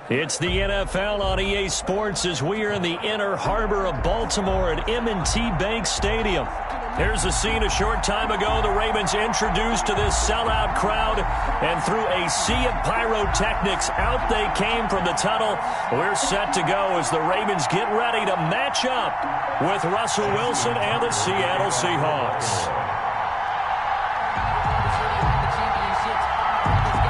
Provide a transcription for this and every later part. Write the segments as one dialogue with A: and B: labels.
A: It's the NFL on EA Sports as we are in the inner harbor of Baltimore at M&T Bank Stadium. Here's a scene a short time ago. The Ravens introduced to this sellout crowd, and through a sea of pyrotechnics, out they came from the tunnel. We're set to go as the Ravens get ready to match up with Russell Wilson and the Seattle Seahawks.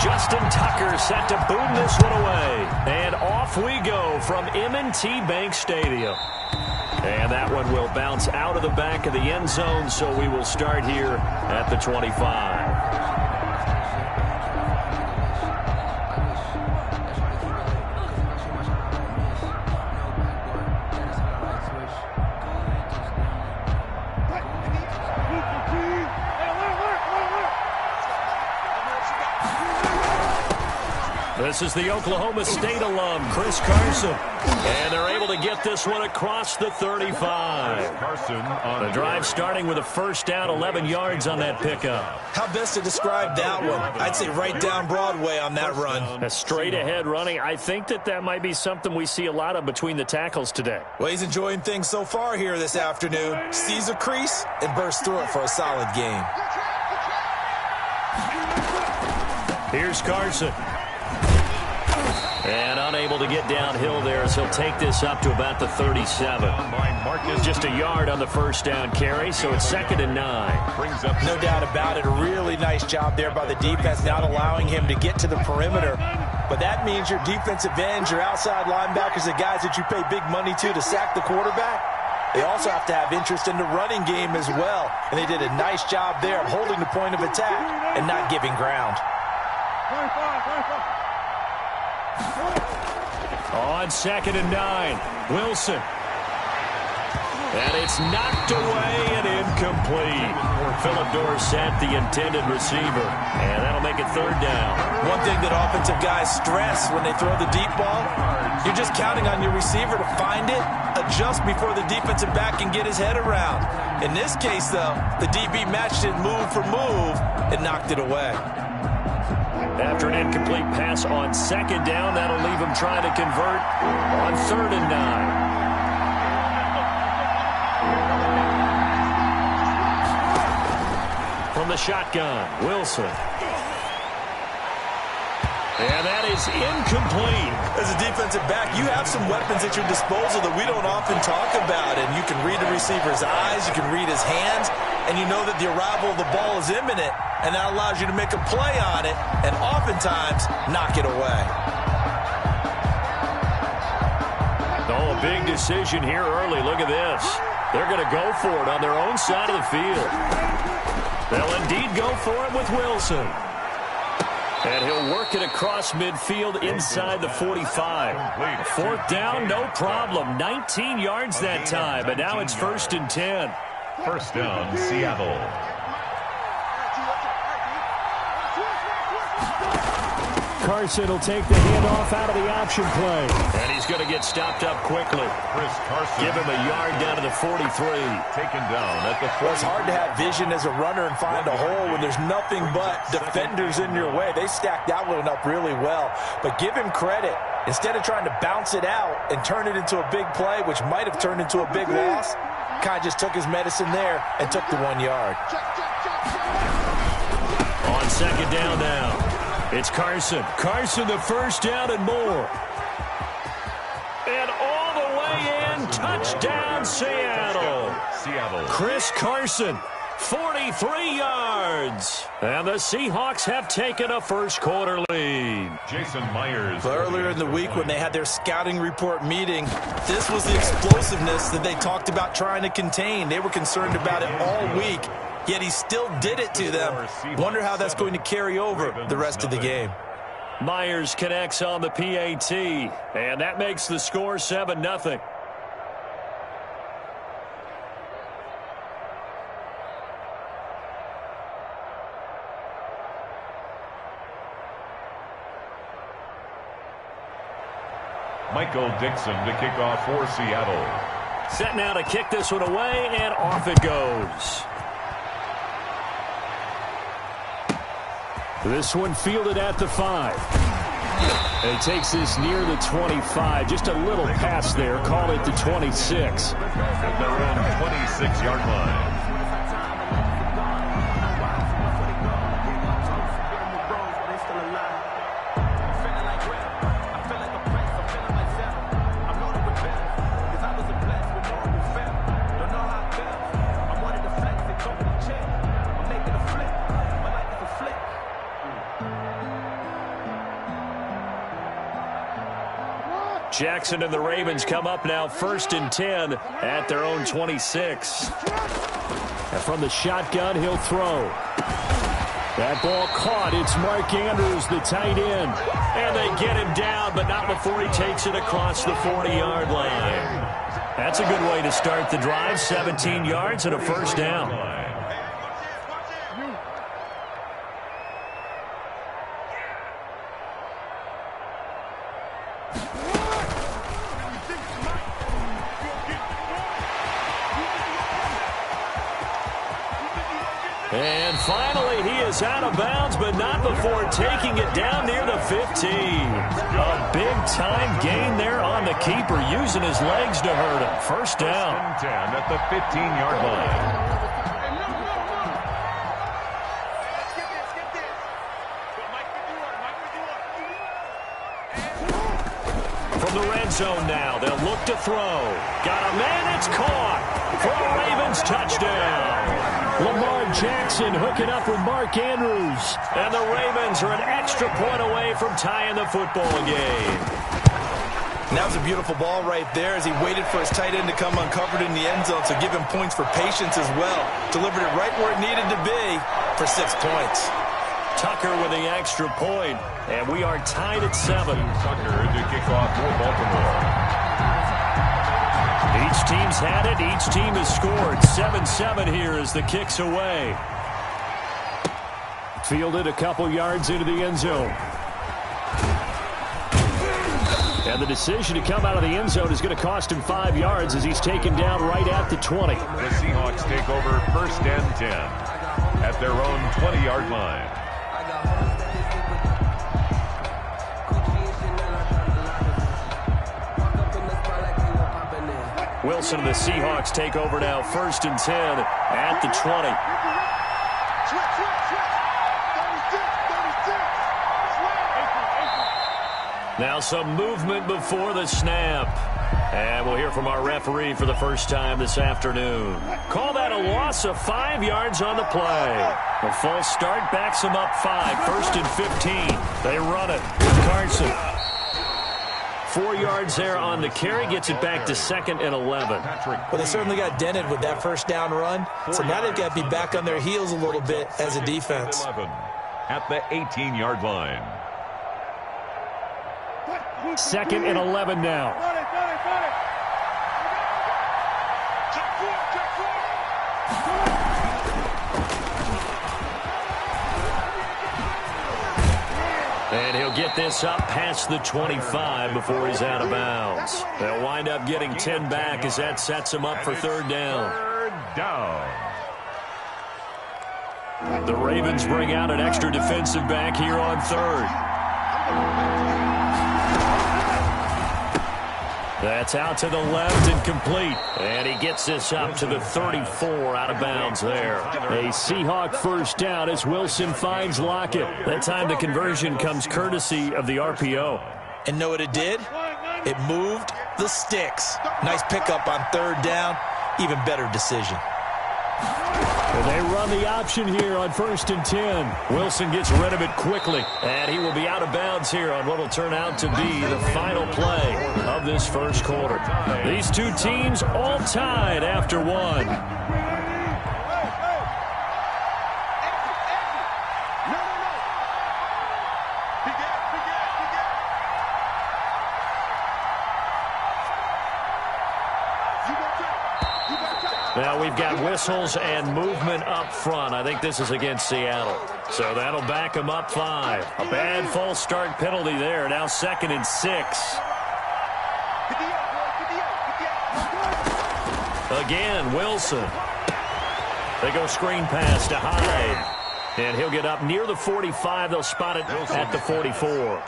A: Justin Tucker set to boom this one away. And off we go from M&T Bank Stadium. And that one will bounce out of the back of the end zone, so we will start here at the 25. This is the Oklahoma State alum, Chris Carson. And they're able to get this one across the 35. The drive starting with a first down, 11 yards on that pickup.
B: How best to describe that one? I'd say right down Broadway on that run.
A: A straight ahead running. I think that might be something we see a lot of between the tackles today.
B: Well, he's enjoying things so far here this afternoon. Sees a crease and bursts through it for a solid gain.
A: Here's Carson. And unable to get downhill there as he'll take this up to about the 37. Just a yard on the first down carry, so it's 2nd and 9.
B: No doubt about it. A really nice job there by the defense, not allowing him to get to the perimeter. But that means your defensive ends, your outside linebackers, the guys that you pay big money to sack the quarterback, they also have to have interest in the running game as well. And they did a nice job there of holding the point of attack and not giving ground.
A: On 2nd and 9, Wilson. And it's knocked away and incomplete. Philip Dorsett, the intended receiver. And that'll make it 3rd down.
B: One thing that offensive guys stress when they throw the deep ball, you're just counting on your receiver to find it, adjust before the defensive back can get his head around. In this case, though, the DB matched it move for move and knocked it away.
A: After an incomplete pass on 2nd down, that'll leave him trying to convert on 3rd and 9. From the shotgun, Wilson. And that is incomplete.
B: As a defensive back, you have some weapons at your disposal that we don't often talk about. And you can read the receiver's eyes, you can read his hands, and you know that the arrival of the ball is imminent. And that allows you to make a play on it and oftentimes knock it away.
A: Oh, a big decision here early. Look at this. They're going to go for it on their own side of the field. They'll indeed go for it with Wilson. And he'll work it across midfield inside the 45. 4th down, no problem. 19 yards that time, and now it's 1st and 10.
C: First down, Seattle.
A: Carson will take the handoff out of the option play. And he's going to get stopped up quickly.
C: Chris Carson.
A: Give him a yard down to the 43.
C: Taken down at the 40.
B: Well, it's hard to have vision as a runner and find a hole when there's nothing but defenders in your way. They stacked that one up really well. But give him credit. Instead of trying to bounce it out and turn it into a big play, which might have turned into a big loss, kind of just took his medicine there and took the 1 yard.
A: On 2nd down now. It's Carson. Carson, the first down and more. And all the way in, touchdown Seattle. Chris Carson, 43 yards. And the Seahawks have taken a first quarter lead.
C: Jason Myers.
B: But earlier in the week when they had their scouting report meeting, this was the explosiveness that they talked about trying to contain. They were concerned about it all week. Yet he still did it to them. Wonder how that's going to carry over the rest of the game.
A: Myers connects on the PAT, and that makes the score 7-0.
C: Michael Dixon to kick off for Seattle.
A: Set now to kick this one away, and off it goes. This one fielded at the 5. And he takes this near the 25. Just a little pass there. Call it the 26.
C: At their own 26-yard line.
A: Jackson and the Ravens come up now 1st and 10 at their own 26. And from the shotgun, he'll throw. That ball caught. It's Mark Andrews, the tight end. And they get him down, but not before he takes it across the 40-yard line. That's a good way to start the drive. 17 yards and a first down. And finally, he is out of bounds, but not before taking it down near the 15. A big-time gain there on the keeper, using his legs to hurt him. First down.
C: 10 at the 15-yard line.
A: From the red zone now, they'll look to throw. Got a man, it's caught for a Ravens touchdown. Lamar Jackson hooking up with Mark Andrews. And the Ravens are an extra point away from tying the football game.
B: And that was a beautiful ball right there as he waited for his tight end to come uncovered in the end zone, so give him points for patience as well. Delivered it right where it needed to be for 6 points.
A: Tucker with the extra point, and we are tied at 7.
C: Tucker to kick off for Baltimore.
A: Each team's had it. Each team has scored. 7-7 here as the kick's away. Fielded a couple yards into the end zone. And the decision to come out of the end zone is going to cost him 5 yards as he's taken down right at the 20.
C: The Seahawks take over 1st and 10 at their own 20-yard line.
A: Wilson and the Seahawks take over now 1st and 10 at the 20. Now some movement before the snap. And we'll hear from our referee for the first time this afternoon. Call that a loss of 5 yards on the play. A false start backs them up 5. 1st and 15. They run it with Carson. 4 yards there on the carry, gets it back to 2nd and 11.
B: Well, they certainly got dented with that first down run, so now they've got to be back on their heels a little bit as a defense.
C: 11 at the 18-yard line.
A: 2nd and 11 now. And he'll get this up past the 25 before he's out of bounds. They'll wind up getting 10 back as that sets him up for 3rd down.
C: 3rd down.
A: The Ravens bring out an extra defensive back here on 3rd. That's out to the left and complete. And he gets this up to the 34 out of bounds there. A Seahawk first down as Wilson finds Lockett. That time the conversion comes courtesy of the RPO.
B: And know what it did? It moved the sticks. Nice pickup on 3rd down. Even better decision.
A: Well, they run the option here on 1st and 10. Wilson gets rid of it quickly, and he will be out of bounds here on what will turn out to be the final play of this first quarter. These two teams all tied after 1. Now we've got whistles and movement up front. I think this is against Seattle. So that'll back them up 5. A bad false start penalty there. Now 2nd and 6. Again, Wilson. They go screen pass to Hyde. And he'll get up near the 45. They'll spot it at the 44.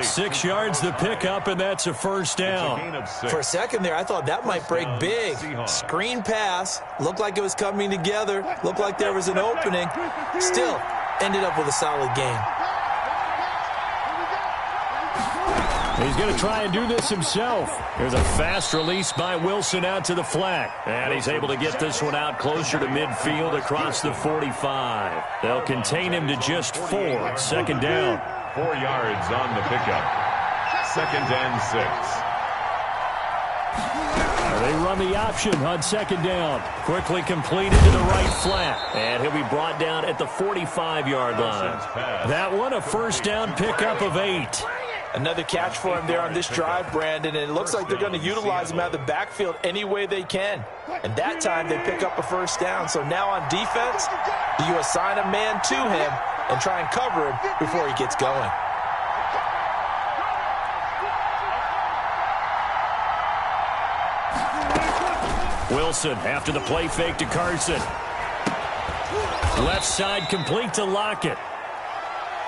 A: 6 yards the pickup, and that's a first down.
B: For a second there, I thought that might break big. Screen pass. Looked like it was coming together. Looked like there was an opening. Still, ended up with a solid gain.
A: He's going to try and do this himself. Here's a fast release by Wilson out to the flat. And he's able to get this one out closer to midfield across the 45. They'll contain him to just 4. Second down.
C: 4 yards on the pickup. 2nd and 6.
A: They run the option on 2nd down. Quickly completed to the right flat. And he'll be brought down at the 45-yard line. That one a first down pickup of 8.
B: Another catch for him there on this drive, Brandon, and it looks like they're going to utilize him out of the backfield any way they can. And that time they pick up a first down. So now on defense, you assign a man to him and try and cover him before he gets going.
A: Wilson after the play fake to Carson. Left side complete to Lockett.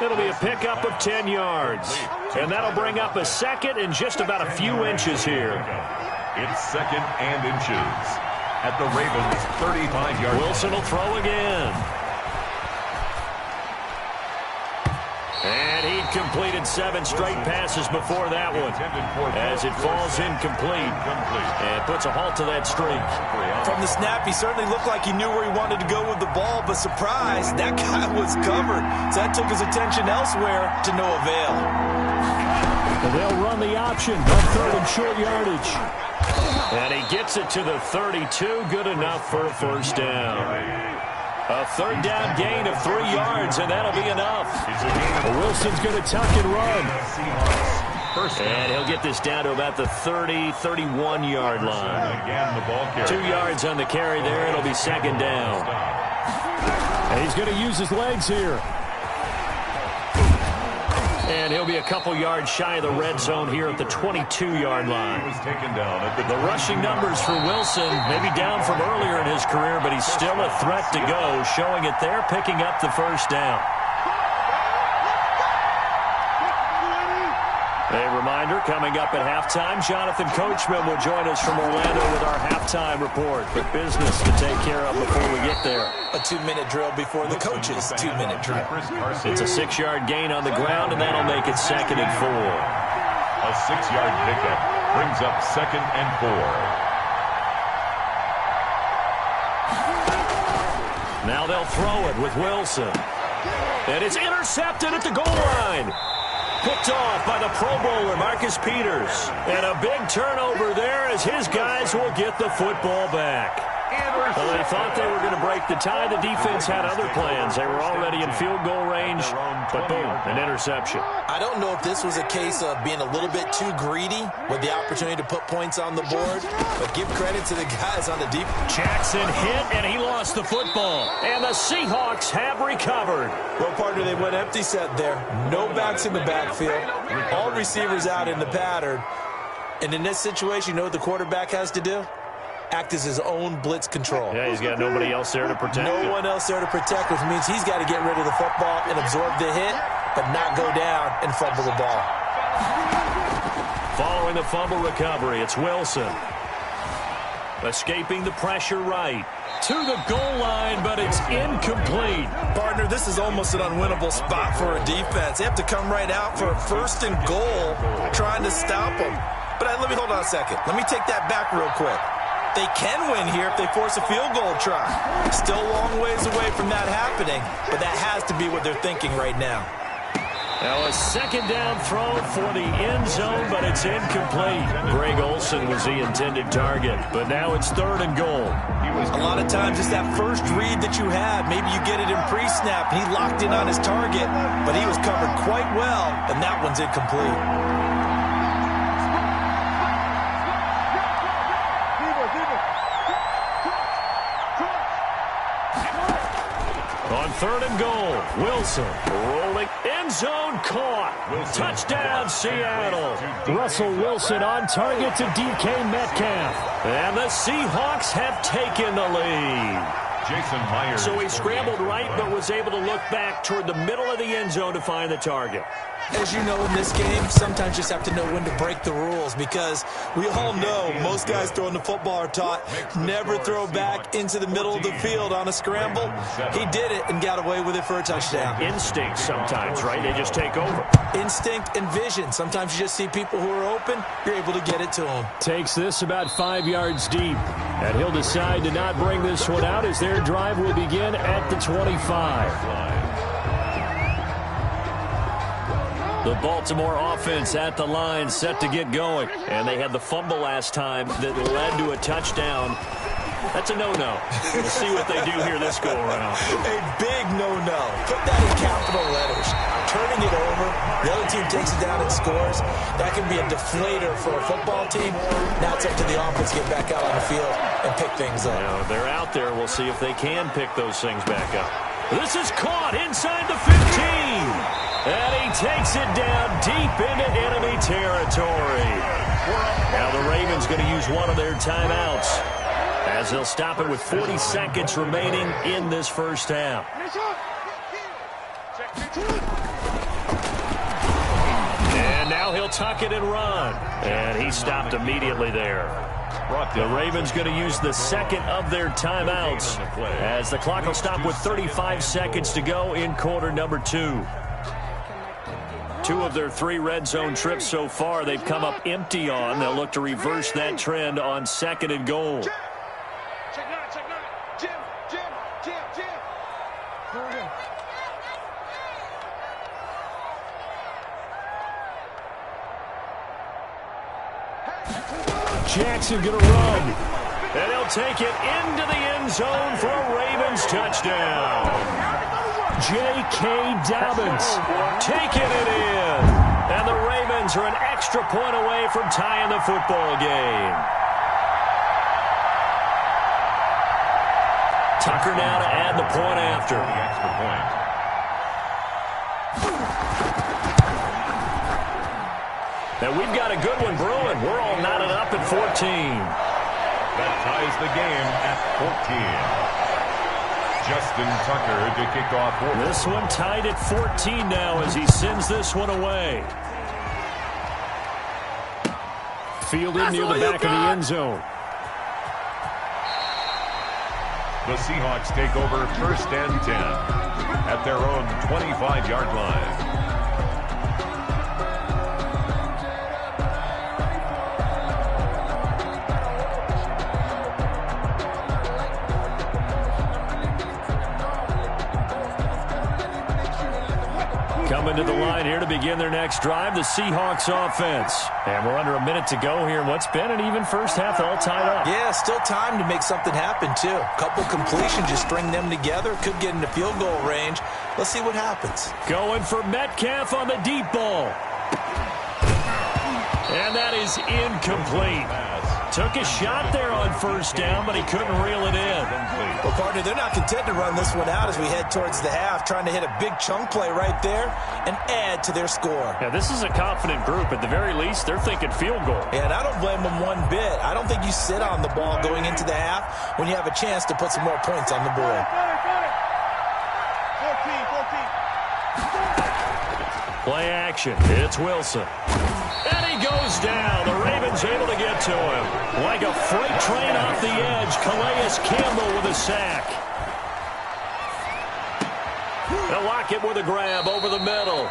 A: It'll be a pickup of 10 yards. And that'll bring up a second and just about a few inches here.
C: It's 2nd and inches at the Ravens' 35-yard line.
A: Wilson will throw again. And he completed 7 straight passes before that one, as it falls incomplete and puts a halt to that streak.
B: From the snap, he certainly looked like he knew where he wanted to go with the ball, but surprise, that guy was covered. So that took his attention elsewhere to no avail.
A: And they'll run the option on 3rd and short yardage. And he gets it to the 32, good enough for a first down. A 3rd down gain of 3 yards, and that'll be enough. Wilson's going to tuck and run. And he'll get this down to about the 30-31-yard line. 2 yards on the carry there. It'll be 2nd down. And he's going to use his legs here. And he'll be a couple yards shy of the red zone here at the 22-yard line. The rushing numbers for Wilson may be down from earlier in his career, but he's still a threat to go, showing it there, picking up the first down. A reminder, coming up at halftime, Jonathan Coachman will join us from Orlando with our halftime report. But business to take care of before we get there.
B: A 2-minute drill before the coach's 2-minute drill.
A: It's a 6-yard gain on the ground, and that'll make it 2nd and 4.
C: A 6-yard pickup brings up 2nd and 4.
A: Now they'll throw it with Wilson. And it's intercepted at the goal line. Picked off by the Pro Bowler, Marcus Peters. And a big turnover there as his guys will get the football back. Well, they thought they were going to break the tie. The defense had other plans. They were already in field goal range, but boom, an interception.
B: I don't know if this was a case of being a little bit too greedy with the opportunity to put points on the board, but give credit to the guys on the deep.
A: Jackson hit, and he lost the football. And the Seahawks have recovered.
B: Well, partner, they went empty set there. No backs in the backfield. All receivers out in the pattern. And in this situation, you know what the quarterback has to do? Act as his own blitz control.
A: Yeah, he's got nobody else there to protect him.
B: No one else there to protect, which means he's got to get rid of the football and absorb the hit, but not go down and fumble the ball.
A: Following the fumble recovery, it's Wilson. Escaping the pressure right. To the goal line, but it's incomplete.
B: Partner, this is almost an unwinnable spot for a defense. They have to come right out for a 1st and goal, trying to stop them. But let me hold on a second. Let me take that back real quick. They can win here if they force a field goal try. Still a long ways away from that happening, but that has to be what they're thinking right now.
A: Now a 2nd down throw for the end zone, but it's incomplete. Greg Olsen was the intended target, but now it's 3rd and goal.
B: A lot of times it's that first read that you have. Maybe you get it in pre-snap, and he locked in on his target, but he was covered quite well, and that one's incomplete.
A: On 3rd and goal, Wilson rolling, end zone caught. Touchdown, Seattle. Russell Wilson on target to DK Metcalf. And the Seahawks have taken the lead.
C: Jason Myers.
A: So he scrambled right, but was able to look back toward the middle of the end zone to find the target.
B: As you know, in this game, sometimes you just have to know when to break the rules, because we all know most guys throwing the football are taught never throw back into the middle of the field on a scramble. He did it and got away with it for a touchdown.
A: Instinct sometimes, right? They just take over.
B: Instinct and vision. Sometimes you just see people who are open, you're able to get it to them.
A: Takes this about 5 yards deep, and he'll decide to not bring this one out as their drive will begin at the 25. The Baltimore offense at the line, set to get going. And they had the fumble last time that led to a touchdown. That's a no-no. We'll see what they do here this go-around.
B: A big no-no. Put that in capital letters. Turning it over, the other team takes it down and scores. That can be a deflator for a football team. Now it's up to the offense to get back out on the field and pick things up.
A: Now, they're out there. We'll see if they can pick those things back up. This is caught inside the 15. And he takes it down deep into enemy territory. Now the Ravens going to use one of their timeouts, as they'll stop it with 40 seconds remaining in this first half. And now he'll tuck it and run. And he stopped immediately there. The Ravens going to use the second of their timeouts, as the clock will stop with 35 seconds to go in quarter number 2. 2 of their 3 red zone trips so far, they've come up empty on. They'll look to reverse that trend on 2nd and goal.
D: Check Jim. Go ahead.
A: Jackson going to run. And he'll take it into the end zone for a Ravens touchdown. J.K. Dobbins taking it in. And the Ravens are an extra point away from tying the football game. Tucker now to add the point after.
C: The extra point.
A: And we've got a good one brewing. We're all knotted up at 14.
C: That ties the game at 14. Justin Tucker to kick off.
A: This one tied at 14 now as he sends this one away. Fielded near the back of the end zone.
C: The Seahawks take over 1st and 10 at their own 25-yard line.
A: Coming to the line here to begin their next drive, the Seahawks offense. And we're under a minute to go here in what's been an even first half, all tied up.
B: Yeah, still time to make something happen, too. Couple completions, just string them together. Could get into field goal range. Let's see what happens.
A: Going for Metcalf on the deep ball. And that is incomplete. Took a shot there on 1st down, but he couldn't reel it in.
B: Well, partner, they're not content to run this one out as we head towards the half, trying to hit a big chunk play right there and add to their score.
A: Yeah, this is a confident group. At the very least, they're thinking field goal.
B: And I don't blame them one bit. I don't think you sit on the ball going into the half when you have a chance to put some more points on the board.
D: 14.
A: Play action. It's Wilson. And he goes down. The Ravens able to get to him. Like a freight train off the edge, Calais Campbell with a sack. They'll lock it with a grab over the middle.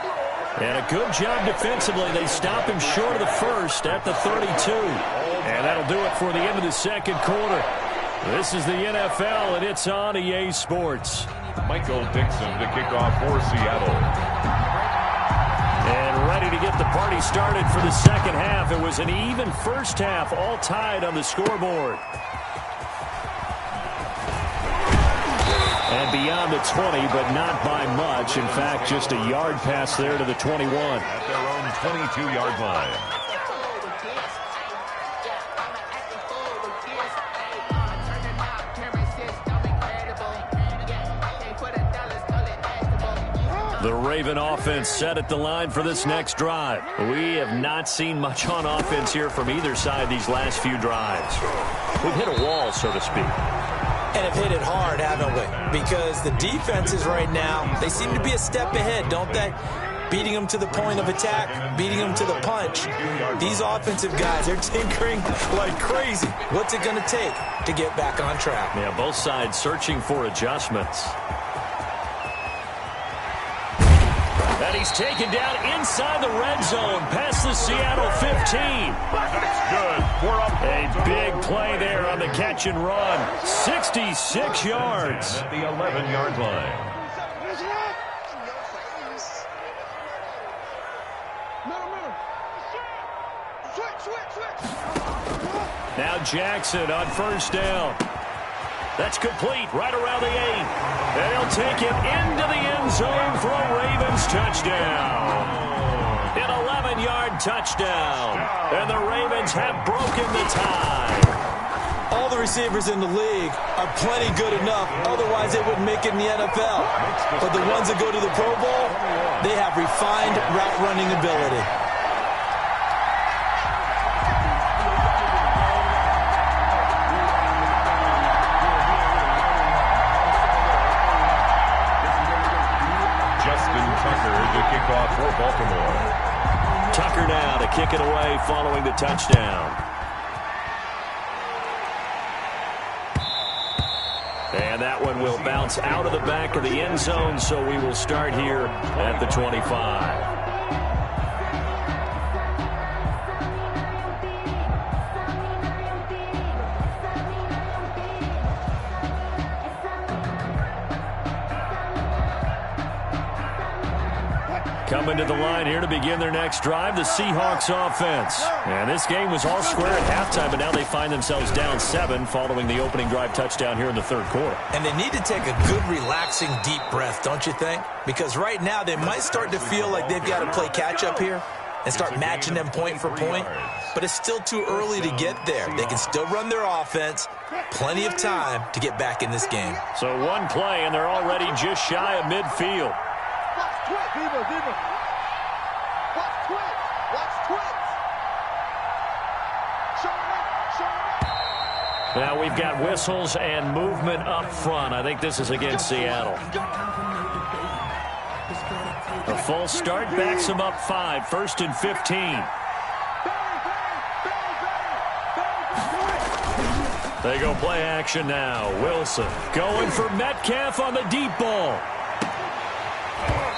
A: And a good job defensively. They stop him short of the first at the 32. And that'll do it for the end of the second quarter. This is the NFL, and it's on EA Sports.
C: Michael Dixon to kick off for Seattle.
A: And ready to get the party started for the second half. It was an even first half, all tied on the scoreboard. And beyond the 20, but not by much. In fact, just a yard pass there to the 21.
C: At their own 22-yard line.
A: The Raven offense set at the line for this next drive. We have not seen much on offense here from either side these last few drives. We've hit a wall, so to speak.
B: And have hit it hard, haven't we? Because the defenses right now, they seem to be a step ahead, don't they? Beating them to the point of attack, beating them to the punch. These offensive guys, they're tinkering like crazy. What's it going to take to get back on track?
A: Yeah, both sides searching for adjustments. And he's taken down inside the red zone, past the Seattle 15.
C: That's good.
A: A big play there on the catch and run. 66 yards.
C: At the 11-yard line.
A: Now Jackson on first down. That's complete right around the 8. And he'll take it into the end zone for a Ravens touchdown. An 11-yard touchdown. And the Ravens have broken the tie.
B: All the receivers in the league are plenty good enough. Otherwise, they wouldn't make it in the NFL. But the ones that go to the Pro Bowl, they have refined route running ability.
C: For Baltimore.
A: Tucker now to kick it away following the touchdown. And that one will bounce out of the back of the end zone, so we will start here at the 25. Coming to the line here to begin their next drive, the Seahawks offense. And this game was all square at halftime, but now they find themselves down 7 following the opening drive touchdown here in the third quarter.
B: And they need to take a good, relaxing, deep breath, don't you think? Because right now they might start to feel like they've got to play catch-up here and start matching them point for point. But it's still too early to get there. They can still run their offense. Plenty of time to get back in this game.
A: So one play, and they're already just shy of midfield. Now we've got whistles and movement up front. I think this is against Seattle. A false start backs them up 5, 1st and 15. They go play action now. Wilson going for Metcalf on the deep ball.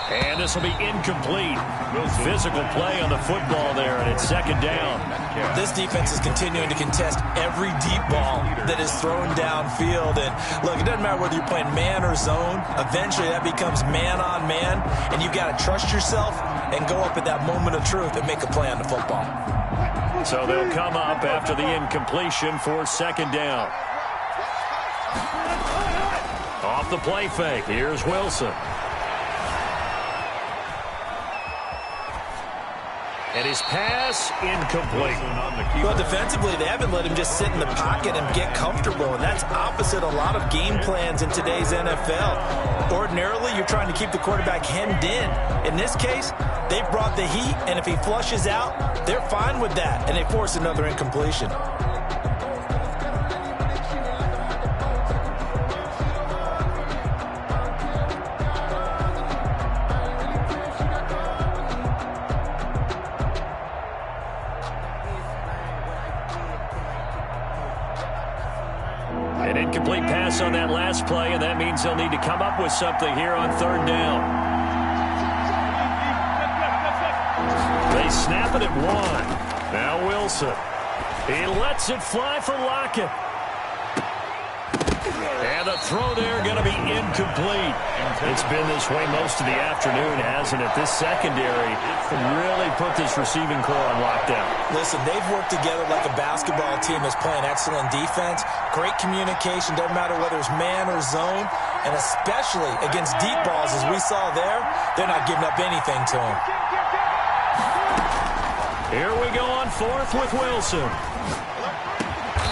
A: And this will be incomplete. Physical play on the football there, and it's second down.
B: This defense is continuing to contest every deep ball that is thrown downfield. And look, it doesn't matter whether you're playing man or zone. Eventually that becomes man on man, and you've got to trust yourself and go up at that moment of truth and make a play on the football.
A: So they'll come up after the incompletion for second down. Off the play fake, here's Wilson. And his pass incomplete.
B: Well, defensively, they haven't let him just sit in the pocket and get comfortable, and that's opposite a lot of game plans in today's NFL. Ordinarily, you're trying to keep the quarterback hemmed in. In this case, they brought the heat, and if he flushes out, they're fine with that, and they force another incompletion.
A: An incomplete pass on that last play, and that means they'll need to come up with something here on third down. They snap it at 1. Now Wilson. He lets it fly for Lockett. And the throw there going to be incomplete. It's been this way most of the afternoon, hasn't it? This secondary really put this receiving core on lockdown.
B: Listen, they've worked together like a basketball team that's playing excellent defense. Great communication, doesn't matter whether it's man or zone. And especially against deep balls, as we saw there, they're not giving up anything to them.
A: Here we go on 4th with Wilson.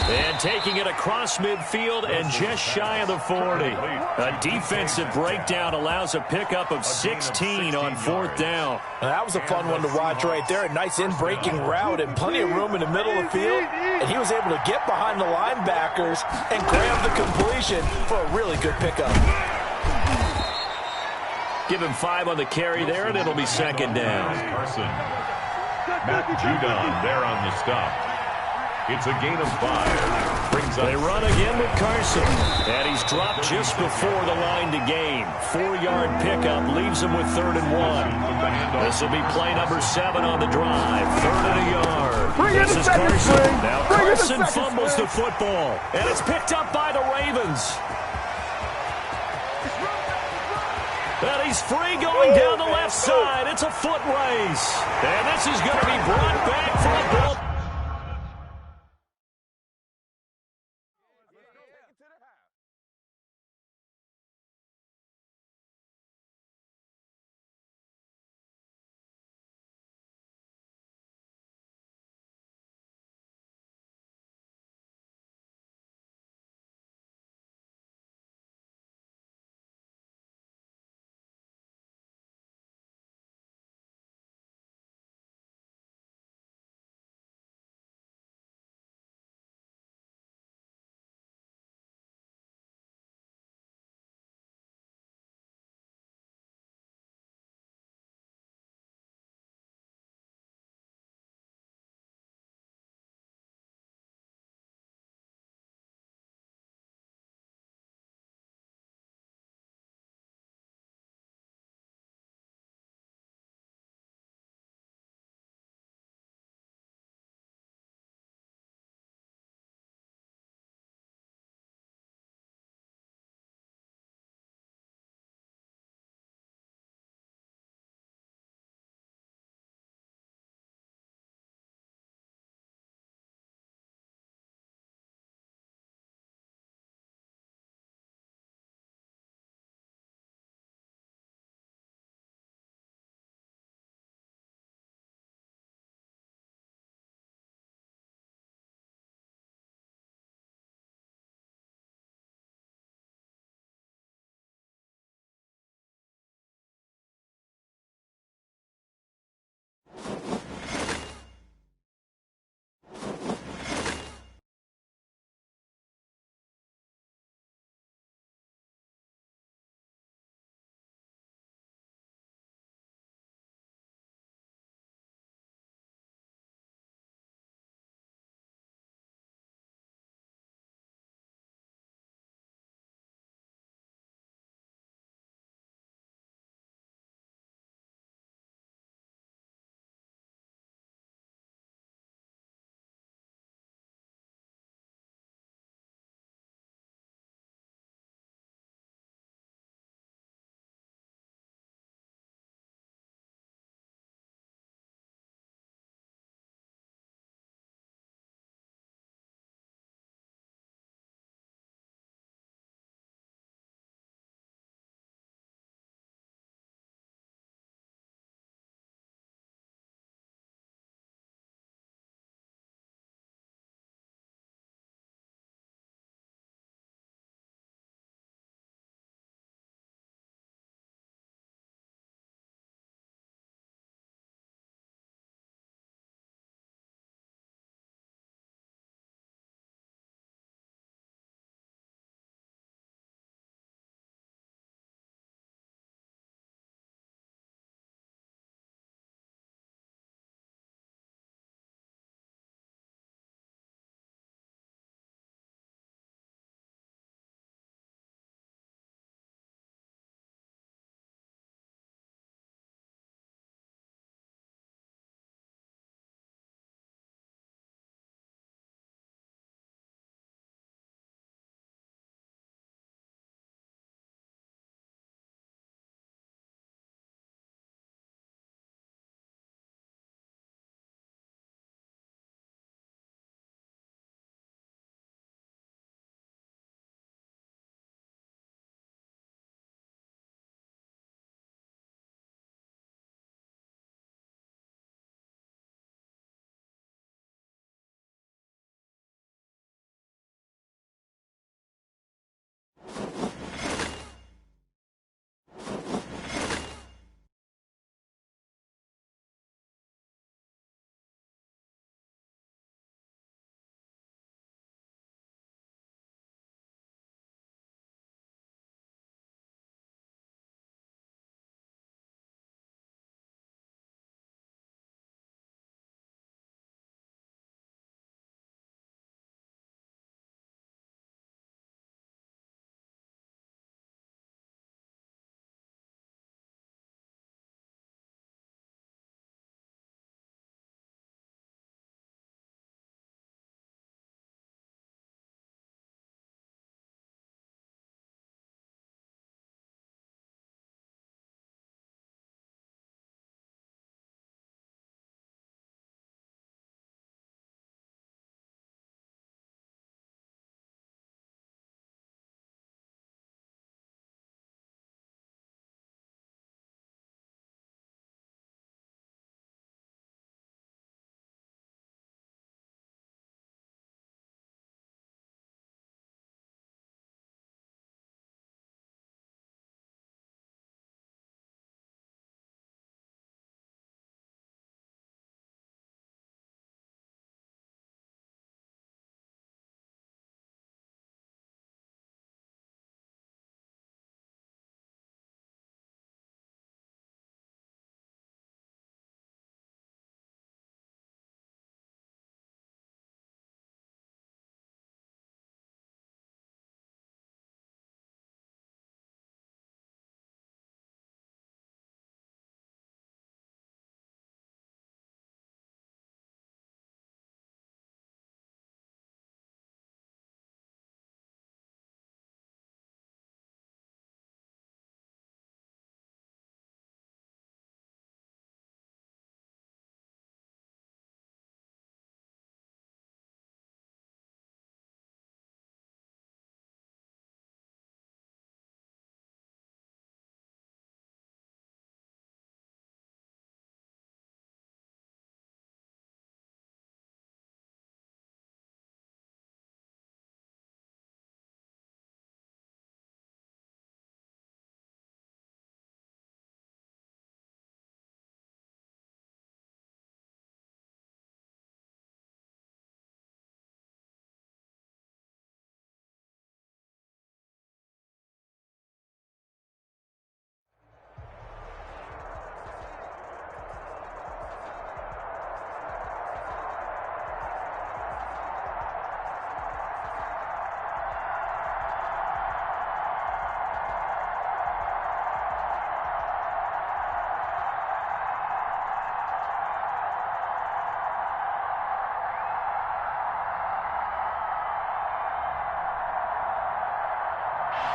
A: And taking it across midfield and just shy of the 40. A defensive breakdown allows a pickup of 16 on 4th down.
B: Now, that was a fun one to watch right there. A nice in-breaking route and plenty of room in the middle of the field. And he was able to get behind the linebackers and grab the completion for a really good pickup.
A: Give him 5 on the carry there, and it'll be 2nd down.
C: Carson. Matt Judon there on the stop. It's a gain of 5. Brings up.
A: They run again with Carson. And he's dropped just before the line to gain. 4-yard pickup leaves him with 3rd and 1. This will be play number 7 on the drive. 3rd and a yard. This is Carson. Now Carson fumbles the football. And it's picked up by the Ravens. And he's free going down the left side. It's a foot race. And this is going to be brought back for a ball.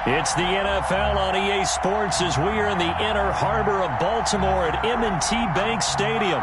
A: It's the NFL on EA Sports as we are in the inner harbor of Baltimore at M&T Bank Stadium.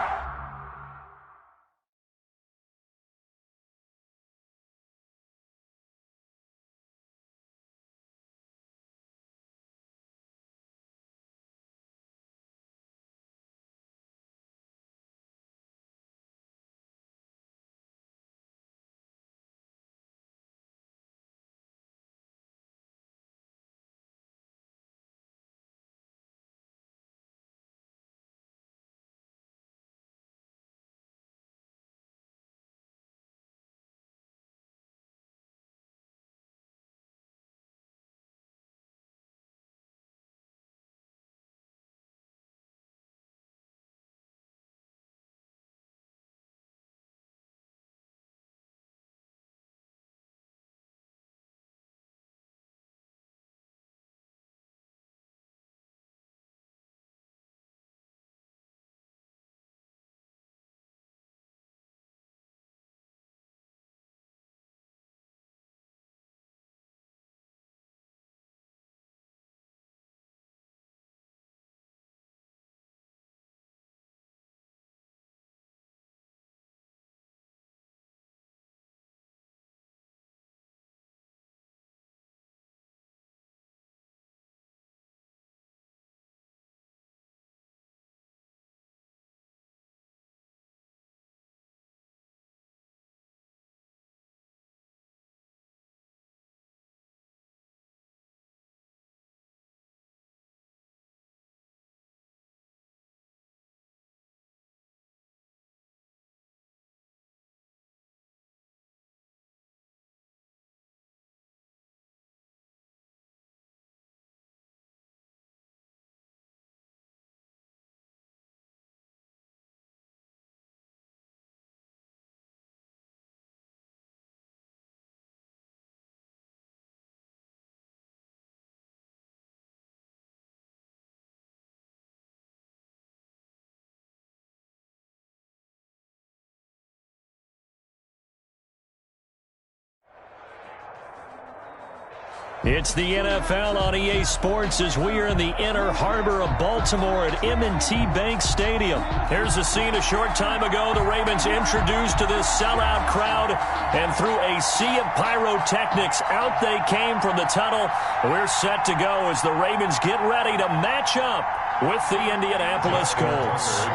A: It's the NFL on EA Sports as we are in the inner harbor of Baltimore at M&T Bank Stadium. Here's a scene a short time ago. The Ravens introduced to this sellout crowd, and through a sea of pyrotechnics, out they came from the tunnel. We're set to go as the Ravens get ready to match up with the Indianapolis Colts.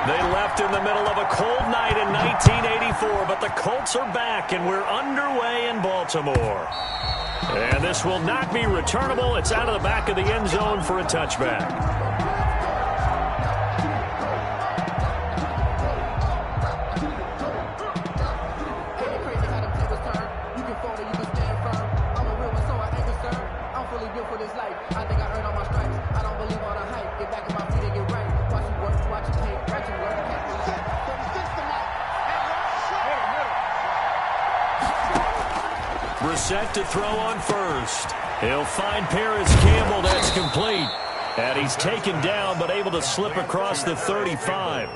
A: They left in the middle of a cold night in 1984, but the Colts are back, and we're underway in Baltimore. And this will not be returnable. It's out of the back of the end zone for a touchback. Set to throw on first. He'll find Paris Campbell. That's complete. And he's taken down but able to slip across the 35.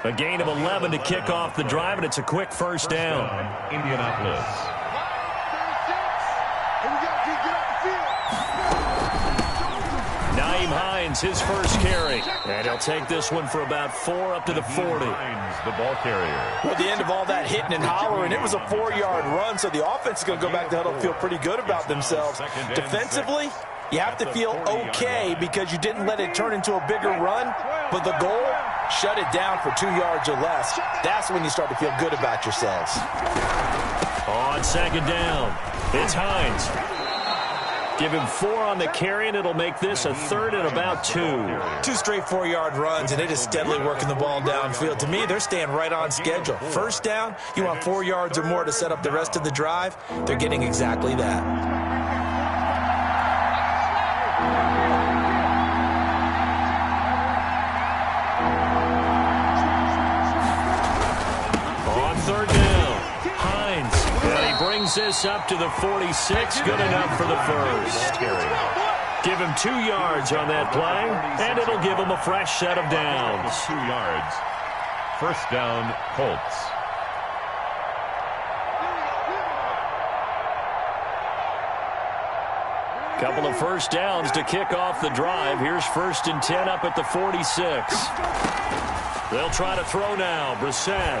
A: A gain of 11 to kick off the drive, and it's a quick first down.
C: Indianapolis.
A: Nyheim Hines, his first carry. And he'll take this one for about 4 up to the 40.
C: The ball carrier.
B: Well, at the end of all that hitting and hollering, it was a 4-yard run, so the offense is going to go back to huddle and feel pretty good about themselves. Defensively, you have to feel okay because you didn't let it turn into a bigger run, but the goal, shut it down for 2 yards or less. That's when you start to feel good about yourselves.
A: On second down, it's Hines. Give him 4 on the carry, and it'll make this a 3rd and about 2.
B: 2 straight 4-yard runs, and it is steadily working the ball downfield. To me, they're staying right on schedule. First down, you want 4 yards or more to set up the rest of the drive. They're getting exactly that.
A: On third down, Hines. And he brings this up to the 46. Good enough for the first. Give him 2 yards on that play, and it'll give him a fresh set of downs.
C: 2 yards. First down, Colts.
A: Couple of first downs to kick off the drive. Here's 1st and 10 up at the 46. They'll try to throw now. Brissett.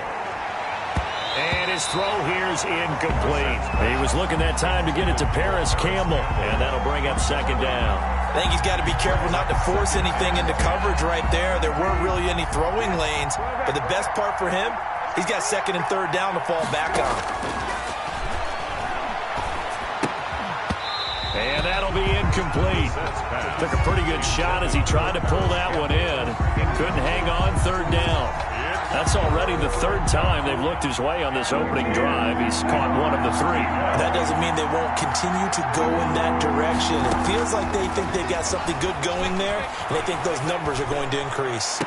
A: And his throw here's incomplete. He was looking that time to get it to Paris Campbell, and that'll bring up 2nd down.
B: I think he's got to be careful not to force anything into coverage right there. There weren't really any throwing lanes, but the best part for him, he's got 2nd and 3rd down to fall back on.
A: And that'll be incomplete. Took a pretty good shot as he tried to pull that one in. Couldn't hang on, 3rd down. That's already the 3rd time they've looked his way on this opening drive. He's caught one of the 3.
B: That doesn't mean they won't continue to go in that direction. It feels like they think they've got something good going there, and they think those numbers are going to increase.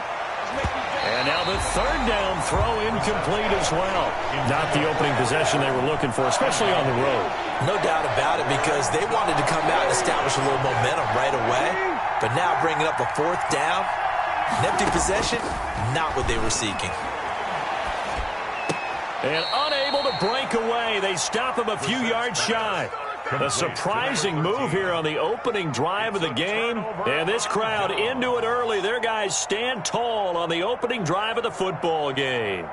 A: And now the 3rd down throw incomplete as well. Not the opening possession they were looking for, especially on the road.
B: No doubt about it, because they wanted to come out and establish a little momentum right away. But now bringing up a 4th down, an empty possession, not what they were seeking.
A: And unable to break away. They stop him a few yards shy. A surprising move here on the opening drive of the game. And this crowd into it early. Their guys stand tall on the opening drive of the football game.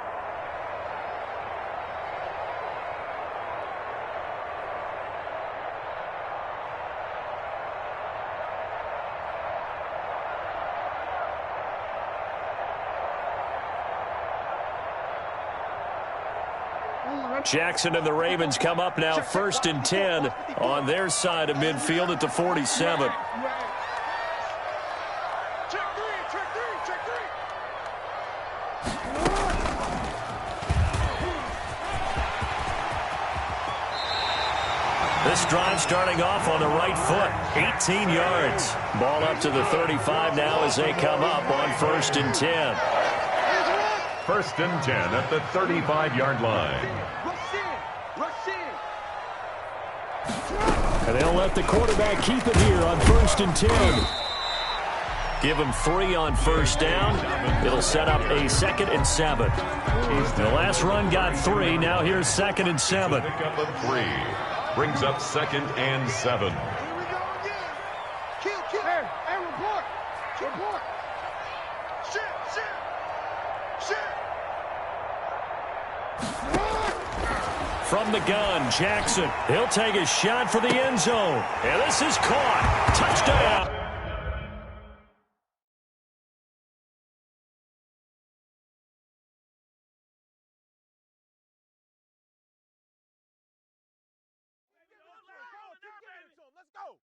A: Jackson and the Ravens come up now 1st and 10 on their side of midfield at the 47. This drive starting off on the right foot, 18 yards. Ball up to the 35 now as they come up on 1st and 10.
C: 1st and 10 at the 35-yard line.
A: And they'll let the quarterback keep it here on 1st and 10. Give him 3 on 1st down. It'll set up a 2nd and 7. The last run got 3. Now here's 2nd and 7.
C: Pick up a 3. Brings up 2nd and 7.
A: From the gun, Jackson. He'll take a shot for the end zone. And this is caught. Touchdown.
D: Let's go.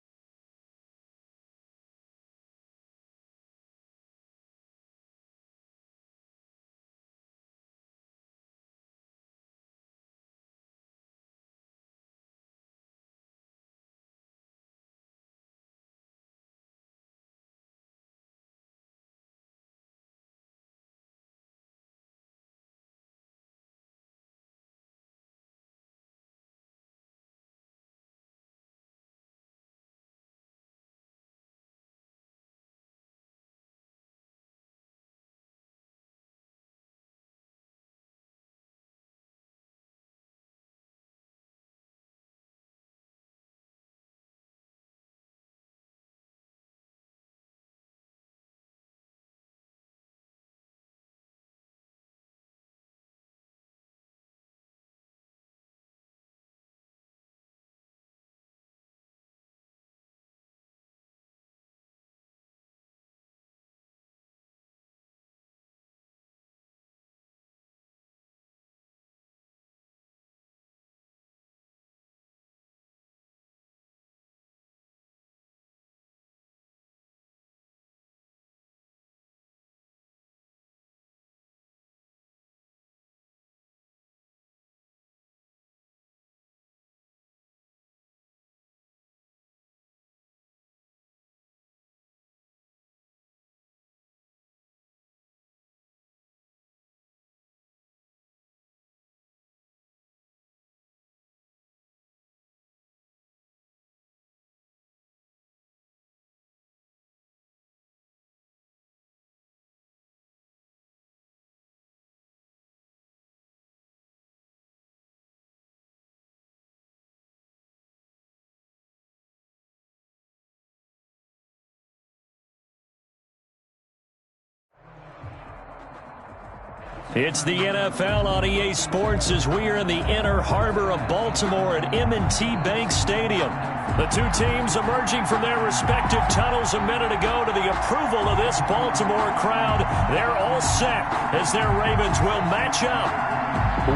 A: It's the NFL on EA Sports as we are in the inner harbor of Baltimore at M&T Bank Stadium. The two teams emerging from their respective tunnels a minute ago to the approval of this Baltimore crowd. They're all set as their Ravens will match up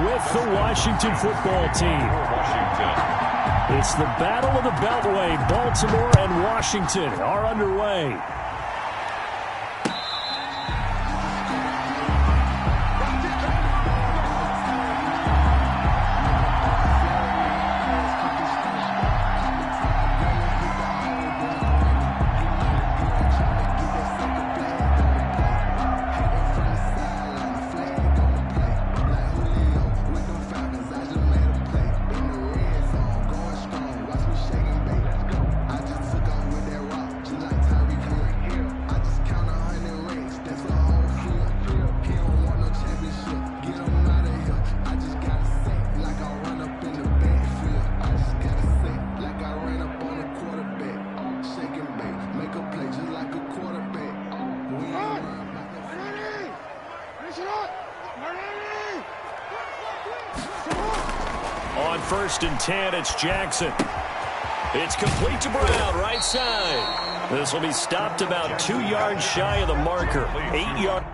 A: with the Washington football team. It's the Battle of the Beltway. Baltimore and Washington are underway. On 1st and 10, it's Jackson. It's complete to Brown, right side. This will be stopped about 2 yards shy of the marker. 8 yards.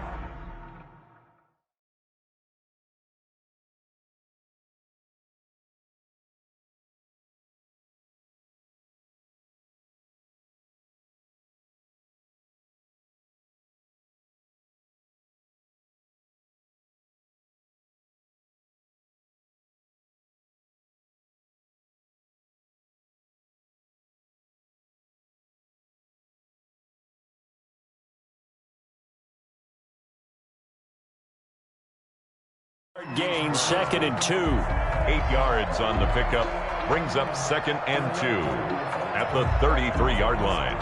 A: Gain, 2nd and 2.
C: 8 yards on the pickup. Brings up 2nd and 2 at the 33-yard line.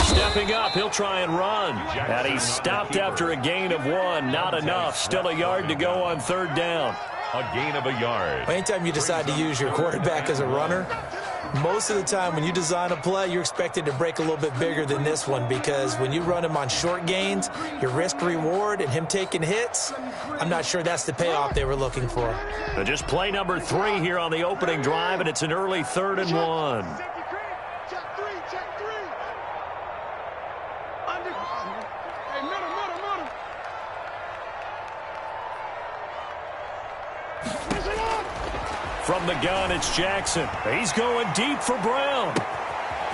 A: Stepping up, he'll try and run. And he's stopped after a gain of 1. Not enough. Still a yard to go on 3rd down.
C: A gain of a yard.
B: Anytime you decide to use your quarterback as a runner, most of the time when you design a play, you're expected to break a little bit bigger than this one, because when you run him on short gains, your risk-reward and him taking hits, I'm not sure that's the payoff they were looking for.
A: Just play number 3 here on the opening drive, and it's an early 3rd and 1. From the gun, it's Jackson. He's going deep for Brown.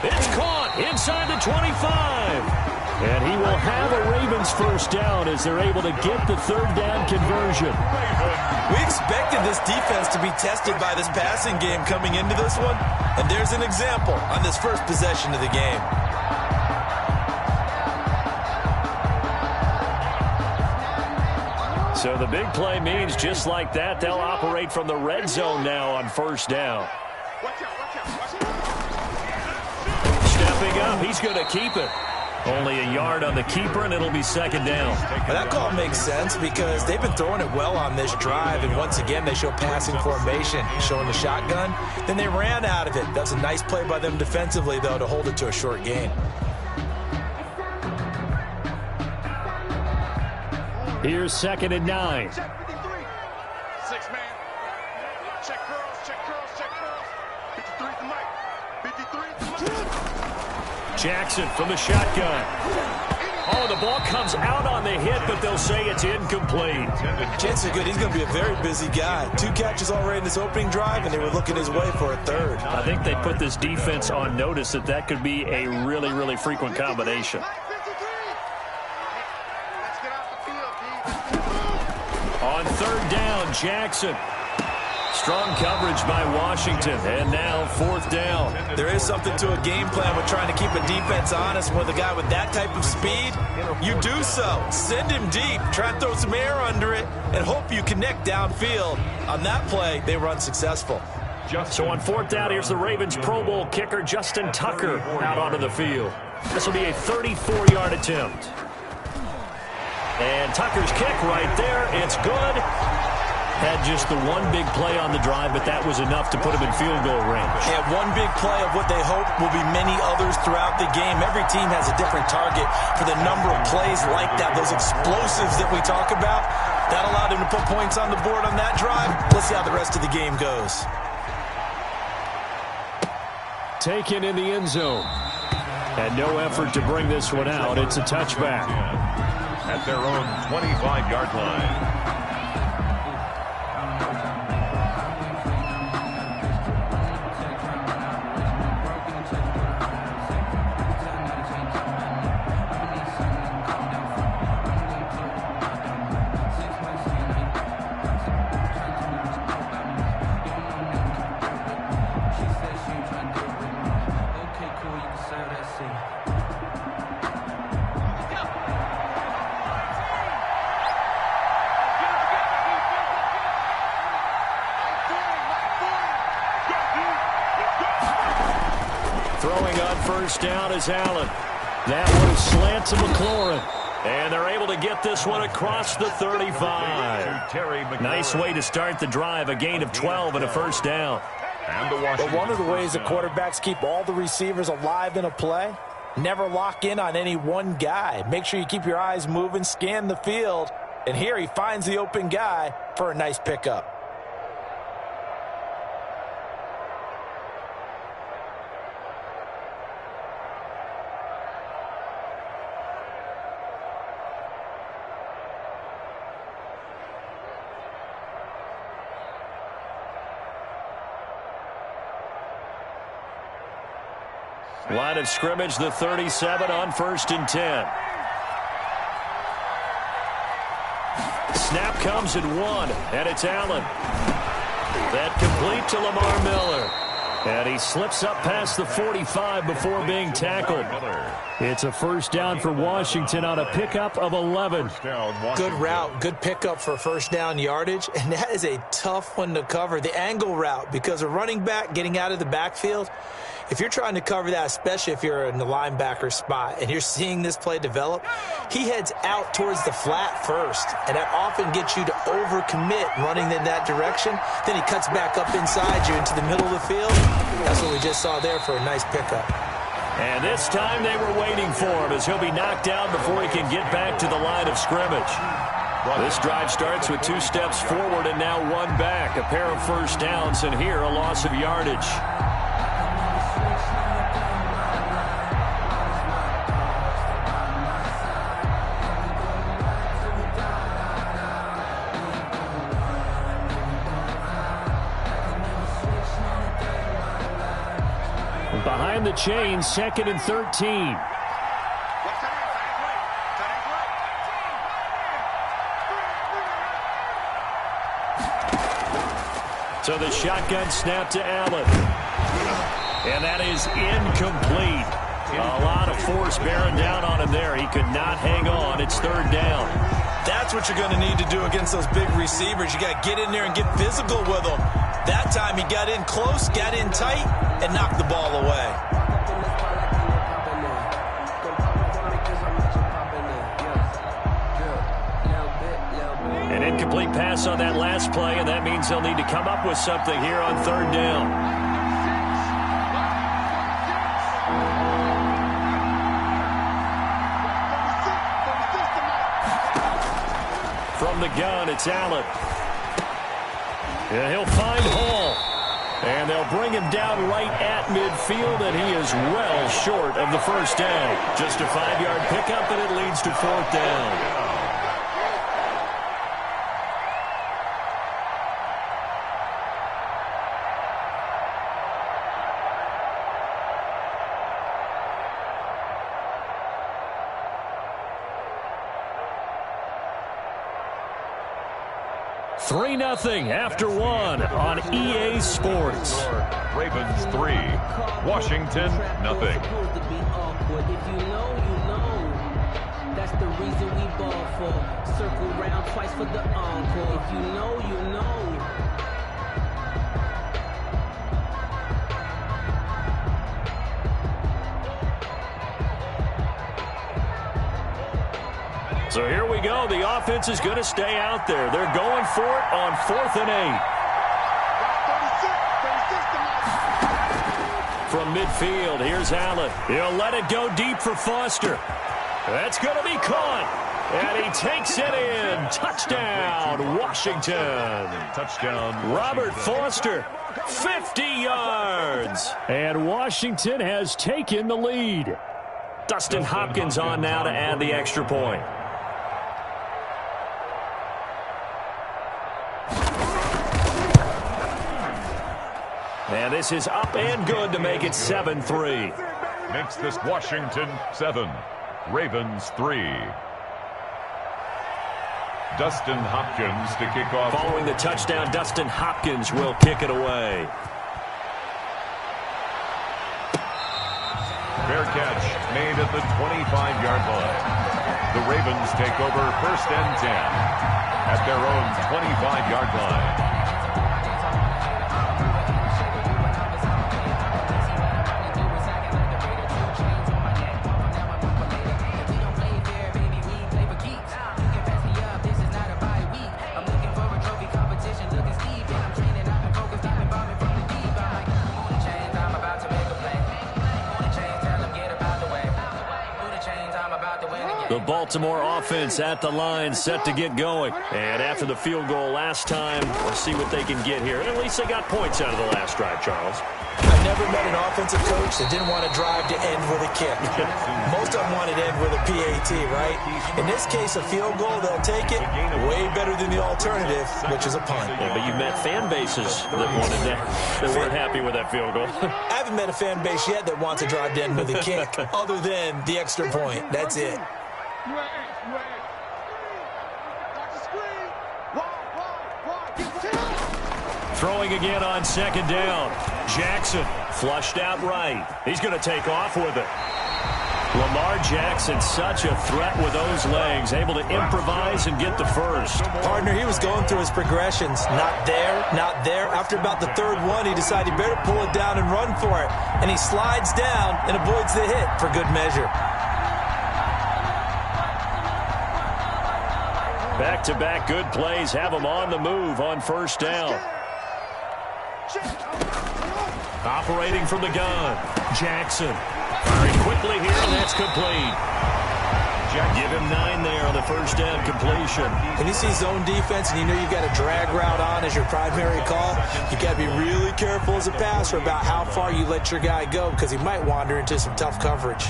A: It's caught inside the 25. And he will have a Ravens first down as they're able to get the 3rd down conversion.
B: We expected this defense to be tested by this passing game coming into this one, and there's an example on this first possession of the game.
A: So the big play means just like that, they'll operate from the red zone now on 1st down. Stepping up, he's going to keep it. Only a yard on the keeper, and it'll be 2nd down.
B: Well, that call makes sense because they've been throwing it well on this drive, and once again they show passing formation, showing the shotgun. Then they ran out of it. That's a nice play by them defensively, though, to hold it to a short gain.
A: Here's 2nd and 9.
D: 6 man. Check curls, check curls, check curls. 53 to Mike. 53 to Mike.
A: Jackson from the shotgun. Oh, the ball comes out on the hit, but they'll say it's incomplete.
B: Chances are good he's going to be a very busy guy. 2 catches already in this opening drive, and they were looking his way for a 3rd.
A: I think they put this defense on notice that could be a really, really frequent combination. On 3rd down, Jackson. Strong coverage by Washington, and now 4th down.
B: There is something to a game plan with trying to keep a defense honest with a guy with that type of speed. You do so. Send him deep, try and throw some air under it, and hope you connect downfield. On that play, they were unsuccessful.
A: So on 4th down, here's the Ravens Pro Bowl kicker, Justin Tucker, out onto the field. This will be a 34-yard attempt. And Tucker's kick right there. It's good. Had just the one big play on the drive, but that was enough to put him in field goal range.
B: Yeah, one big play of what they hope will be many others throughout the game. Every team has a different target for the number of plays like that, those explosives that we talk about. That allowed him to put points on the board on that drive. Let's see how the rest of the game goes.
A: Taken in the end zone. And no effort to bring this one out. It's a touchback.
C: At their own 25-yard line.
A: Throwing on first down is Allen. That one slants to McLaurin. And they're able to get this one across the 35. Nice way to start the drive. A gain of 12 and a first down.
B: But one of the ways the quarterbacks keep all the receivers alive in a play, never lock in on any one guy. Make sure you keep your eyes moving, scan the field. And here he finds the open guy for a nice pickup.
A: Line of scrimmage, the 37 on 1st and 10. Snap comes at 1, and it's Allen. That complete to Lamar Miller. And he slips up past the 45 before being tackled. It's a first down for Washington on a pickup of 11.
B: Good route, good pickup for first down yardage, and that is a tough one to cover. The angle route, because a running back getting out of the backfield, if you're trying to cover that, especially if you're in the linebacker spot and you're seeing this play develop, he heads out towards the flat first, and that often gets you to overcommit running in that direction. Then he cuts back up inside you into the middle of the field. That's what we just saw there for a nice pickup.
A: And this time they were waiting for him as he'll be knocked down before he can get back to the line of scrimmage. This drive starts with 2 steps forward and now 1 back. A pair of first downs, and here a loss of yardage. Behind the chain, 2nd and 13. So the shotgun snap to Allen. And that is incomplete. A lot of force bearing down on him there. He could not hang on. It's 3rd down.
B: That's what you're going to need to do against those big receivers. You got to get in there and get physical with them. That time he got in close, got in tight, and knocked the ball away.
A: An incomplete pass on that last play, and that means they'll need to come up with something here on 3rd down. From the gun, it's Allen. Yeah, he'll find Hall. And they'll bring him down right at midfield, and he is well short of the first down. Just a 5-yard pickup, and it leads to 4th down. Three 3-0 after 1 on EA Sports.
C: Ravens 3, Washington nothing.
E: If you know, you know. That's the reason we ball for. Circle round twice for the encore. If you know, you know.
A: So here we go. The offense is going to stay out there. They're going for it on 4th and 8. From midfield, here's Allen. He'll let it go deep for Foster. That's going to be caught. And he takes it in. Touchdown, Washington.
C: Touchdown, Washington.
A: Robert Foster, 50 yards. And Washington has taken the lead. Dustin Hopkins on now to add the extra point. And this is up and good to make it 7-3.
C: Makes this Washington 7, Ravens 3. Dustin Hopkins to kick off.
A: Following the touchdown, Dustin Hopkins will kick it away.
C: Fair catch made at the 25-yard line. The Ravens take over 1st and 10 at their own 25-yard line.
A: The Baltimore offense at the line, set to get going. And after the field goal last time, we'll see what they can get here. At least they got points out of the last drive, Charles.
B: I've never met an offensive coach that didn't want to drive to end with a kick. Most of them wanted to end with a PAT, right? In this case, a field goal, they'll take it. Way better than the alternative, which is a punt.
A: Yeah, but you've met fan bases that wanted that, that weren't happy with that field goal.
B: I haven't met a fan base yet that wants to drive to end with a kick, other than the extra point. That's it.
A: Throwing again on 2nd down. Jackson flushed out right. He's going to take off with it. Lamar Jackson, such a threat with those legs, able to improvise and get the first.
B: Partner, he was going through his progressions. Not there, not there. After about the 3rd one, he decided he better pull it down and run for it. And he slides down and avoids the hit for good measure.
A: Back-to-back good plays have him on the move on 1st down. Operating from the gun, Jackson. Firing quickly here, and that's complete. Give him 9 there on the 1st down completion.
B: When you see zone defense and you know you've got a drag route on as your primary call, you've got to be really careful as a passer about how far you let your guy go because he might wander into some tough coverage.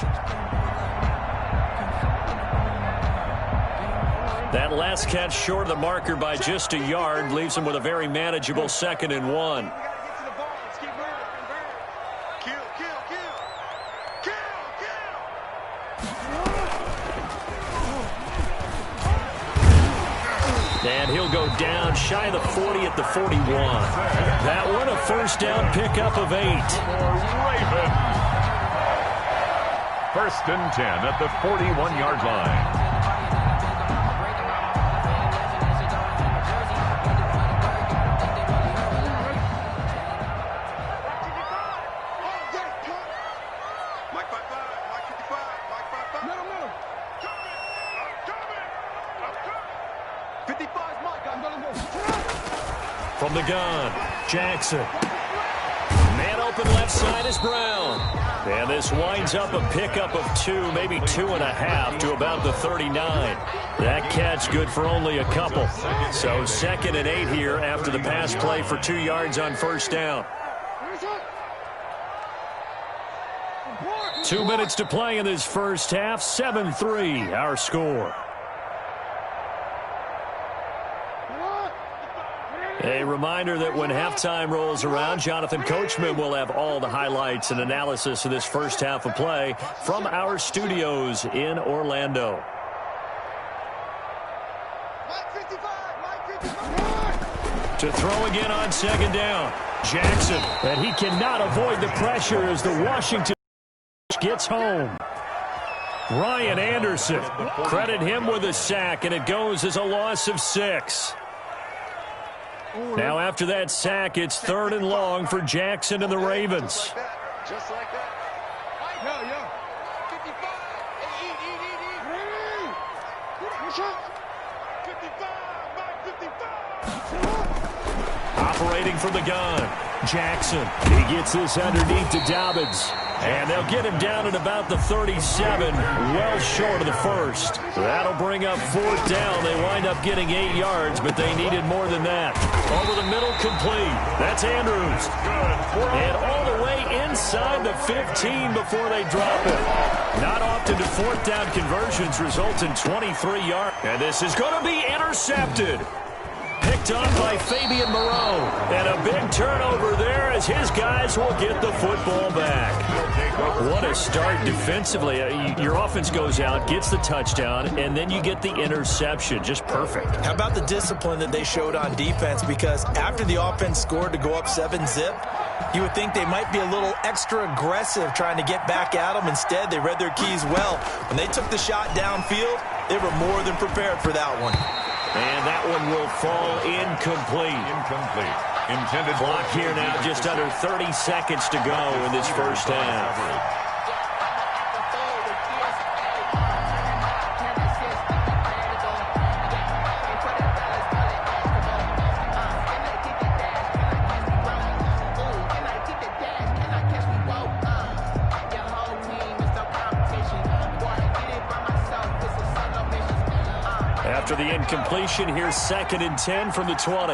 A: That last catch short of the marker by just a yard leaves him with a very manageable 2nd and 1. And he'll go down shy of the 40 at the 41. That one a 1st down pickup of 8.
C: Ravens. 1st and 10 at the 41-yard line.
A: From the gun, Jackson. Man open left side is Brown. And this winds up a pickup of 2, maybe 2.5 to about the 39. That catch good for only a couple. So 2nd and 8 here after the pass play for 2 yards on 1st down. 2 minutes to play in this first half. 7-3 our score. A reminder that when halftime rolls around, Jonathan Coachman will have all the highlights and analysis of this first half of play from our studios in Orlando. To throw again on 2nd down, Jackson. And he cannot avoid the pressure as the Washington gets home. Ryan Anderson, credit him with a sack, and it goes as a loss of 6. Now after that sack, it's 3rd and long for Jackson and the Ravens.
D: Just like that. Yo, yo. 55.
A: Operating from the gun, Jackson. He gets this underneath to Dobbins. And they'll get him down at about the 37, well short of the first. That'll bring up 4th down. They wind up getting 8 yards, but they needed more than that. Over the middle, complete. That's Andrews. And all the way inside the 15 before they drop it. Not often do 4th down conversions result in 23 yards. And this is going to be intercepted. Picked up by Fabian Moreau. And a big turnover there as his guys will get the football back. What a start defensively. Your offense goes out, gets the touchdown, and then you get the interception. Just perfect.
B: How about the discipline that they showed on defense? Because after the offense scored to go up 7-zip, you would think they might be a little extra aggressive trying to get back at them. Instead, they read their keys well. When they took the shot downfield, they were more than prepared for that one.
A: And that one will fall incomplete.
C: Intended
A: clock here now, just under 30 seconds to go in this first half. After the incompletion, here's 2nd and 10 from the 20.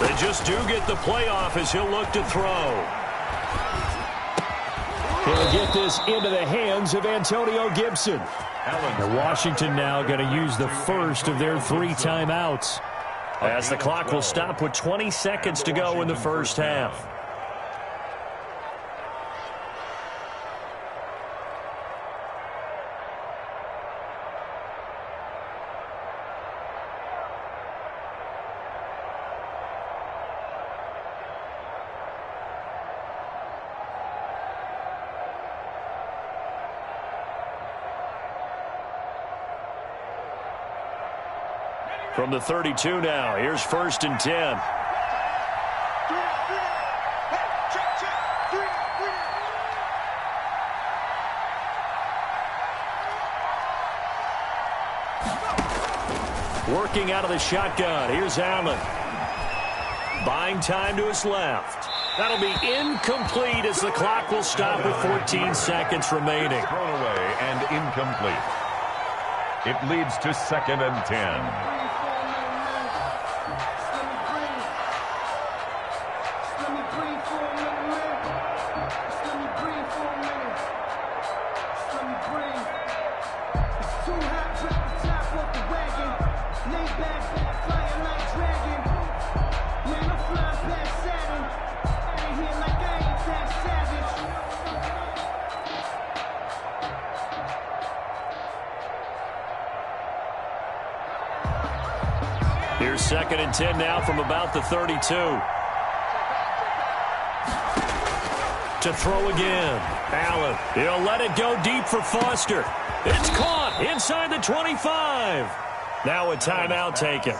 A: They just do get the playoff as he'll look to throw. He'll get this into the hands of Antonio Gibson. And Washington now going to use the first of their 3 timeouts. As the clock will stop with 20 seconds to go in the first half. From the 32 now, here's 1st and 10. Working out of the shotgun, here's Allen. Buying time to his left. That'll be incomplete as the clock will stop with 14 seconds remaining.
C: Thrown away and incomplete. It leads to 2nd and 10.
A: Here's 2nd and 10 now from about the 32. To throw again. Allen. He'll let it go deep for Foster. It's caught inside the 25. Now a timeout taken.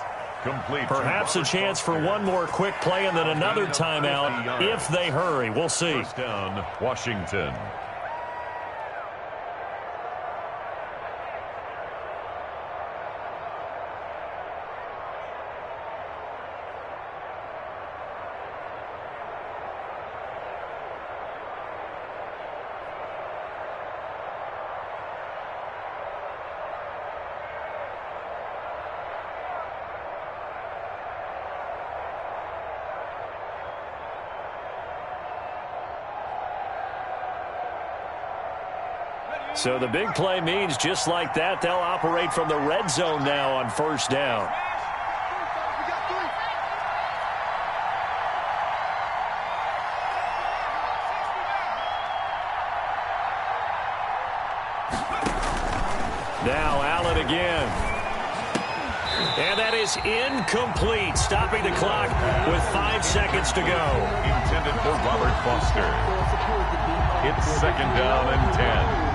A: Perhaps a chance for one more quick play and then another timeout if they hurry. We'll see.
C: First down, Washington.
A: So the big play means just like that, they'll operate from the red zone now on 1st down. Now Allen again. And that is incomplete, stopping the clock with 5 seconds to go.
C: Intended for Robert Foster. It's 2nd down and 10.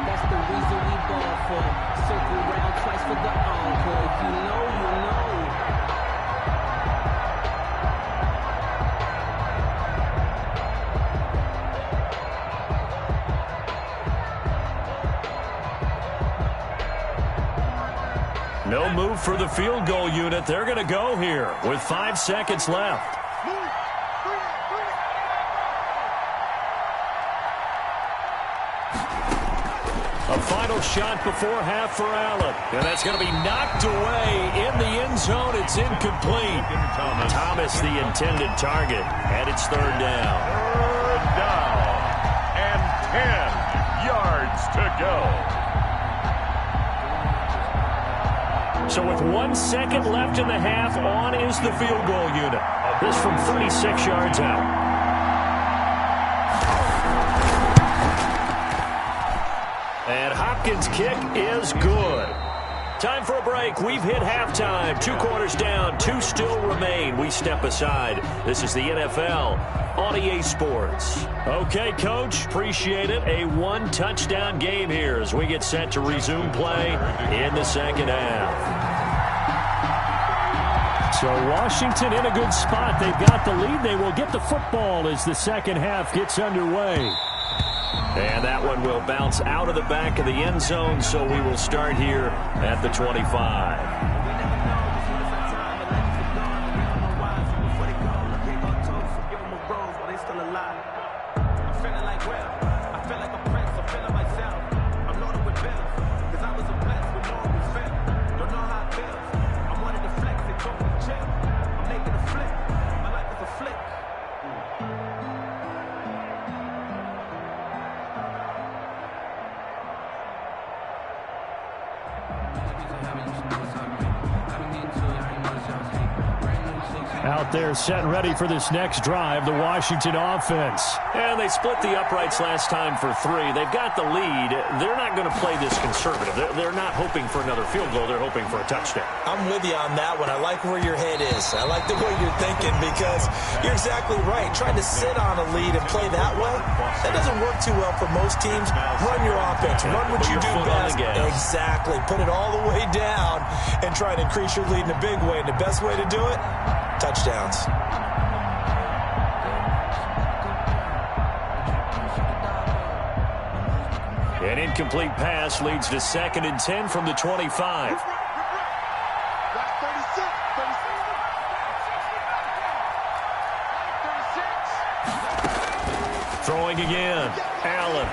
E: That's the reason we ball for. Circle round twice for the encore. If you know, you know.
A: No move for the field goal unit. They're going to go here with 5 seconds left. A final shot before half for Allen. And that's going to be knocked away in the end zone. It's incomplete. Thomas the intended target. And it's third down.
C: Third down. And 10 yards to go.
A: So with 1 second left in the half, on is the field goal unit. This from 36 yards out. And Hopkins' kick is good. Time for a break. We've hit halftime. 2 quarters down. 2 still remain. We step aside. This is the NFL on EA Sports. Okay, Coach. Appreciate it. A 1-touchdown game here as we get set to resume play in the second half. So Washington in a good spot. They've got the lead. They will get the football as the second half gets underway. And that one will bounce out of the back of the end zone, so we will start here at the 25. Out there set and ready for this next drive, the Washington offense. And they split the uprights last time for 3. They've got the lead. They're not going to play this conservative. They're not hoping for another field goal. They're hoping for a touchdown.
B: I'm with you on that one. I like where your head is. I like the way you're thinking because you're exactly right. Trying to sit on a lead and play that way, that doesn't work too well for most teams. Run your offense. Run what you do best. Exactly. Put it all the way down and try to increase your lead in a big way. And the best way to do it, touchdowns.
A: An incomplete pass leads to 2nd and 10 from the 25. Throwing again. Allen.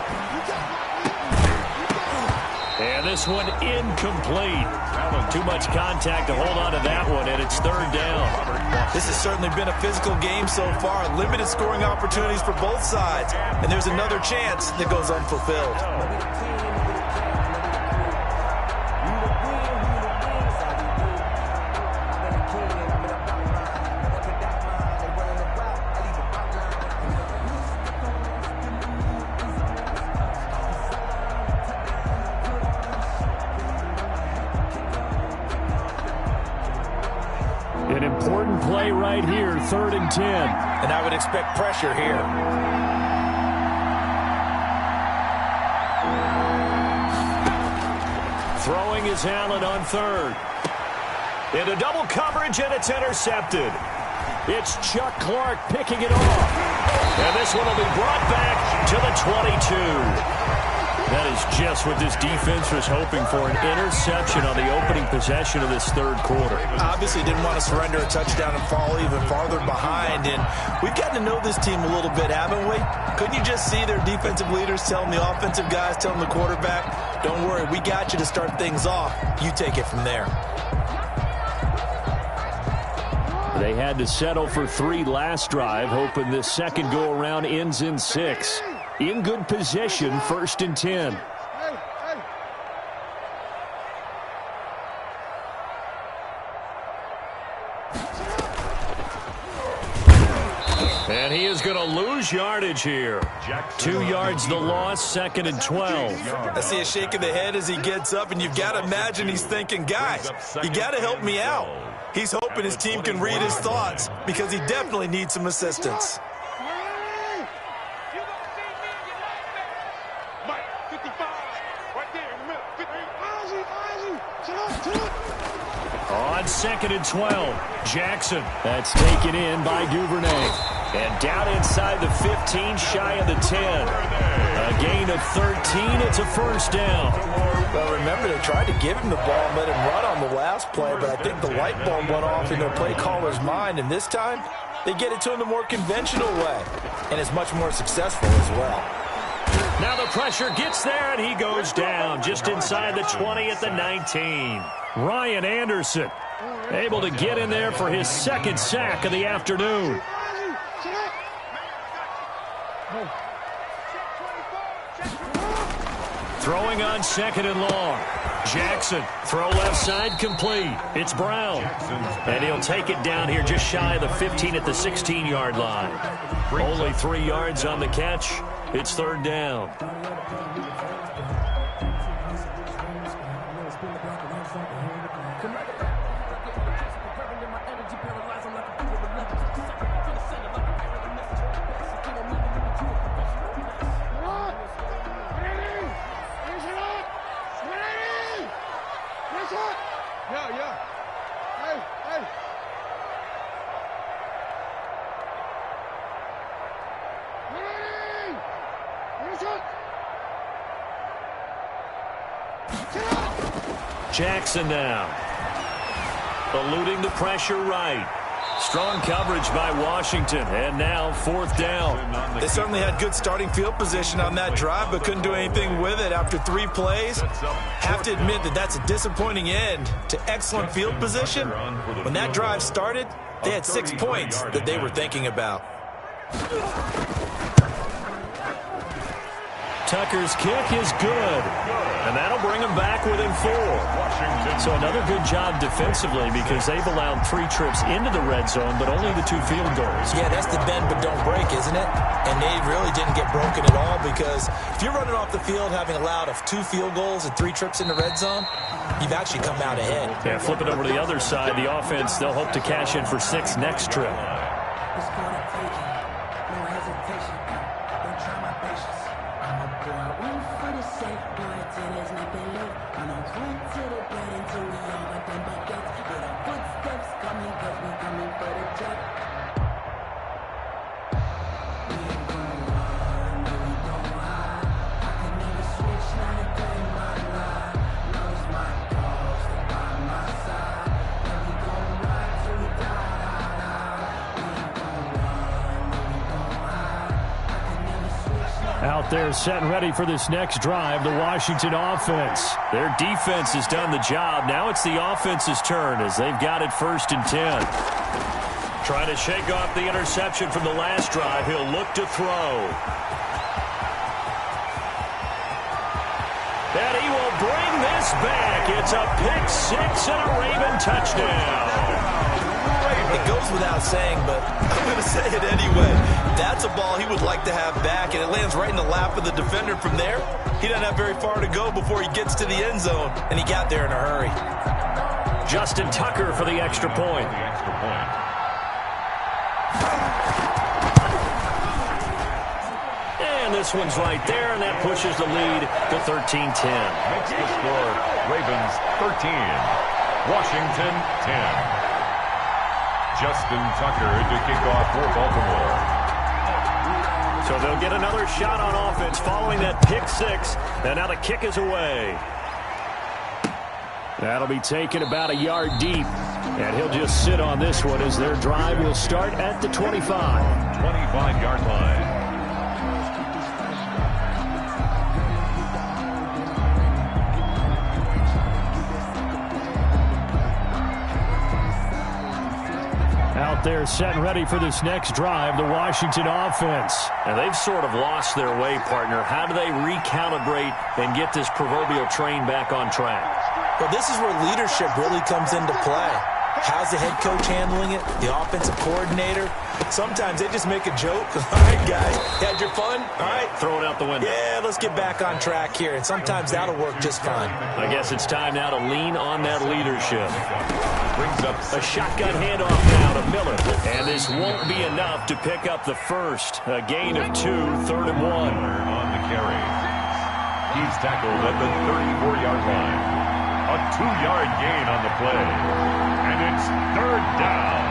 A: And this one incomplete. Too much contact to hold on to that one, and it's third down.
B: This has certainly been a physical game so far. Limited scoring opportunities for both sides. And there's another chance that goes unfulfilled.
A: An important play right here, 3rd and 10.
B: And I would expect pressure here.
A: Throwing is Allen on 3rd. Into double coverage, and it's intercepted. It's Chuck Clark picking it off. And this one will be brought back to the 22. That is just what this defense was hoping for, an interception on the opening possession of this third quarter.
B: Obviously didn't want to surrender a touchdown and fall even farther behind. And we've gotten to know this team a little bit, haven't we? Couldn't you just see their defensive leaders telling the offensive guys, telling the quarterback, don't worry, we got you to start things off. You take it from there.
A: They had to settle for 3 last drive, hoping this second go-around ends in 6. In good position, 1st and 10. And he is going to lose yardage here. 2 yards the loss, 2nd and 12.
B: I see a shake of the head as he gets up, and you've got to imagine he's thinking, guys, you got to help me out. He's hoping his team can read his thoughts because he definitely needs some assistance.
A: On 2nd and 12, Jackson. That's taken in by Duvernay. And down inside the 15, shy of the 10. A gain of 13. It's a first down.
B: Well, remember, they tried to give him the ball and let him run on the last play, but I think the light bulb went off in their play caller's mind, and this time they get it to him the more conventional way, and it's much more successful as well.
A: Now the pressure gets there, and he goes down just inside the 20 at the 19. Ryan Anderson able to get in there for his second sack of the afternoon. Throwing on second and long. Jackson, throw left side, complete. It's Brown. And he'll take it down here just shy of the 15 at the 16-yard line. Only 3 yards on the catch. It's third down. Jackson now. Eluding the pressure right. Strong coverage by Washington, and now fourth down.
B: They certainly had good starting field position on that drive, but couldn't do anything with it after 3 plays. Have to admit that that's a disappointing end to excellent field position. When that drive started, they had 6 points that they were thinking about.
A: Tucker's kick is good, and that'll bring him back within 4. So another good job defensively because they've allowed 3 trips into the red zone, but only the 2 field goals.
B: Yeah, that's the bend but don't break, isn't it? And they really didn't get broken at all because if you're running off the field having allowed 2 field goals and 3 trips in the red zone, you've actually come out ahead.
A: Yeah, flip it over to the other side. The offense, they'll hope to cash in for 6 next trip. Out there set and ready for this next drive, the Washington offense. Their defense has done the job. Now it's the offense's turn as they've got it 1st and 10. Trying to shake off the interception from the last drive. He'll look to throw. And he will bring this back. It's a pick 6 and a Raven touchdown.
B: It goes without saying, but I'm going to say it anyway. That's a ball he would like to have back, and it lands right in the lap of the defender from there. He doesn't have very far to go before he gets to the end zone, and he got there in a hurry.
A: Justin Tucker for the extra point. And this one's right there, and that pushes the lead to 13-10.
C: Makes the score Ravens 13, Washington 10. Justin Tucker to kick off for Baltimore.
A: So they'll get another shot on offense following that pick 6. And now the kick is away. That'll be taken about a yard deep. And he'll just sit on this one as their drive will start at the 25.
C: 25-yard line.
A: Out there set and ready for this next drive, the Washington offense. And they've sort of lost their way, partner. How do they recalibrate and get this proverbial train back on track?
B: Well, this is where leadership really comes into play. How's the head coach handling it? The offensive coordinator? Sometimes they just make a joke. All right, guys, had your fun? All right.
A: Throw it out the window.
B: Yeah, let's get back on track here. And sometimes that'll work just fine.
A: I guess it's time now to lean on that leadership.
C: Brings up
A: a shotgun handoff now to Miller. And this won't be enough to pick up the first. A gain of 2, 3rd and 1.
C: On the carry. He's tackled at the 34-yard line. A 2-yard gain on the play. And it's 3rd down.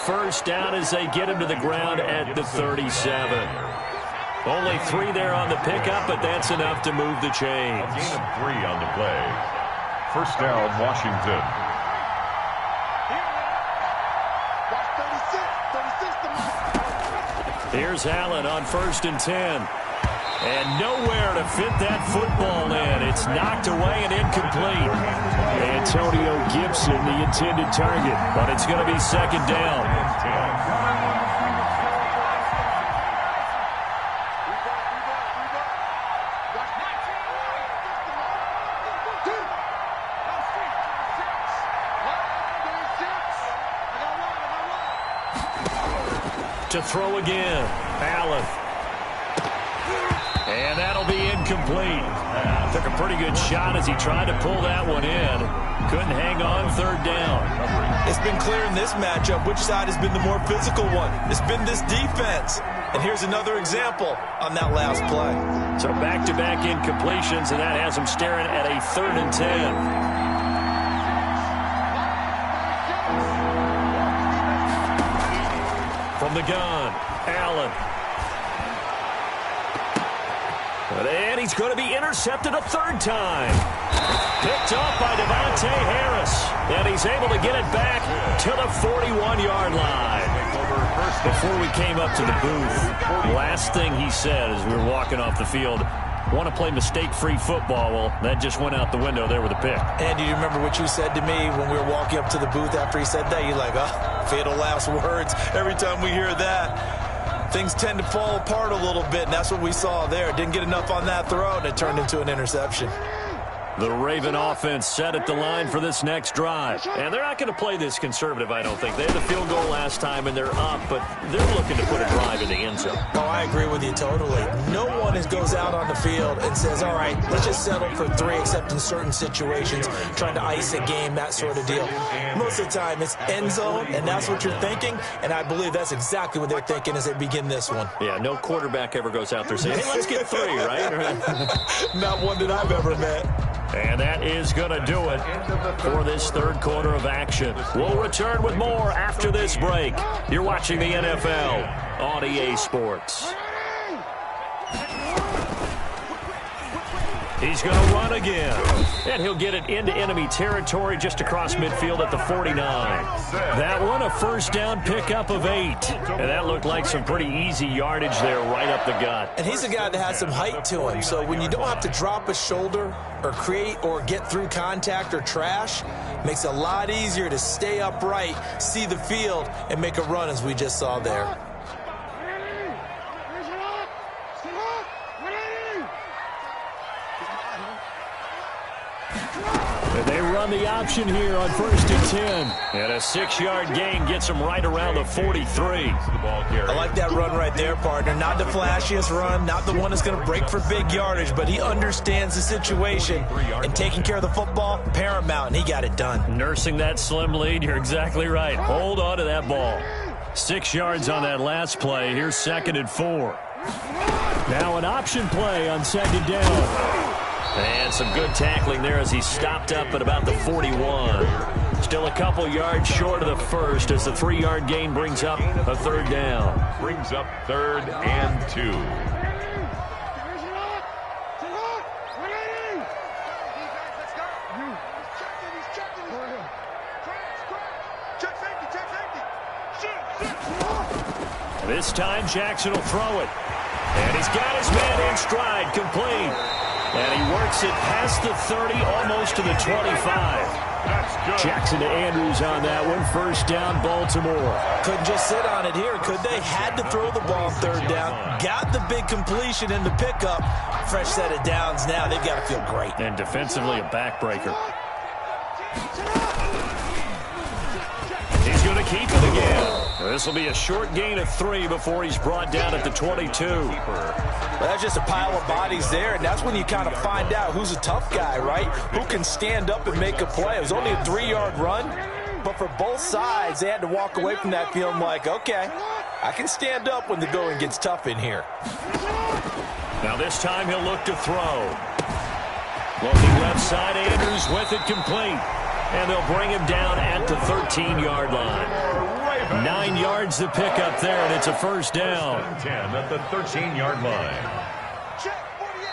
A: first down as they get him to the ground at the 37. Only 3 there on the pickup, but that's enough to move the chains.
C: A gain of 3 on the play. First down, Washington.
A: Here's Allen on 1st and 10. And nowhere to fit that football in. It's knocked away and incomplete. Antonio Gibson, the intended target, but it's going to be 2nd down. To throw again, Allen. And that'll be incomplete. Took a pretty good shot as he tried to pull that one in. Couldn't hang on 3rd down.
B: It's been clear in this matchup which side has been the more physical one. It's been this defense. And here's another example on that last play.
A: So back-to-back incompletions, and that has him staring at a 3rd and 10. From the gun, Allen. And he's going to be intercepted a 3rd time. Picked off by Devontae Harris. And he's able to get it back to the 41-yard line. Before we came up to the booth, last thing he said as we were walking off the field, want to play mistake-free football. Well, that just went out the window there with a pick.
B: And do you remember what you said to me when we were walking up to the booth after he said that? You're like, oh, fatal last words. Every time we hear that, things tend to fall apart a little bit, and that's what we saw there. Didn't get enough on that throw, and it turned into an interception.
A: The Raven offense set at the line for this next drive. And they're not going to play this conservative, I don't think. They had the field goal last time, and they're up, but they're looking to put a drive in the end zone.
B: Oh, I agree with you totally. No one goes out on the field and says, all right, let's just settle for 3, except in certain situations, trying to ice a game, that sort of deal. Most of the time, it's end zone, and that's what you're thinking, and I believe that's exactly what they're thinking as they begin this one.
A: Yeah, no quarterback ever goes out there saying, hey, let's get 3, right?
B: Not one that I've ever met.
A: And that is going to do it for this 3rd quarter of action. We'll return with more after this break. You're watching the NFL on EA Sports. He's going to run again. And he'll get it into enemy territory just across midfield at the 49. That one, a 1st down pickup of 8. And that looked like some pretty easy yardage there right up the gut.
B: And he's a guy that has some height to him. So when you don't have to drop a shoulder or create or get through contact or trash, makes it a lot easier to stay upright, see the field, and make a run as we just saw there.
A: They run the option here on 1st and 10. And a 6-yard gain gets them right around the 43.
B: I like that run right there, partner. Not the flashiest run, not the one that's going to break for big yardage, but he understands the situation. And taking care of the football, paramount, and he got it done.
A: Nursing that slim lead, you're exactly right. Hold on to that ball. 6 yards on that last play. Here's 2nd and 4. Now an option play on 2nd down. And some good tackling there as he stopped up at about the 41. Still a couple yards short of the first as the 3-yard gain brings up a 3rd down.
C: Brings up 3rd and 2.
A: This time Jackson will throw it. And he's got his man in stride, complete. And he works it past the 30, almost to the 25. Jackson to Andrews on that one. 1st down, Baltimore.
B: Couldn't just sit on it here, could they? Had to throw the ball 3rd down. Got the big completion in the pickup. Fresh set of downs now. They've got to feel great.
A: And defensively, a backbreaker. He's going to keep it again. This will be a short gain of 3 before he's brought down at the 22.
B: Well, that's just a pile of bodies there, and that's when you kind of find out who's a tough guy, right? Who can stand up and make a play. It was only a 3-yard run, but for both sides, they had to walk away from that feeling like, okay, I can stand up when the going gets tough in here.
A: Now this time he'll look to throw. Looking left side, Andrews with it complete. And they'll bring him down at the 13-yard line. 9 yards to pick up there, and it's a first down.
C: 10 at the 13-yard line.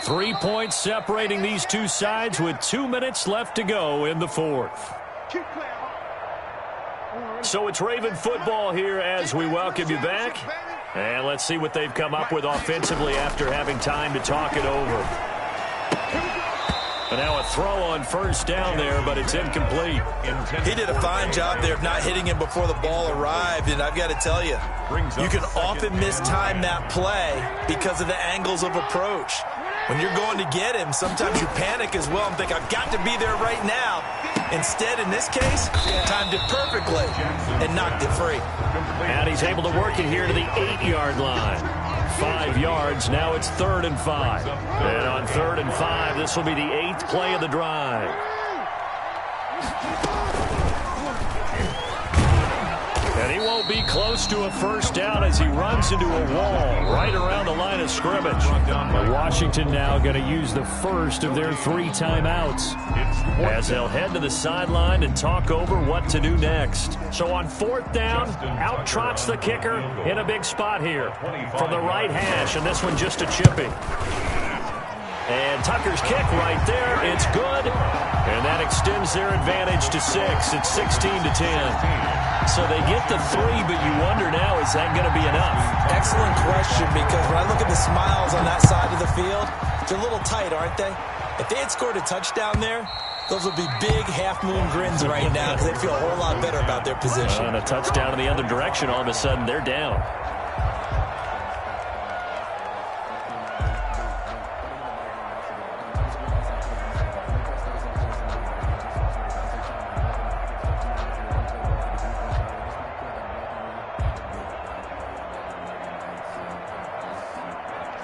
A: 3 points separating these two sides with 2 minutes left to go in the fourth. So it's Raven football here as we welcome you back. And let's see what they've come up with offensively after having time to talk it over. And now a throw on first down there, but it's incomplete.
B: He did a fine job there of not hitting him before the ball arrived, and I've got to tell you, you can often mistime that play because of the angles of approach. When you're going to get him, sometimes you panic as well and think, I've got to be there right now. Instead, in this case, timed it perfectly and knocked it free.
A: And he's able to work it here to the 8-yard line. 5 yards, now it's 3rd and 5. And on 3rd and 5, this will be the 8th play of the drive. And he won't be close to a first down as he runs into a wall right around the line of scrimmage. Washington now going to use the first of their 3 timeouts as they'll head to the sideline and talk over what to do next. So on 4th down, out trots the kicker in a big spot here from the right hash, and this one just a chipping. And Tucker's kick right there, it's good. And that extends their advantage to 6. It's 16-10. So they get the 3, but you wonder now, is that going to be enough?
B: Excellent question, because when I look at the smiles on that side of the field, they're a little tight, aren't they? If they had scored a touchdown there, those would be big half-moon grins right now because they'd feel a whole lot better about their position.
A: And a touchdown in the other direction, all of a sudden they're down.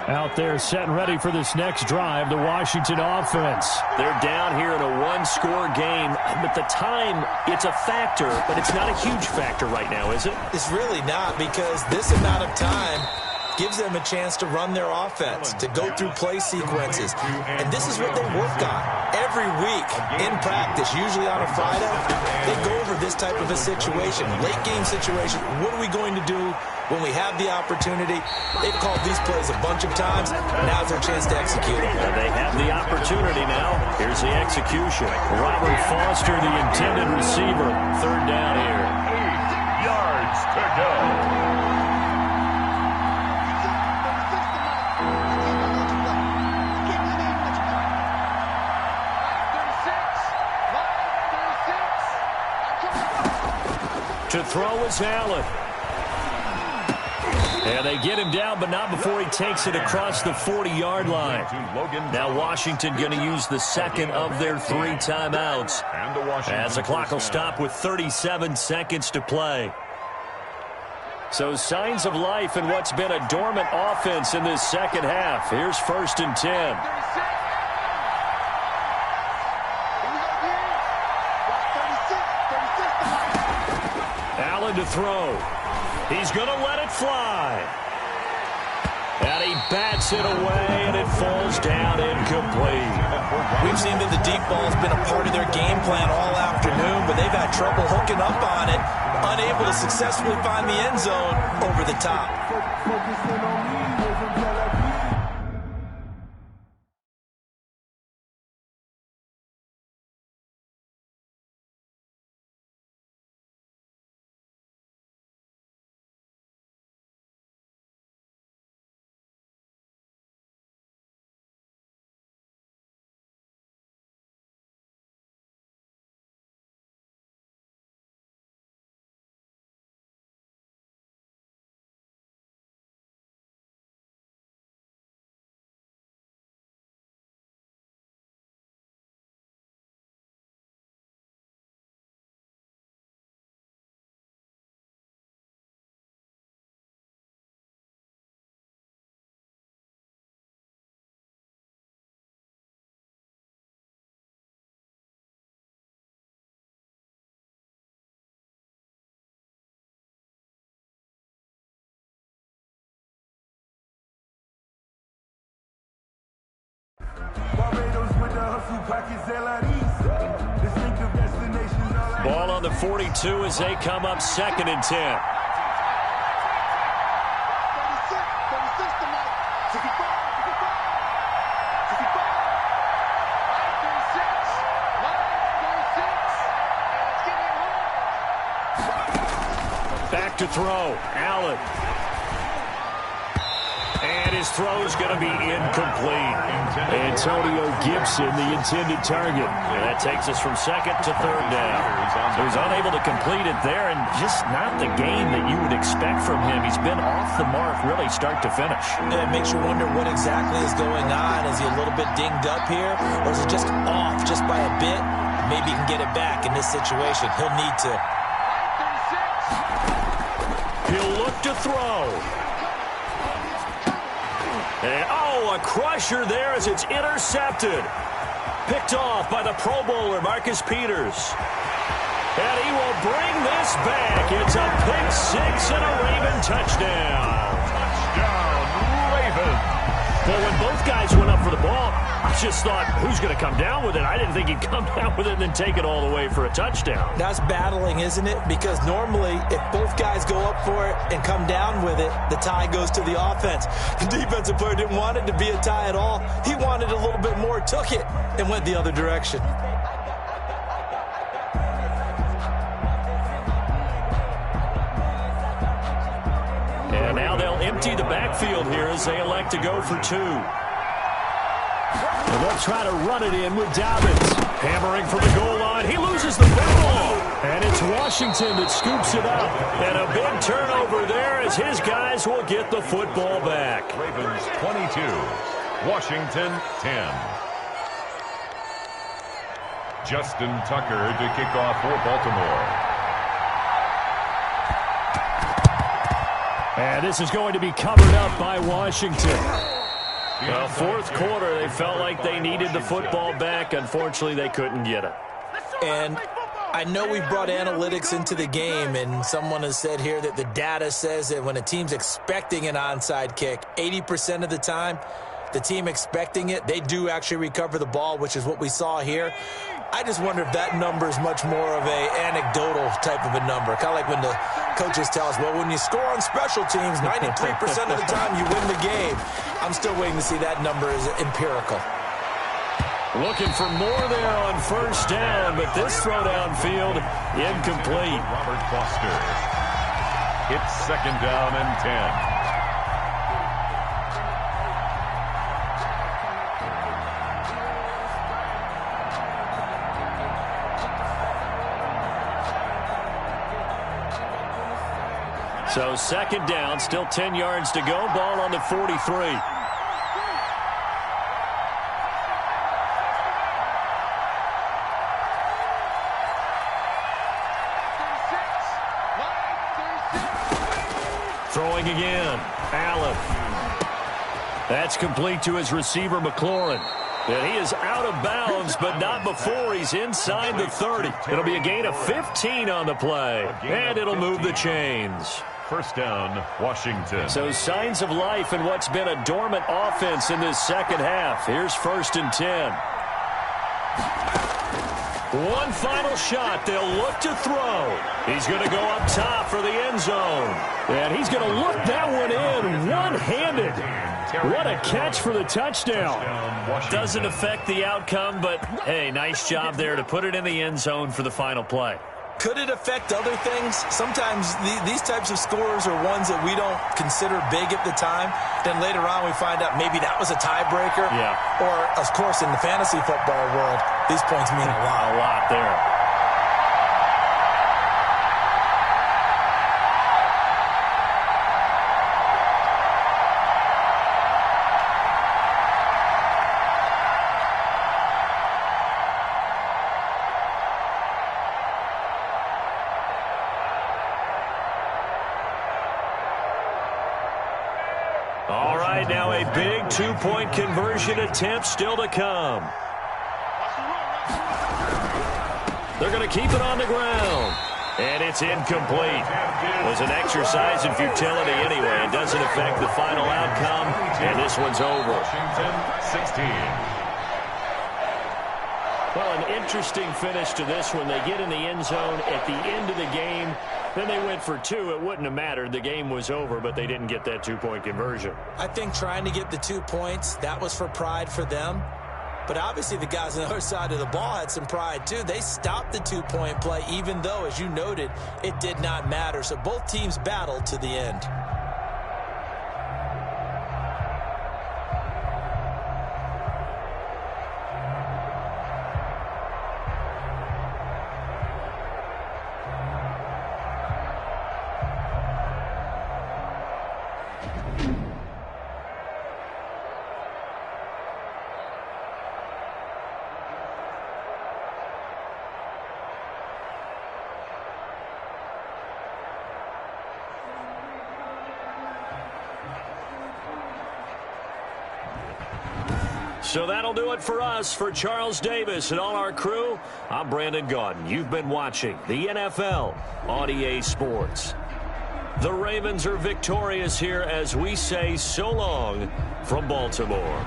A: Out there set and ready for this next drive, the Washington offense. They're down here in a 1-score game, but the time, it's a factor, but it's not a huge factor right now, is it?
B: It's really not, because this amount of time gives them a chance to run their offense, to go through play sequences. And this is what they work on every week in practice, usually on a Friday. They go over this type of a situation, late game situation. What are we going to do when we have the opportunity? They've called these plays a bunch of times. Now's their chance to execute it.
A: They have the opportunity now. Here's the execution. Robert Foster, the intended receiver. 3rd down here.
C: 8 yards to go.
A: To throw is Allen. And they get him down, but not before he takes it across the 40-yard line. Now Washington going to use the 2nd of their 3 timeouts as the clock will stop with 37 seconds to play. So signs of life in what's been a dormant offense in this second half. Here's 1st and 10. To throw. He's going to let it fly. And he bats it away, and it falls down incomplete.
B: We've seen that the deep ball's been a part of their game plan all afternoon, but they've had trouble hooking up on it, unable to successfully find the end zone over the top.
A: Ball on the 42 as they come up 2nd and 10. to throw. Allen. And his throw is going to be incomplete. Antonio Gibson, the intended target. And that takes us from second to third down. So he's unable to complete it there, and just not the game that you would expect from him. He's been off the mark really start to finish.
B: Yeah, it makes you wonder what exactly is going on. Is he a little bit dinged up here, or is it just off just by a bit? Maybe he can get it back in this situation. He'll need to.
A: He'll look to throw. And, a crusher there as it's intercepted. Picked off by the Pro Bowler, Marcus Peters. And he will bring this back. It's a pick six and a Raven touchdown.
C: Touchdown, Ravens.
A: Well, when both guys went up for the ball, I just thought, who's going to come down with it? I didn't think he'd come down with it and then take it all the way for a touchdown.
B: That's battling, isn't it? Because normally, if both guys go up for it and come down with it, the tie goes to the offense. The defensive player didn't want it to be a tie at all. He wanted a little bit more, took it, and went the other direction.
A: And now they'll empty the backfield here as they elect to go for two. And they'll try to run it in with Dobbins. Hammering from the goal line. He loses the football. And it's Washington that scoops it up. And a big turnover there as his guys will get the football back.
C: Ravens 22, Washington 10. Justin Tucker to kick off for Baltimore.
A: And this is going to be covered up by Washington. Well, fourth quarter, they felt like they needed the football back. Unfortunately, they couldn't get it.
B: And I know we've brought analytics into the game, and someone has said here that the data says that when a team's expecting an onside kick, 80% of the time, the team expecting it, they do actually recover the ball, which is what we saw here. I just wonder if that number is much more of a anecdotal type of a number. Kind of like when the coaches tell us, well, when you score on special teams, 93% of the time you win the game. I'm still waiting to see that number is empirical.
A: Looking for more there on first down, but this throw downfield, incomplete.
C: Robert Foster. It's second down and 10.
A: So second down, still 10 yards to go. Ball on the 43. Throwing again. Allen. That's complete to his receiver, McLaurin. And he is out of bounds, but not before he's inside the 30. It'll be a gain of 15 on the play, and it'll move the chains.
C: First down, Washington.
A: So signs of life in what's been a dormant offense in this second half. Here's first and 10. One final shot. They'll look to throw. He's going to go up top for the end zone. And he's going to look that one in one-handed. What a catch for the touchdown. Doesn't affect the outcome, but, hey, nice job there to put it in the end zone for the final play.
B: Could it affect other things? Sometimes these types of scores are ones that we don't consider big at the time. Then later on we find out maybe that was a tiebreaker.
A: Yeah.
B: Or, of course, in the fantasy football world, these points mean a lot.
A: A lot there. All right, now a big two-point conversion attempt still to come. They're going to keep it on the ground. And it's incomplete. It was an exercise in futility anyway. It doesn't affect the final outcome, and this one's over.
C: Washington 16.
A: Well, an interesting finish to this one. They get in the end zone at the end of the game. Then they went for two. It wouldn't have mattered. The game was over, but they didn't get that two-point conversion.
B: I think trying to get the 2 points, that was for pride for them. But obviously the guys on the other side of the ball had some pride too. They stopped the two-point play even though, as you noted, it did not matter. So both teams battled to the end.
A: So that'll do it for us. For Charles Davis and all our crew, I'm Brandon Gaudin. You've been watching the NFL on EA Sports. The Ravens are victorious here as we say so long from Baltimore.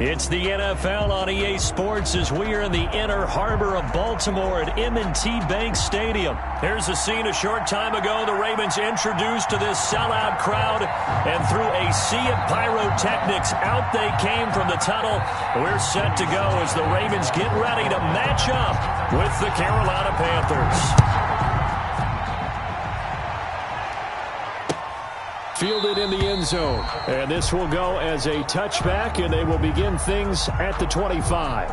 A: It's the NFL on EA Sports as we are in the inner harbor of Baltimore at M&T Bank Stadium. Here's a scene a short time ago. The Ravens introduced to this sellout crowd, and through a sea of pyrotechnics, out they came from the tunnel. We're set to go as the Ravens get ready to match up with the Carolina Panthers. Fielded in the end zone. And this will go as a touchback, and they will begin things at the 25.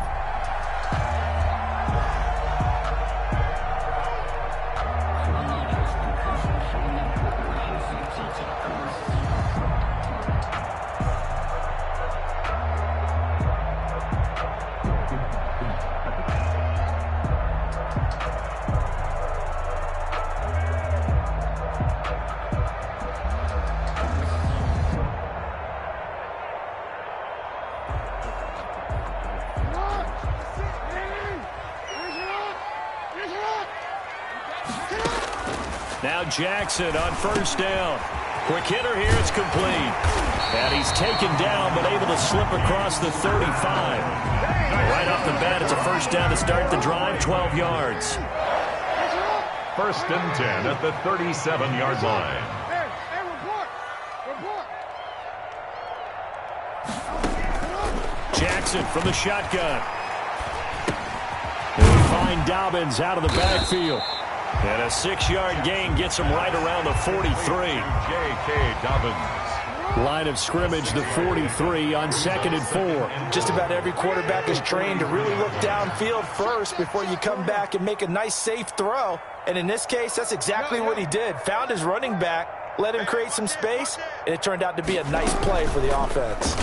A: Now Jackson on first down. Quick hitter here, it's complete. And he's taken down, but able to slip across the 35. Right off the bat, it's a first down to start the drive, 12 yards.
C: First and 10 at the 37-yard line.
A: Jackson from the shotgun. And we find Dobbins out of the backfield. And a 6-yard gain gets him right around the 43.
C: J.K. Dobbins.
A: Line of scrimmage, the 43 on 2nd and 4.
B: Just about every quarterback is trained to really look downfield first before you come back and make a nice, safe throw. And in this case, that's exactly what he did. Found his running back, let him create some space, and it turned out to be a nice play for the offense.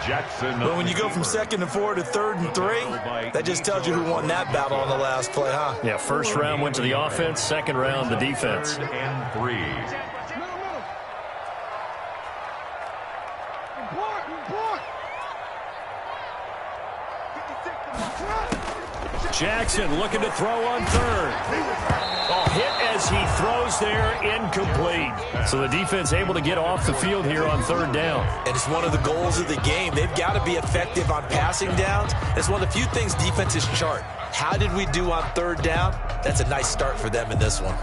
C: Jackson.
B: But when you go from 2nd and 4 to 3rd and 3, that just tells you who won that battle on the last play, huh?
A: Yeah, first round went to the offense, second round the defense.
C: 3rd and 3.
A: Jackson looking to throw on third. Oh, hit as he throws there, incomplete. So the defense able to get off the field here on third down.
B: And it's one of the goals of the game. They've got to be effective on passing downs. It's one of the few things defenses chart. How did we do on third down? That's a nice start for them in this one.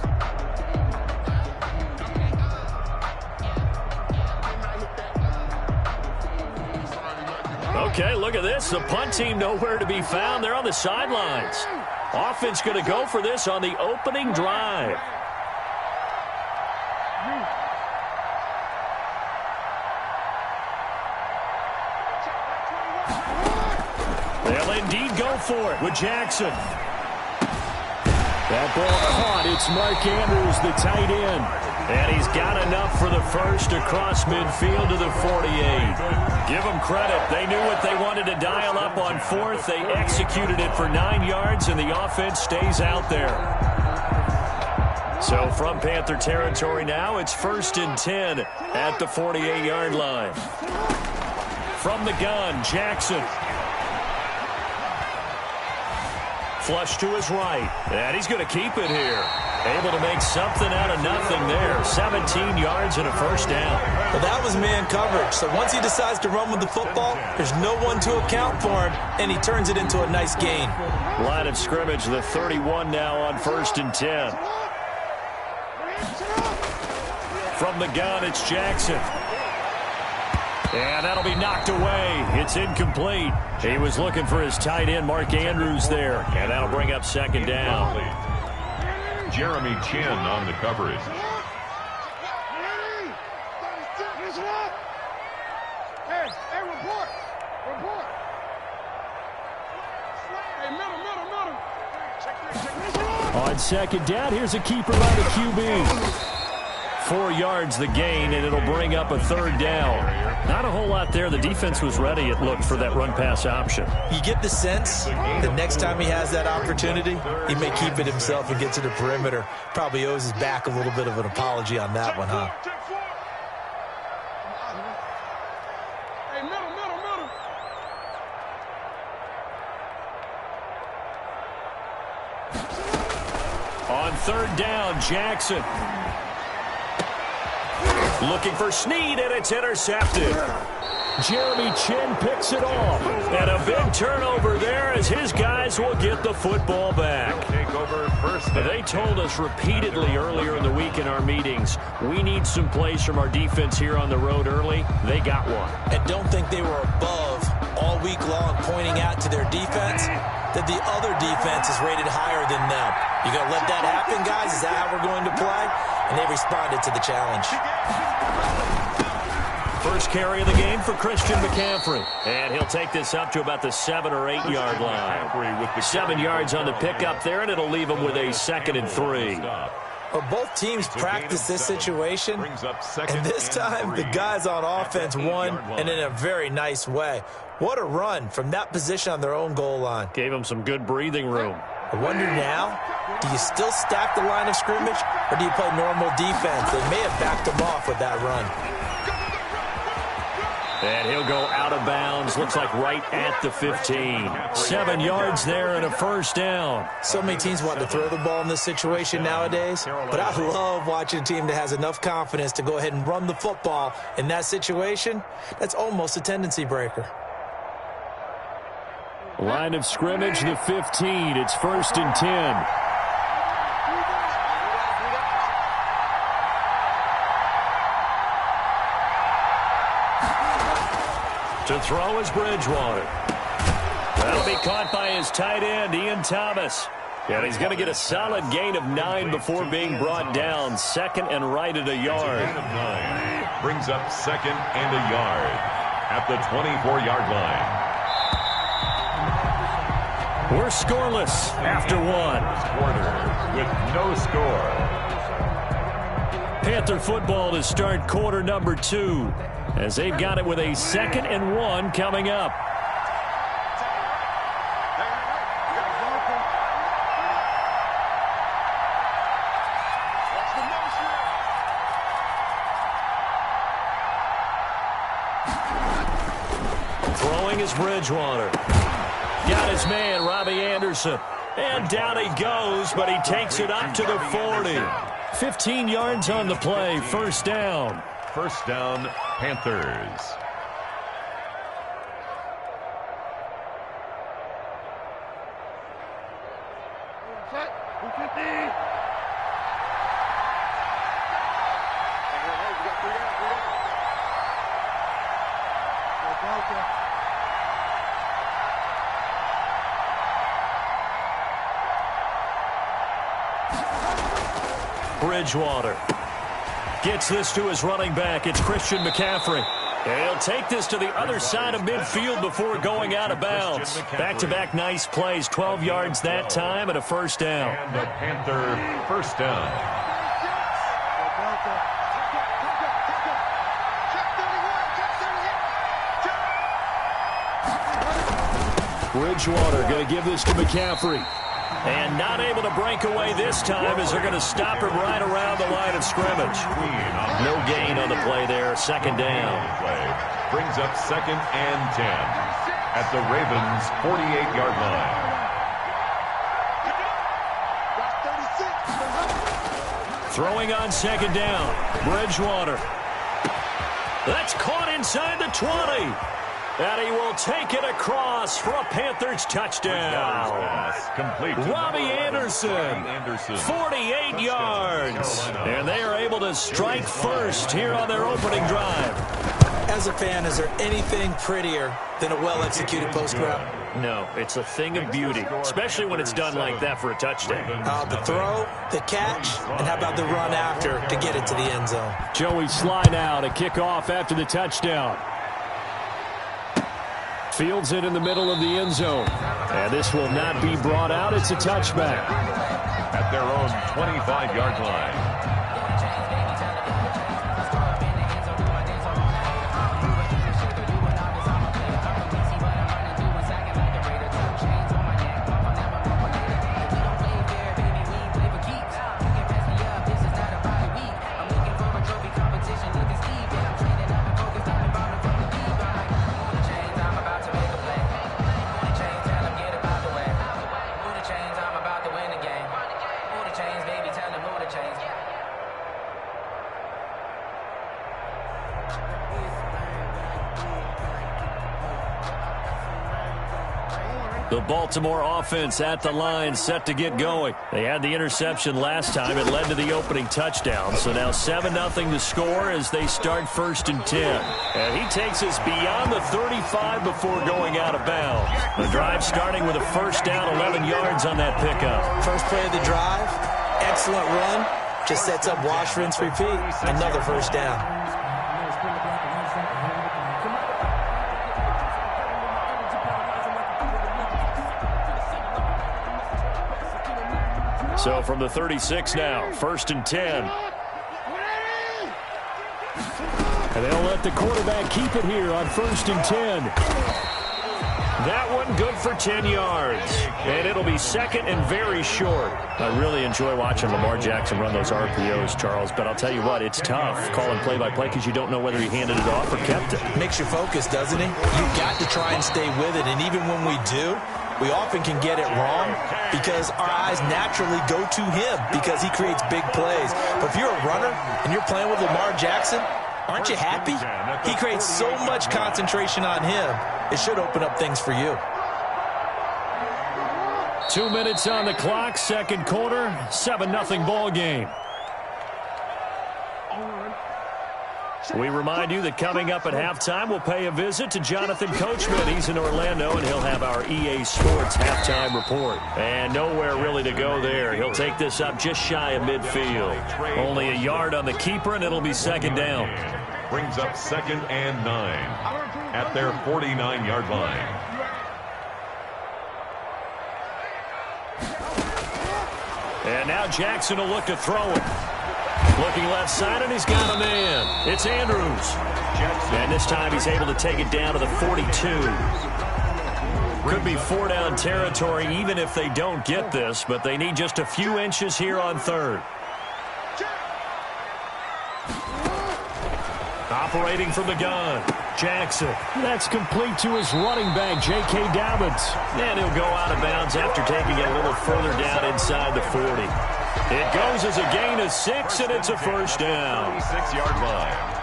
A: Okay, look at this. The punt team nowhere to be found. They're on the sidelines. Offense going to go for this on the opening drive. They'll indeed go for it with Jackson. That ball caught. It's Mark Andrews, the tight end. And he's got enough for the first across midfield to the 48. Give them credit. They knew what they wanted to dial up on fourth. They executed it for 9 yards, and the offense stays out there. So from Panther territory now, it's 1st and 10 at the 48-yard line. From the gun, Jackson. Flush to his right. And he's going to keep it here. Able to make something out of nothing there. 17 yards and a first down.
B: Well, that was man coverage. So once he decides to run with the football, there's no one to account for him, and he turns it into a nice gain.
A: Line of scrimmage, the 31 now on 1st and 10. From the gun, it's Jackson. And that'll be knocked away. It's incomplete. He was looking for his tight end, Mark Andrews, there. And that'll bring up 2nd down.
C: Jeremy Chin on the coverage.
D: Hey, report. Hey, middle. Check this.
A: On 2nd down, here's a keeper by the QB. 4 yards the gain, and it'll bring up a 3rd down. Not a whole lot there. The defense was ready, it looked, for that run-pass option.
B: You get the sense the next time he has that opportunity, he may keep it himself and get to the perimeter. Probably owes his back a little bit of an apology on that one, huh?
D: Hey, middle.
A: On 3rd down, Jackson. Looking for Snead, and it's intercepted. Jeremy Chin picks it off. And a big turnover there as his guys will get the football back. They told us repeatedly earlier in the week in our meetings, we need some plays from our defense here on the road early. They got one.
B: And don't think they were above all week long pointing out to their defense that the other defense is rated higher than them. You going to let that happen, guys? Is that how we're going to play? And they responded to the challenge.
A: First carry of the game for Christian McCaffrey. And he'll take this up to about the 7 or 8 yard line. 7 yards on the pickup there, and it'll leave him with a 2nd and 3.
B: Well, both teams practice this situation, and this time the guys on offense won, and in a very nice way. What a run from that position on their own goal line.
A: Gave them some good breathing room.
B: I wonder now, do you still stack the line of scrimmage, or do you play normal defense? They may have backed them off with that run.
A: And he'll go out of bounds, looks like right at the 15. 7 yards there and a first down.
B: So many teams want to throw the ball in this situation nowadays, but I love watching a team that has enough confidence to go ahead and run the football in that situation. That's almost a tendency breaker.
A: Line of scrimmage, the 15. It's 1st and 10. To throw is Bridgewater. That'll be caught by his tight end, Ian Thomas. And he's going to get a solid gain of 9 before being brought down. 2nd and right at a yard.
C: Brings up 2nd and a yard at the 24-yard line.
A: We're scoreless after 1.
C: Quarter with no score.
A: Panther football to start quarter number 2. As they've got it with a 2nd and 1 coming up. Throwing is Bridgewater. Got his man, Robbie Anderson. And down he goes, but he takes it up to the 40. 15 yards on the play, first down.
C: First down, Panthers.
A: Bridgewater gets this to his running back. It's Christian McCaffrey. He'll take this to the other side of midfield before going out of bounds. Back-to-back nice plays, 12 yards that time and a first down.
C: And the Panther first down.
A: Bridgewater going to give this to McCaffrey. And not able to break away this time as they're going to stop him right around the line of scrimmage. No gain on the play there, second down.
C: Play brings up second and 10 at the Ravens' 48-yard line.
A: Throwing on second down, Bridgewater. That's caught inside the 20. And he will take it across for a Panthers touchdown.
C: Complete.
A: Robbie Anderson, 48 yards. And they are able to strike first here on their opening drive.
B: As a fan, is there anything prettier than a well-executed post route?
A: No, it's a thing of beauty, especially when it's done like that for a touchdown.
B: The throw, the catch, and how about the run after to get it to the end zone?
A: Joey Sly now to kick off after the touchdown. Fields it in the middle of the end zone. And this will not be brought out. It's a touchback.
C: At their own 25-yard line.
A: The Baltimore offense at the line, set to get going. They had the interception last time. It led to the opening touchdown. So now 7-0 to score as they start first and 10. And he takes us beyond the 35 before going out of bounds. The drive starting with a first down, 11 yards on that pickup.
B: First play of the drive, excellent run. Just sets up wash, rinse, repeat. Another first down.
A: So from the 36 now, first and 10. And they'll let the quarterback keep it here on first and 10. That one good for 10 yards. And it'll be second and very short. I really enjoy watching Lamar Jackson run those RPOs, Charles. But I'll tell you what, it's tough calling play-by-play because you don't know whether he handed it off or kept it.
B: Makes you focus, doesn't it? You've got to try and stay with it. And even when we do, we often can get it wrong because our eyes naturally go to him because he creates big plays. But if you're a runner and you're playing with Lamar Jackson, aren't you happy? He creates so much concentration on him. It should open up things for you.
A: 2 minutes on the clock, second quarter, 7-0 ball game. We remind you that coming up at halftime, we'll pay a visit to Jonathan Coachman. He's in Orlando, and he'll have our EA Sports halftime report. And nowhere really to go there. He'll take this up just shy of midfield. Only a yard on the keeper, and it'll be second down.
C: Brings up second and 9 at their 49-yard line.
A: And now Jackson will look to throw it. Looking left side, and he's got a man. It's Andrews. And this time he's able to take it down to the 42. Could be 4-down territory even if they don't get this, but they need just a few inches here on third. Operating from the gun. Jackson. That's complete to his running back, J.K. Dobbins. And he'll go out of bounds after taking it a little further down inside the 40. It goes as a gain of 6, and it's a first down.
C: 36-yard line.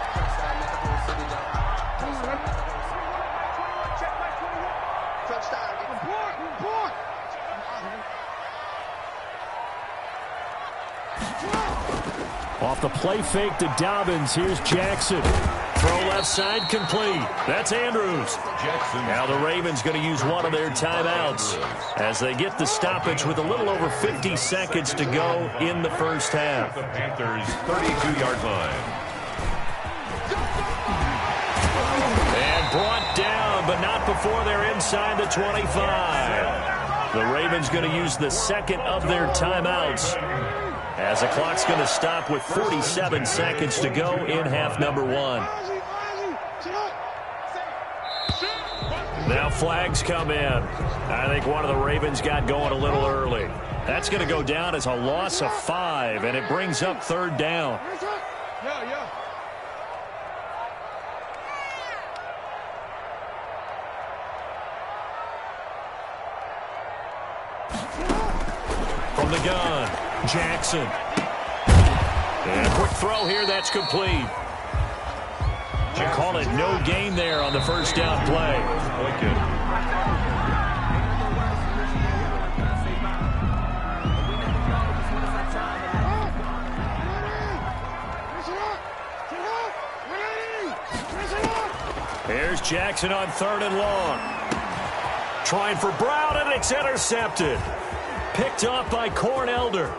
A: Off the play fake to Dobbins, here's Jackson. Throw left side complete. That's Andrews.
C: Jackson.
A: Now the Ravens going to use one of their timeouts as they get the stoppage with a little over 50 seconds to go in the first half.
C: The Panthers' 32-yard line.
A: And brought down, but not before they're inside the 25. The Ravens going to use the second of their timeouts as the clock's going to stop with 47 seconds to go in half number 1. Now flags come in. I think one of the Ravens got going a little early. That's going to go down as a loss of 5, and it brings up third down. From the gun, Jackson. And a quick throw here, that's complete. Call it no gain there on the first down play. Here's Jackson on 3rd and long. Trying for Brown, and it's intercepted. Picked off by Cornelder.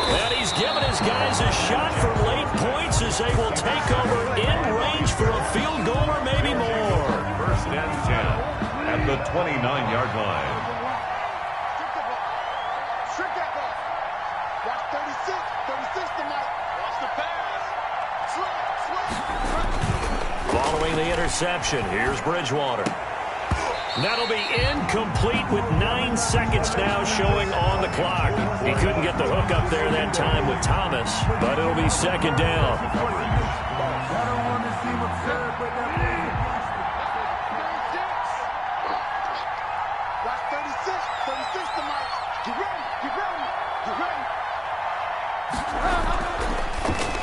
A: And he's given his guys a shot for late points as they will take over in range for a field goal or maybe more.
C: First and 10 at the 29-yard line.
D: Trick that ball. That's 36. 36 tonight. Watch the pass.
A: Following the interception, here's Bridgewater. That'll be incomplete with 9 seconds now showing on the clock. He couldn't get the hook up there that time with Thomas, but it'll be second down.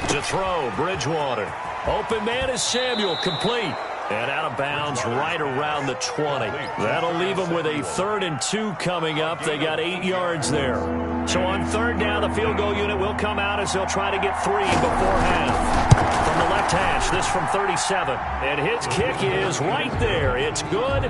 A: To throw, Bridgewater. Open man is Samuel, complete. And out of bounds right around the 20. That'll leave them with a 3rd and 2 coming up. They got 8 yards there. So on 3rd down, the field goal unit will come out as they'll try to get 3 before half. From the left hash, this from 37. And his kick is right there. It's good.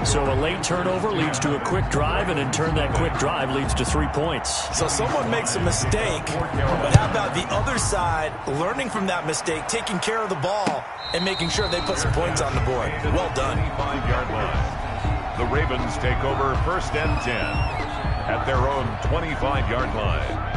A: So a late turnover leads to a quick drive, and in turn that quick drive leads to 3 points.
B: So someone makes a mistake, but how about the other side learning from that mistake, taking care of the ball, and making sure they put some points on the board. Well done.
C: 25-yard line. The Ravens take over 1st and 10 at their own 25-yard line.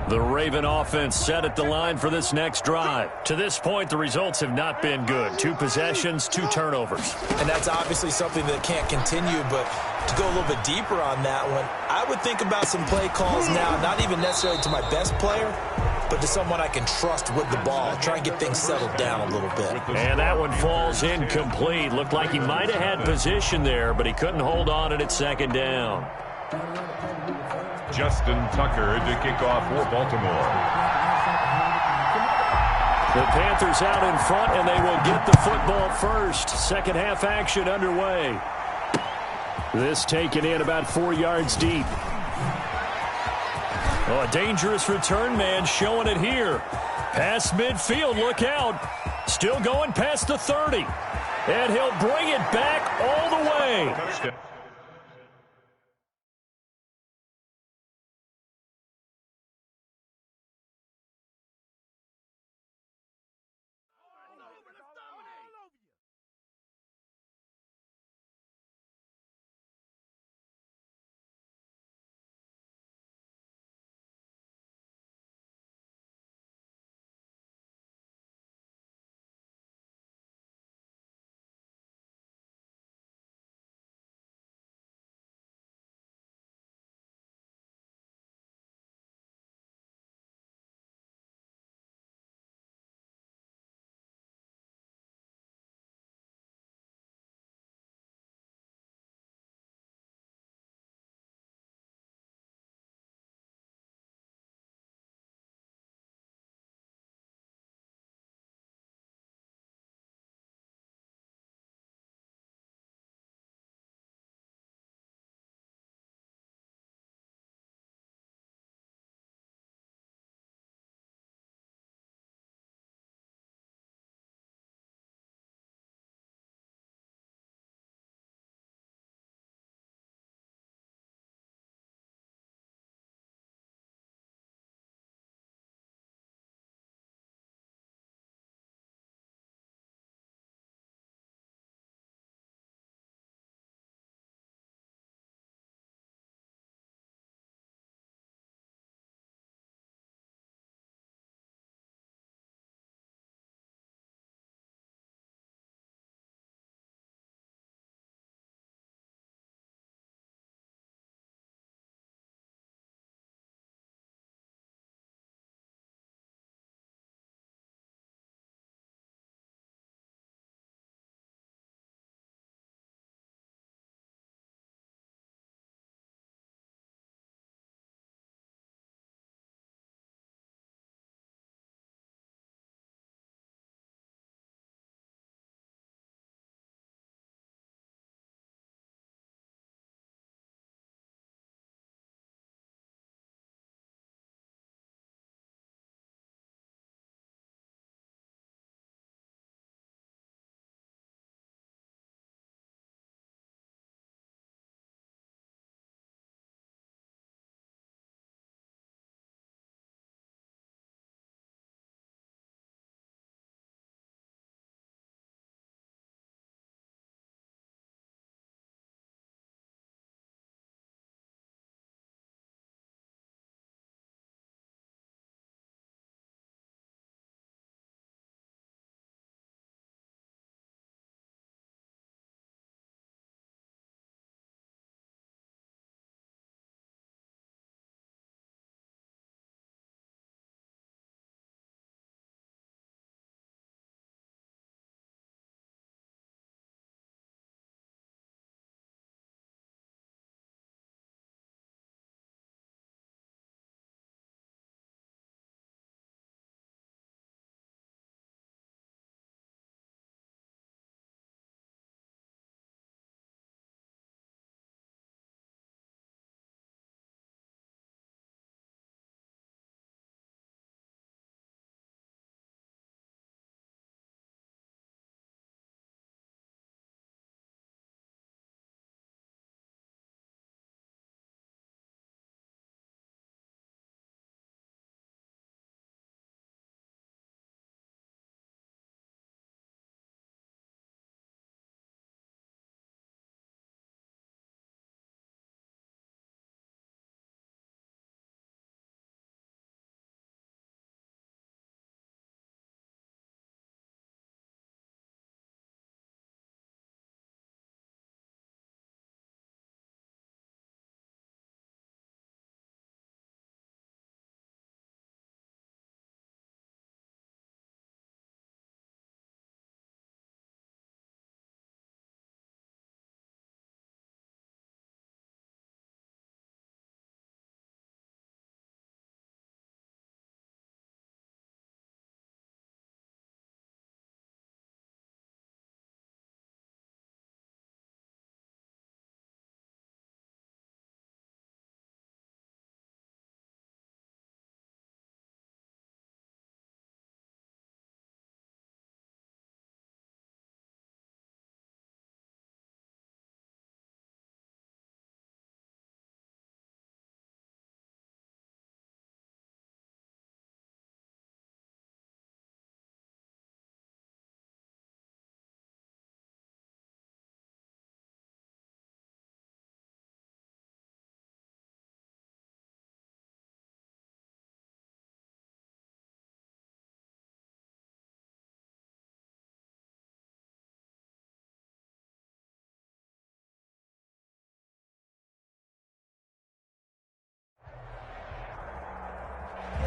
A: The Raven offense set at the line for this next drive. To this point, the results have not been good. 2 possessions, 2 turnovers.
B: And that's obviously something that can't continue, but to go a little bit deeper on that one, I would think about some play calls now, not even necessarily to my best player, but to someone I can trust with the ball. Try and get things settled down a little bit.
A: And that one falls incomplete. Looked like he might have had position there, but he couldn't hold on at its 2nd down.
C: Justin Tucker to kick off for Baltimore.
A: The Panthers out in front, and they will get the football first. Second half action underway. This taken in about 4 yards deep. Oh, a dangerous return man showing it here. Past midfield, look out. Still going past the 30. And he'll bring it back all the way.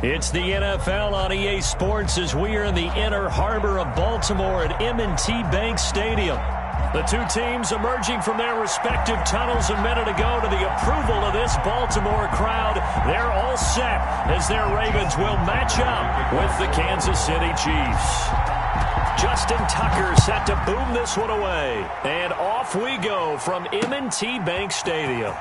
A: It's the NFL on EA Sports as we are in the inner harbor of Baltimore at M&T Bank Stadium. The two teams emerging from their respective tunnels a minute ago to the approval of this Baltimore crowd. They're all set as their Ravens will match up with the Kansas City Chiefs. Justin Tucker set to boom this one away. And off we go from M&T Bank Stadium.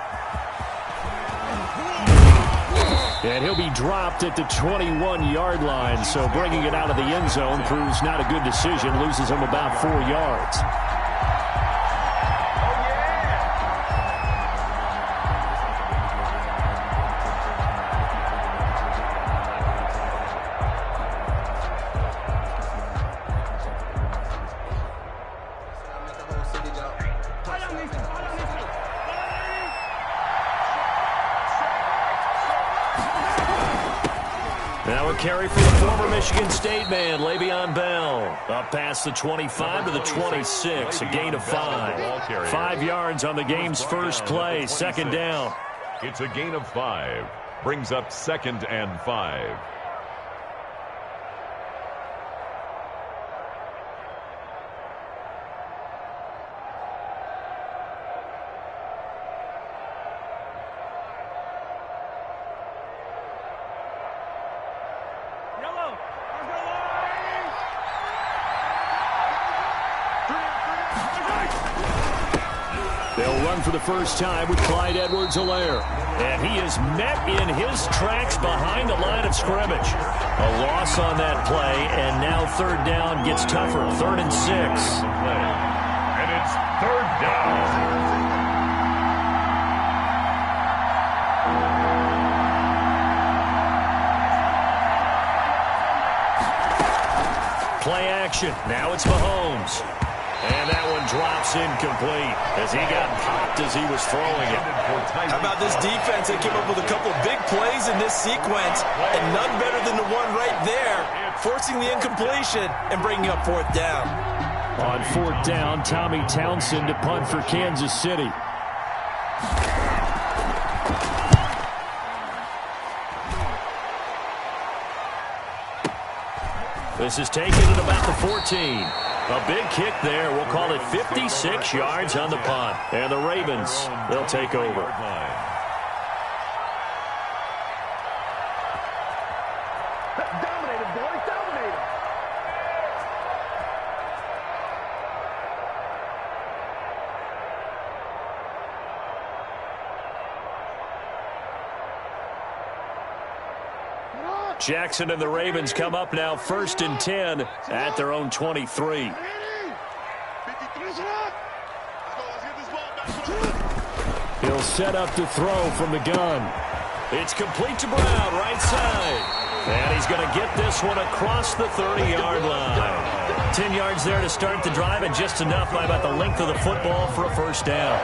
A: And he'll be dropped at the 21-yard line, so bringing it out of the end zone proves not a good decision, loses him about 4 yards. Now a carry for the former Michigan State man, Le'Veon Bell. Up past the 25 to the 26, a gain of 5. 5 yards on the game's first play, second down.
C: It's a gain of 5. Brings up 2nd and 5.
A: They'll run for the first time with Clyde Edwards-Helaire. And he is met in his tracks behind the line of scrimmage. A loss on that play, and now third down gets tougher. 3rd and 6.
C: And it's 3rd down.
A: Play action. Now it's Mahomes. And that one drops incomplete as he got popped as he was throwing it.
B: How about this defense? They came up with a couple of big plays in this sequence, and none better than the one right there, forcing the incompletion and bringing up 4th down.
A: On 4th down, Tommy Townsend to punt for Kansas City. This is taken at about the 14. A big kick there. We'll call it 56 yards on the punt. And the Ravens, they'll take over.
D: Dominated, boys, dominated.
A: Jackson and the Ravens come up now 1st and 10 at their own 23. He'll set up to throw from the gun. It's complete to Brown, right side. And he's going to get this one across the 30-yard line. 10 yards there to start the drive, and just enough by about the length of the football for a first down.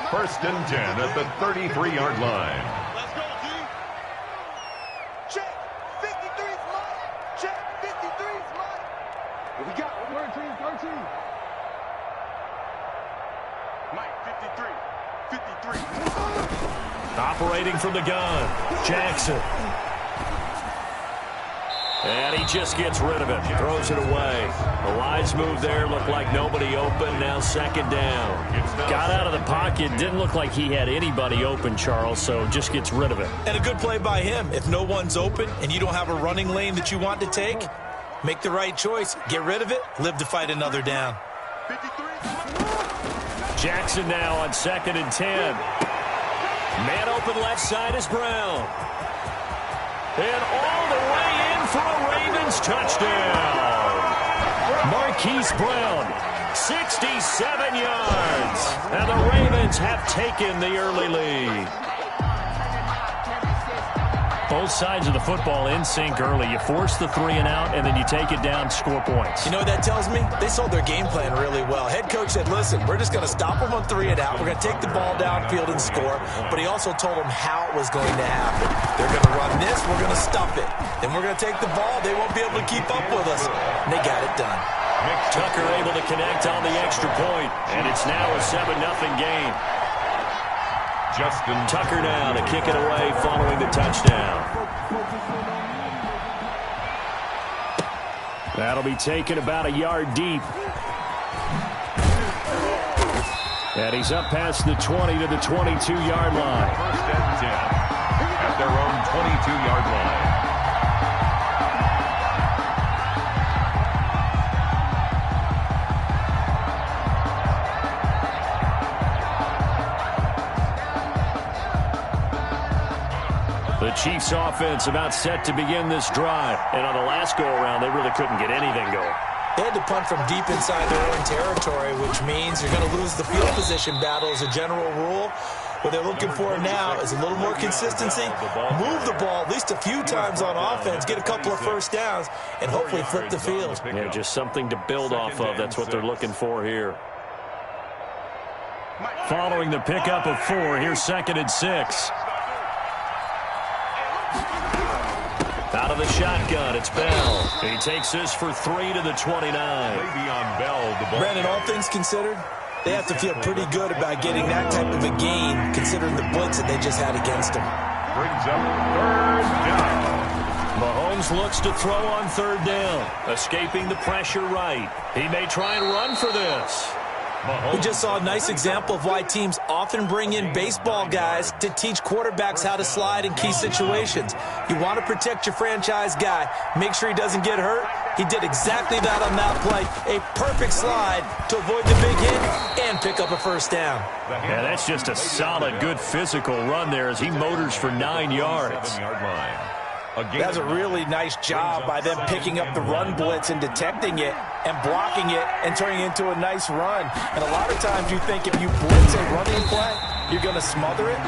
C: 1st and 10 at the 33-yard line.
D: What we got? We're in 13. Mike, 53.
A: Operating from the gun, Jackson. And he just gets rid of it, throws it away. A wise move there, looked like nobody open, now 2nd down. Got out of the pocket, didn't look like he had anybody open, Charles, so just gets rid of it.
B: And a good play by him. If no one's open and you don't have a running lane that you want to take, make the right choice. Get rid of it. Live to fight another down.
D: 53.
A: Jackson now on 2nd and 10. Man open left side is Brown. And all the way in for a Ravens touchdown. Marquise Brown, 67 yards. And the Ravens have taken the early lead. Both sides of the football in sync early. You force the 3 and out, and then you take it down, score points.
B: You know what that tells me? They sold their game plan really well. Head coach said, listen, we're just going to stop them on 3 and out. We're going to take the ball downfield and score. But he also told them how it was going to happen. They're going to run this. We're going to stuff it. Then we're going to take the ball. They won't be able to keep up with us. And they got it done.
A: Tucker able to connect on the extra point, and it's now a 7-0 game.
C: Justin
A: Tucker now to kick it away following the touchdown. That'll be taken about a yard deep. And he's up past the 20 to the 22-yard line.
C: First and 10 at their own 22-yard line.
A: The Chiefs offense about set to begin this drive. And on the last go-around, they really couldn't get anything going.
B: They had to punt from deep inside their own territory, which means you're going to lose the field position battle as a general rule. What they're looking for now is a little more consistency, move the ball at least a few times on offense, get a couple of first downs, and hopefully flip the field.
A: Yeah, just something to build off of. That's what they're looking for here. Following the pickup of 4, here's 2nd and 6. Out of the shotgun, it's Bell. He takes this for 3 to the 29.
C: Le'Veon Bell, the ball.
B: Brandon, all things considered, they have to feel pretty good about getting that type of a gain, considering the blitz that they just had against them.
C: Brings up 3rd down.
A: Mahomes looks to throw on 3rd down, escaping the pressure right. He may try and run for this.
B: We just saw a nice example of why teams often bring in baseball guys to teach quarterbacks how to slide in key situations. You want to protect your franchise guy, make sure he doesn't get hurt. He did exactly that on that play. A perfect slide to avoid the big hit and pick up a first down.
A: Yeah, that's just a solid, good physical run there as he motors for 9 yards.
C: 7-yard line.
B: That's a really nice job by them picking up the run blitz and detecting it and blocking it and turning it into a nice run. And a lot of times you think if you blitz a running play, you're going to smother it.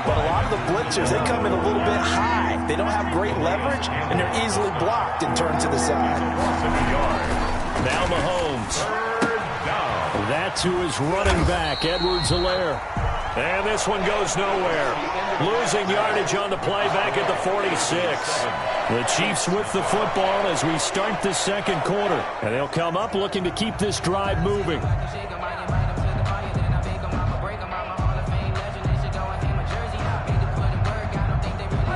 B: But a lot of the blitzers, they come in a little bit high. They don't have great leverage, and they're easily blocked and turned to the side.
A: Now Mahomes. That to his running back, Edwards-Helaire. And this one goes nowhere. Losing yardage on the play back at the 46. The Chiefs with the football as we start the 2nd quarter. And they'll come up looking to keep this drive moving.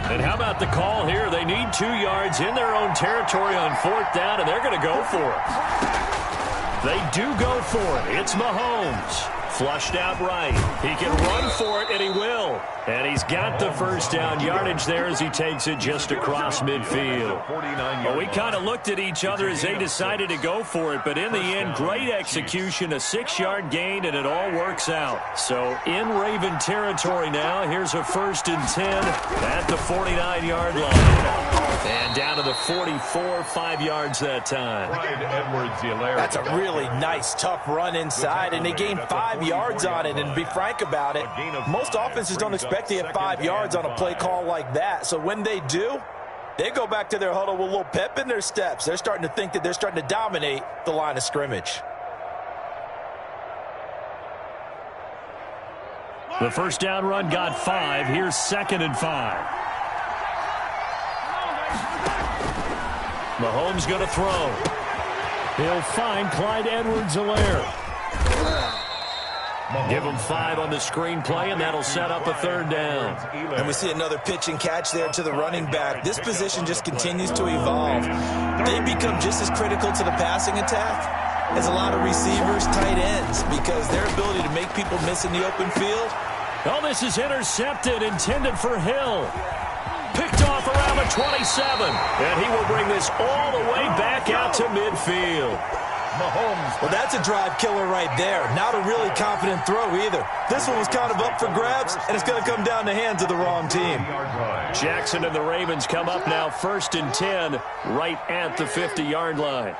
A: And how about the call here? They need 2 yards in their own territory on 4th down, and they're going to go for it. They do go for it. It's Mahomes. Flushed out right. He can run for it, and he will. And he's got the first down yardage there as he takes it just across midfield. Well, we kind of looked at each other as they decided to go for it, but in the end, great execution, a 6-yard gain, and it all works out. So in Raven territory now, here's a 1st and 10 at the 49-yard line. And down to the 44, 5 yards that time.
B: That's a really nice, tough run inside, and they gained 5 yards on it. And to be frank about it, most offenses don't expect to get 5 yards on a play call like that. So when they do, they go back to their huddle with a little pep in their steps. They're starting to think that they're starting to dominate the line of scrimmage.
A: The first down run got 5. Here's 2nd and 5. Mahomes going to throw. He'll find Clyde Edwards-Helaire. Give him 5 on the screen play, and that'll set up a 3rd down.
B: And we see another pitch and catch there to the running back. This position just continues to evolve. They become just as critical to the passing attack as a lot of receivers, tight ends, because their ability to make people miss in the open field.
A: Oh, this is intercepted, intended for Hill. Picked off around the 27, and he will bring this all the way back out to midfield.
B: Mahomes. Well, that's a drive killer right there. Not a really confident throw either. This one was kind of up for grabs, and it's going to come down the hands of the wrong team.
A: Jackson and the Ravens come up now 1st and 10 right at the 50-yard line.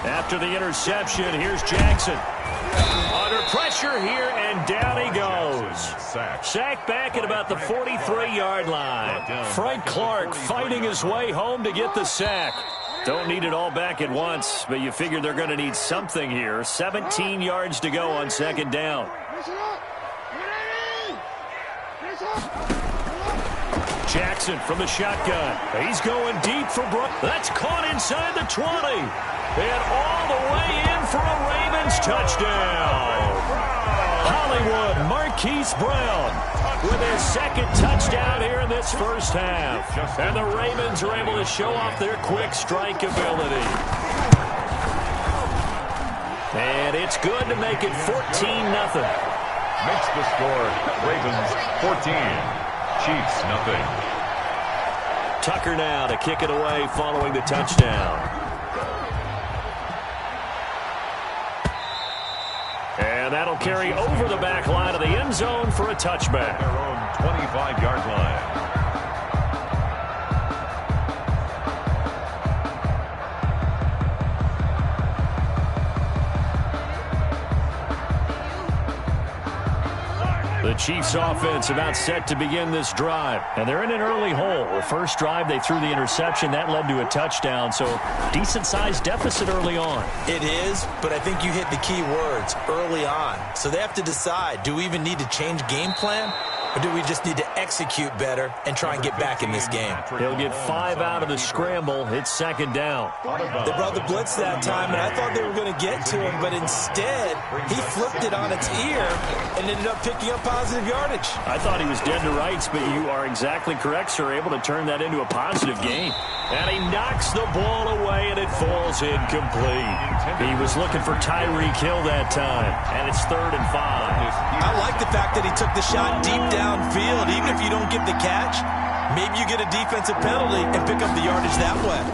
A: After the interception, here's Jackson. Under pressure here, and down he goes. Sacked back at about the 43-yard line. Frank Clark fighting his way home to get the sack. Don't need it all back at once, but you figure they're going to need something here. 17 yards to go on 2nd down. Jackson from the shotgun. He's going deep for Brown. That's caught inside the 20. And all the way in for a Ravens touchdown. Hollywood Marquise Brown with his second touchdown here in this first half. And the Ravens are able to show off their quick strike ability. And it's good to make it 14-0.
C: Makes the score Ravens 14, Chiefs nothing.
A: Tucker now to kick it away following the touchdown. And that'll carry over the back line of the end zone for a touchback.
C: Their own 25-yard line.
A: The Chiefs offense about set to begin this drive. And they're in an early hole. The first drive, they threw the interception. That led to a touchdown. So decent-sized deficit early on.
B: It is, but I think you hit the key words, early on. So they have to decide, do we even need to change game plan? Or do we just need to execute better and try and get back in this game?
A: He'll get 5 out of the scramble. It's second down.
B: They brought the blitz that time, and I thought they were going to get to him, but instead, he flipped it on its ear and ended up picking up positive yardage.
A: I thought he was dead to rights, but you are exactly correct, sir. Able to turn that into a positive gain. And he knocks the ball away, and it falls incomplete. He was looking for Tyreek Hill that time, and it's 3rd and 5.
B: I like the fact that he took the shot deep downfield. Even if you don't get the catch, maybe you get a defensive penalty and pick up the yardage that way.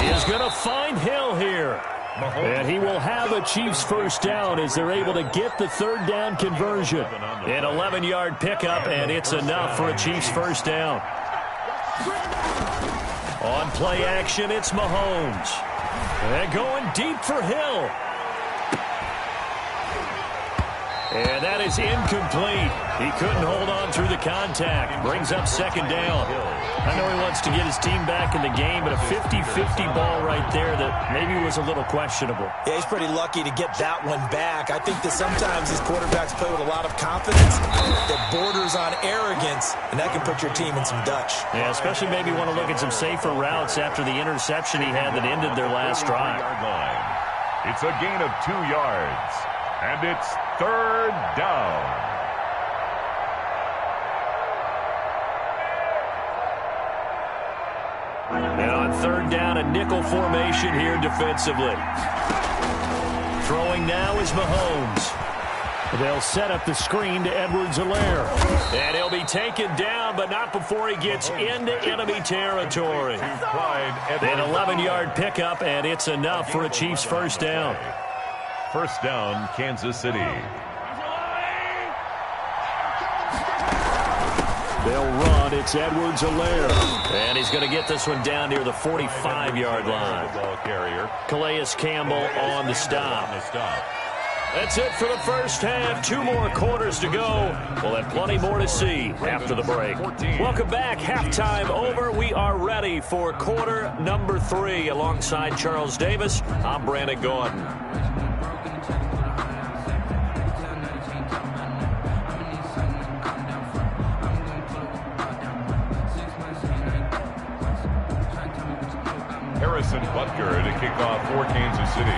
A: He is going to find Hill here. And he will have a Chiefs first down as they're able to get the 3rd down conversion. An 11-yard pickup, and it's enough for a Chiefs first down. On play action, it's Mahomes. And going deep for Hill. And that is incomplete. He couldn't hold on through the contact. Brings up second down. I know he wants to get his team back in the game, but a 50-50 ball right there that maybe was a little questionable.
B: Yeah, he's pretty lucky to get that one back. I think that sometimes these quarterbacks play with a lot of confidence that borders on arrogance, and that can put your team in some Dutch.
A: Yeah, especially maybe want to look at some safer routes after the interception he had that ended their last drive.
C: It's a gain of 2 yards, and it's 3rd down.
A: And on 3rd down, a nickel formation here defensively. Throwing now is Mahomes. They'll set up the screen to Edwards-Helaire. And he'll be taken down, but not before he gets into enemy territory. An 11-yard pickup, and it's enough for a Chiefs first down.
C: First down, Kansas City.
A: They'll run. It's Edwards-Helaire. And he's going to get this one down near the 45-yard line. Calais Campbell on the stop. That's it for the first half. 2 more quarters to go. We'll have plenty more to see after the break. Welcome back. Halftime over. We are ready for quarter number 3. Alongside Charles Davis, I'm Brandon Gordon.
C: Harrison Butker to kick off for Kansas City.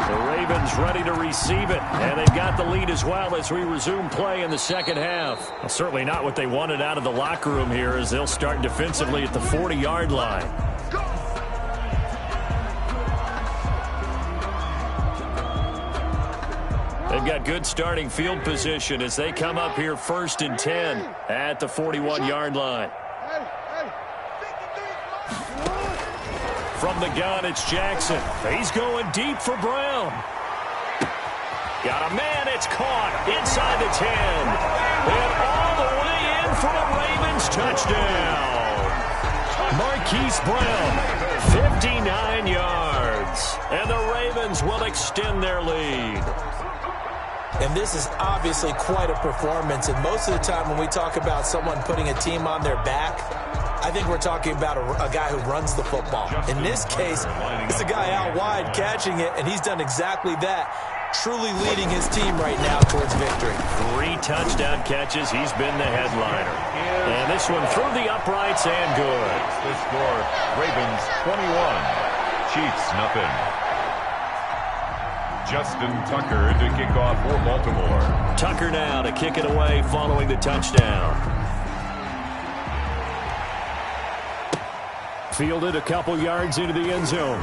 A: The Ravens ready to receive it, and they've got the lead as well as we resume play in the second half. Well, certainly not what they wanted out of the locker room here as they'll start defensively at the 40-yard line. They've got good starting field position as they come up here 1st and 10 at the 41-yard line. From the gun, it's Jackson. He's going deep for Brown. Got a man, it's caught inside the 10. And all the way in for a Ravens touchdown. Marquise Brown, 59 yards. And the Ravens will extend their lead.
B: And this is obviously quite a performance. And most of the time when we talk about someone putting a team on their back, I think we're talking about a guy who runs the football. In this case, it's a guy out wide catching it, and he's done exactly that, truly leading his team right now towards victory.
A: 3 touchdown catches. He's been the headliner. And this one through the uprights and good.
C: The score, Ravens 21, Chiefs nothing. Justin Tucker to kick off for Baltimore.
A: Tucker now to kick it away following the touchdown. Fielded a couple yards into the end zone.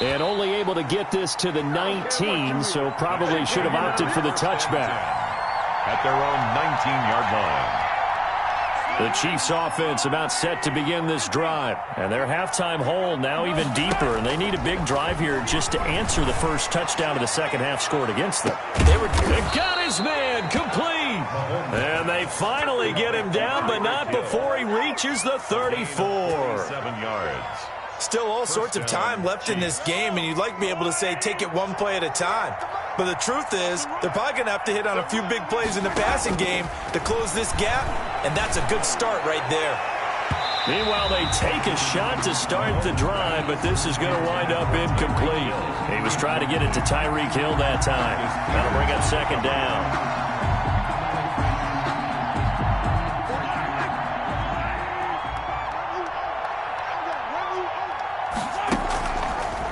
A: And only able to get this to the 19, so probably should have opted for the touchback.
C: At their own 19-yard line.
A: The Chiefs offense about set to begin this drive. And their halftime hole now even deeper. And they need a big drive here just to answer the first touchdown of the second half scored against them. They got his man complete. And they finally get him down, but not before he reaches the 34.
C: 7 yards.
B: Still all sorts of time left in this game, and you'd like to be able to say take it one play at a time. But the truth is, they're probably going to have to hit on a few big plays in the passing game to close this gap, and that's a good start right there.
A: Meanwhile, they take a shot to start the drive, but this is going to wind up incomplete. He was trying to get it to Tyreek Hill that time. That'll bring up second down.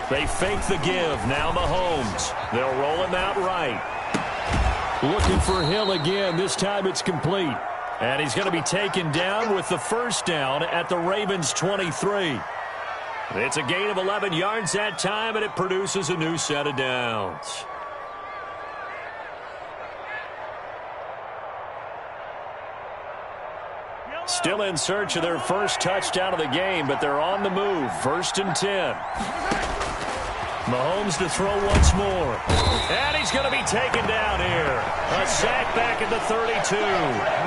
A: They fake the give. Now Mahomes. They'll roll him out right. Looking for Hill again. This time it's complete. And he's going to be taken down with the first down at the Ravens' 23. It's a gain of 11 yards that time, and it produces a new set of downs. Still in search of their first touchdown of the game, but they're on the move. 1st and 10. Mahomes to throw once more. And he's going to be taken down here. A sack back at the 32.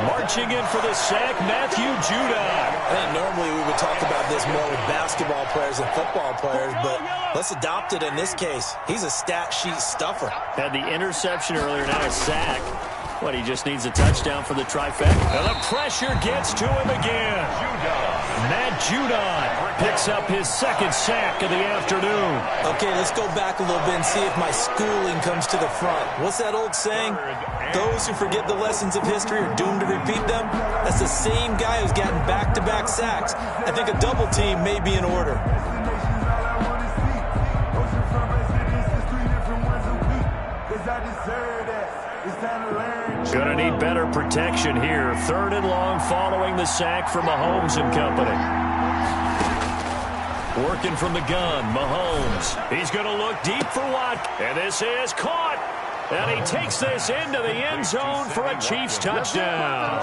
A: Marching in for the sack, Matthew Judon.
B: I think normally we would talk about this more with basketball players and football players, but let's adopt it in this case. He's a stat sheet stuffer.
A: Had the interception earlier, now a sack. What, he just needs a touchdown for the trifecta? And the pressure gets to him again. Matt Judon picks up his second sack of the afternoon.
B: Okay, let's go back a little bit and see if my schooling comes to the front. What's that old saying? Those who forget the lessons of history are doomed to repeat them. That's the same guy who's gotten back-to-back sacks. I think a double team may be in order.
A: Gonna need better protection here. 3rd and long following the sack from Mahomes and company. Working from the gun, Mahomes. He's gonna look deep for Watt. And this is caught. And he takes this into the end zone for a Chiefs touchdown.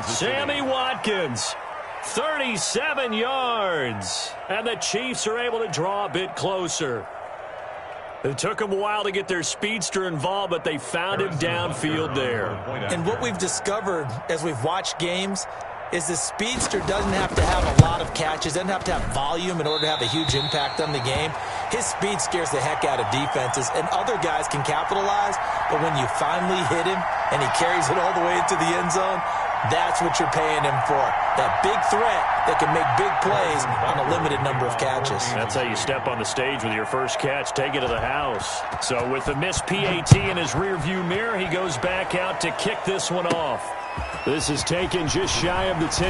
A: Sammy Watkins. 37 yards. And the Chiefs are able to draw a bit closer. It took them a while to get their speedster involved, but they found him downfield there.
B: And what we've discovered as we've watched games is the speedster doesn't have to have a lot of catches, doesn't have to have volume in order to have a huge impact on the game. His speed scares the heck out of defenses, and other guys can capitalize, but when you finally hit him and he carries it all the way into the end zone, that's what you're paying him for. That big threat that can make big plays on a limited number of catches.
A: That's how you step on the stage with your first catch, take it to the house. So with the missed PAT in his rearview mirror, he goes back out to kick this one off. This is taken just shy of the 10.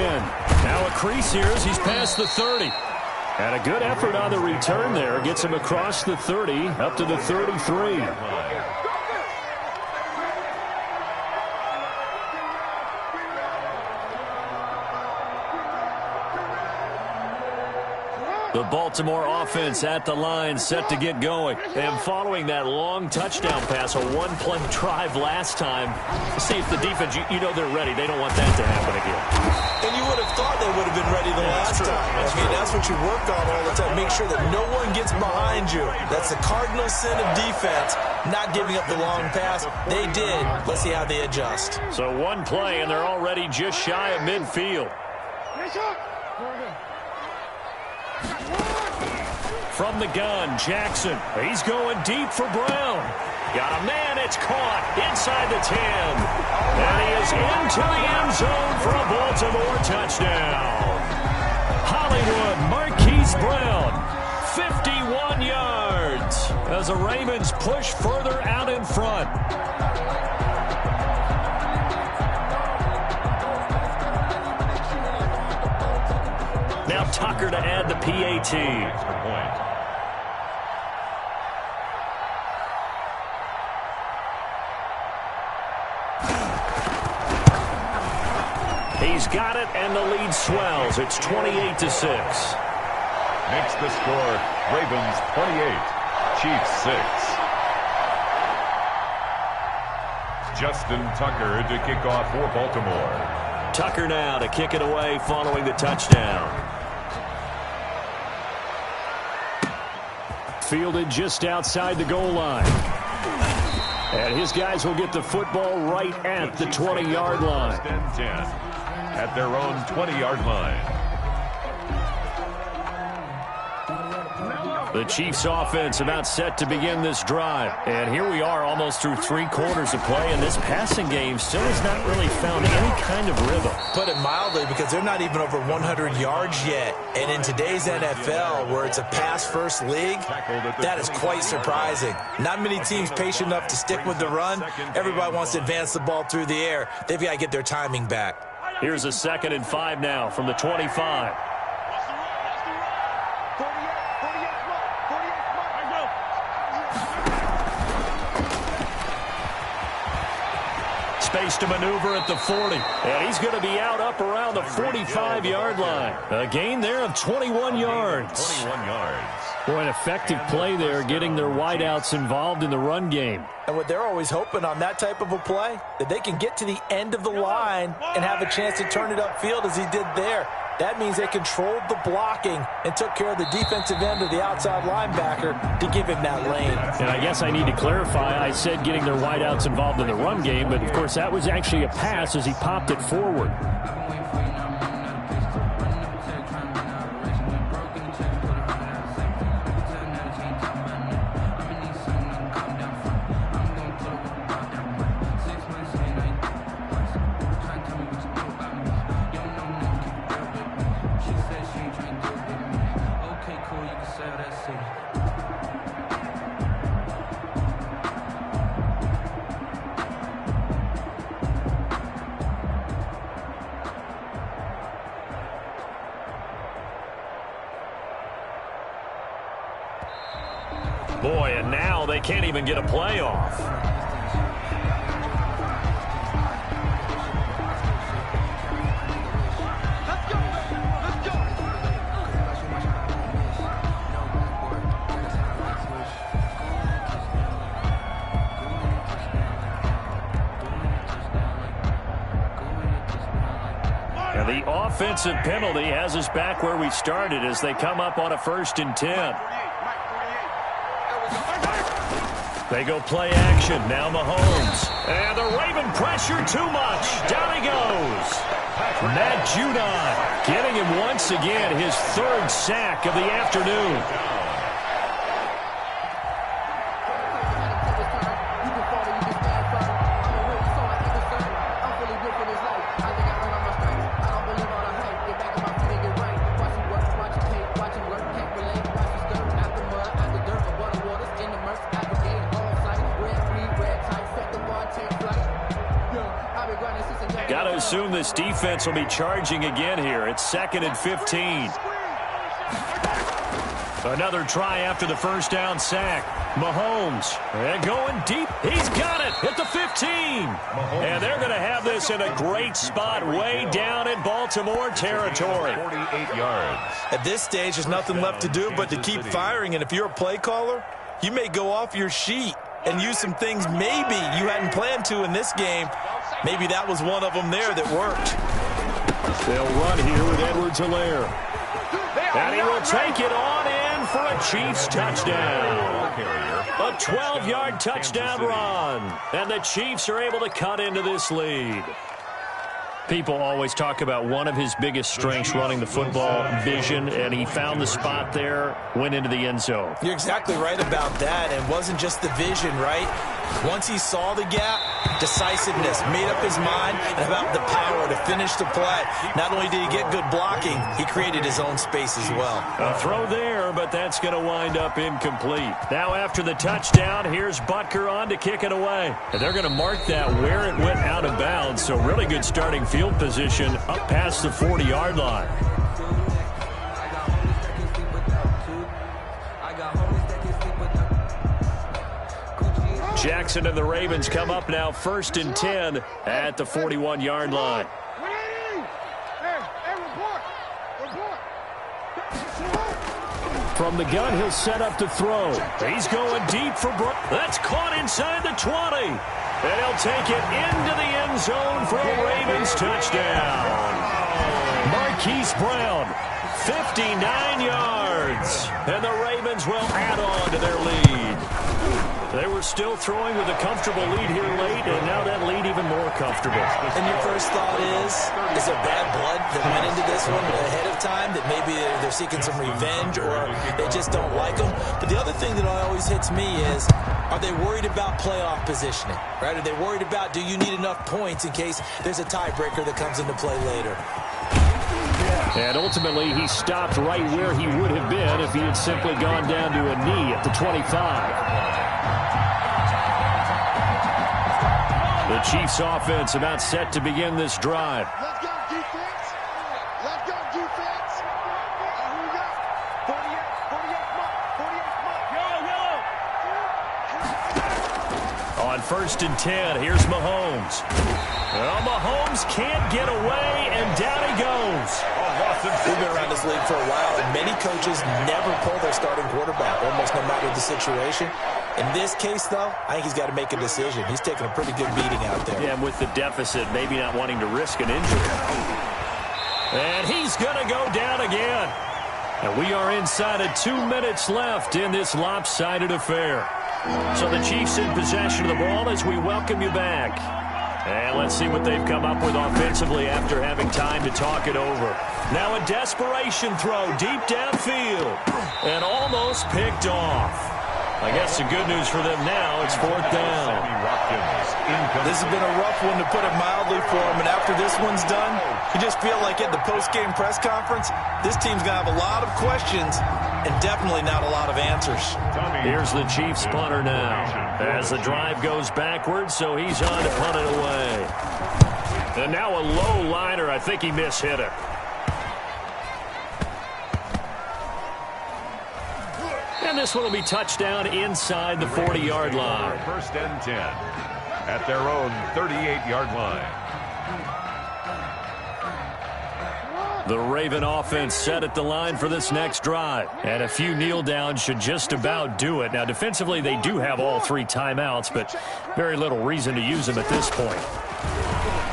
A: Now a crease here as he's past the 30. And a good effort on the return there. Gets him across the 30, up to the 33. The Baltimore offense at the line, set to get going. And following that long touchdown pass, a one-play drive last time, see if the defense, you know they're ready. They don't want that to happen again.
B: And you would have thought they would have been ready the last time. I mean, that's what you work on all the time. Make sure that no one gets behind you. That's the cardinal sin of defense, not giving up the long pass. They did. Let's see how they adjust.
A: So one play, and they're already just shy of midfield. From the gun, Jackson. He's going deep for Brown. Got a man, it's caught inside the 10. And he is into the end zone for a Baltimore touchdown. Hollywood Marquise Brown, 51 yards as the Ravens push further out in front. Now Tucker to add the PAT.
C: Extra point.
A: He's got it, and the lead swells. It's 28-6.
C: Makes the score Ravens 28, Chiefs 6. Justin Tucker to kick off for Baltimore.
A: Tucker now to kick it away following the touchdown. Fielded just outside the goal line. And his guys will get the football right at the 20-yard line.
C: First and 10 at their own 20-yard line.
A: The Chiefs offense about set to begin this drive. And here we are almost through 3 quarters of play, and this passing game still has not really found any kind of rhythm.
B: Put it mildly, because they're not even over 100 yards yet. And in today's NFL, where it's a pass-first league, that is quite surprising. Not many teams patient enough to stick with the run. Everybody wants to advance the ball through the air. They've got to get their timing back.
A: Here's a 2nd and 5 now from the 25. Space to maneuver at the 40. And he's going to be out up around the 45-yard line. A gain there of 21 yards.
C: 21 yards.
A: Boy, an effective play there, getting their wideouts involved in the run game.
B: And what they're always hoping on that type of a play, that they can get to the end of the line and have a chance to turn it upfield as he did there. That means they controlled the blocking and took care of the defensive end of the outside linebacker to give him that lane.
A: And I guess I need to clarify, I said getting their wideouts involved in the run game, but of course that was actually a pass as he popped it forward. Boy, and now they can't even get a playoff. And the offensive penalty has us back where we started as they come up on a 1st and 10. They go play action. Now Mahomes. And the Raven pressure too much. Down he goes. Matt Judon getting him once again his 3rd sack of the afternoon. Got to assume this defense will be charging again here. It's 2nd and 15. Another try after the 1st down sack. Mahomes, and going deep. He's got it at the 15. And they're going to have this in a great spot way down in Baltimore territory.
C: 48 yards.
B: At this stage, there's nothing left to do but to keep firing. And if you're a play caller, you may go off your sheet and use some things maybe you hadn't planned to in this game. Maybe that was one of them there that worked.
A: They'll run here with Edwards-Helaire. And he will take it on in for a Chiefs touchdown. A 12-yard touchdown run. And the Chiefs are able to cut into this lead. People always talk about one of his biggest strengths running the football, vision, and he found the spot there, went into the end zone.
B: You're exactly right about that. It wasn't just the vision, right? Once he saw the gap, decisiveness, made up his mind, and about the power to finish the play. Not only did he get good blocking, he created his own space as well.
A: A throw there, but that's going to wind up incomplete. Now after the touchdown, here's Butker on to kick it away. And they're going to mark that where it went out of bounds, so really good starting field position up past the 40-yard line. Jackson and the Ravens come up now 1st and 10 at the 41-yard line. From the gun, he'll set up to throw. He's going deep for Brook. That's caught inside the 20. And he'll take it into the end zone for a Ravens touchdown. Marquise Brown, 59 yards. And the Ravens will add on to their lead. They were still throwing with a comfortable lead here late, and now that lead even more comfortable.
B: And your first thought is there bad blood that went into this one ahead of time, that maybe they're seeking some revenge or they just don't like them? But the other thing that always hits me is, are they worried about playoff positioning, right? Are they worried about, do you need enough points in case there's a tiebreaker that comes into play later?
A: And ultimately, he stopped right where he would have been if he had simply gone down to a knee at the 25. The Chiefs offense about set to begin this drive.
D: Let's go, defense. Let's go, defense. Who we got? 48,
A: On 1st and 10, here's Mahomes. Well, Mahomes can't get away, and down he goes.
B: We've been around this league for a while, and many coaches never pull their starting quarterback, almost no matter the situation. In this case, though, I think he's got to make a decision. He's taking a pretty good beating out there.
A: Yeah, and with the deficit, maybe not wanting to risk an injury. And he's going to go down again. And we are inside of 2 minutes left in this lopsided affair. So the Chiefs in possession of the ball as we welcome you back. And let's see what they've come up with offensively after having time to talk it over. Now a desperation throw deep downfield. And almost picked off. I guess the good news for them now, it's 4th down.
B: This has been a rough one, to put it mildly, for them. And after this one's done, you just feel like at the post-game press conference, this team's going to have a lot of questions and definitely not a lot of answers.
A: Here's the Chiefs punter now as the drive goes backwards, so he's on to punt it away. And now a low liner. I think he mishit it. And this one will be touchdown inside the 40-yard line.
C: 1st and 10 at their own 38-yard line.
A: The Raven offense set at the line for this next drive. And a few kneel downs should just about do it. Now, defensively, they do have all 3 timeouts, but very little reason to use them at this point.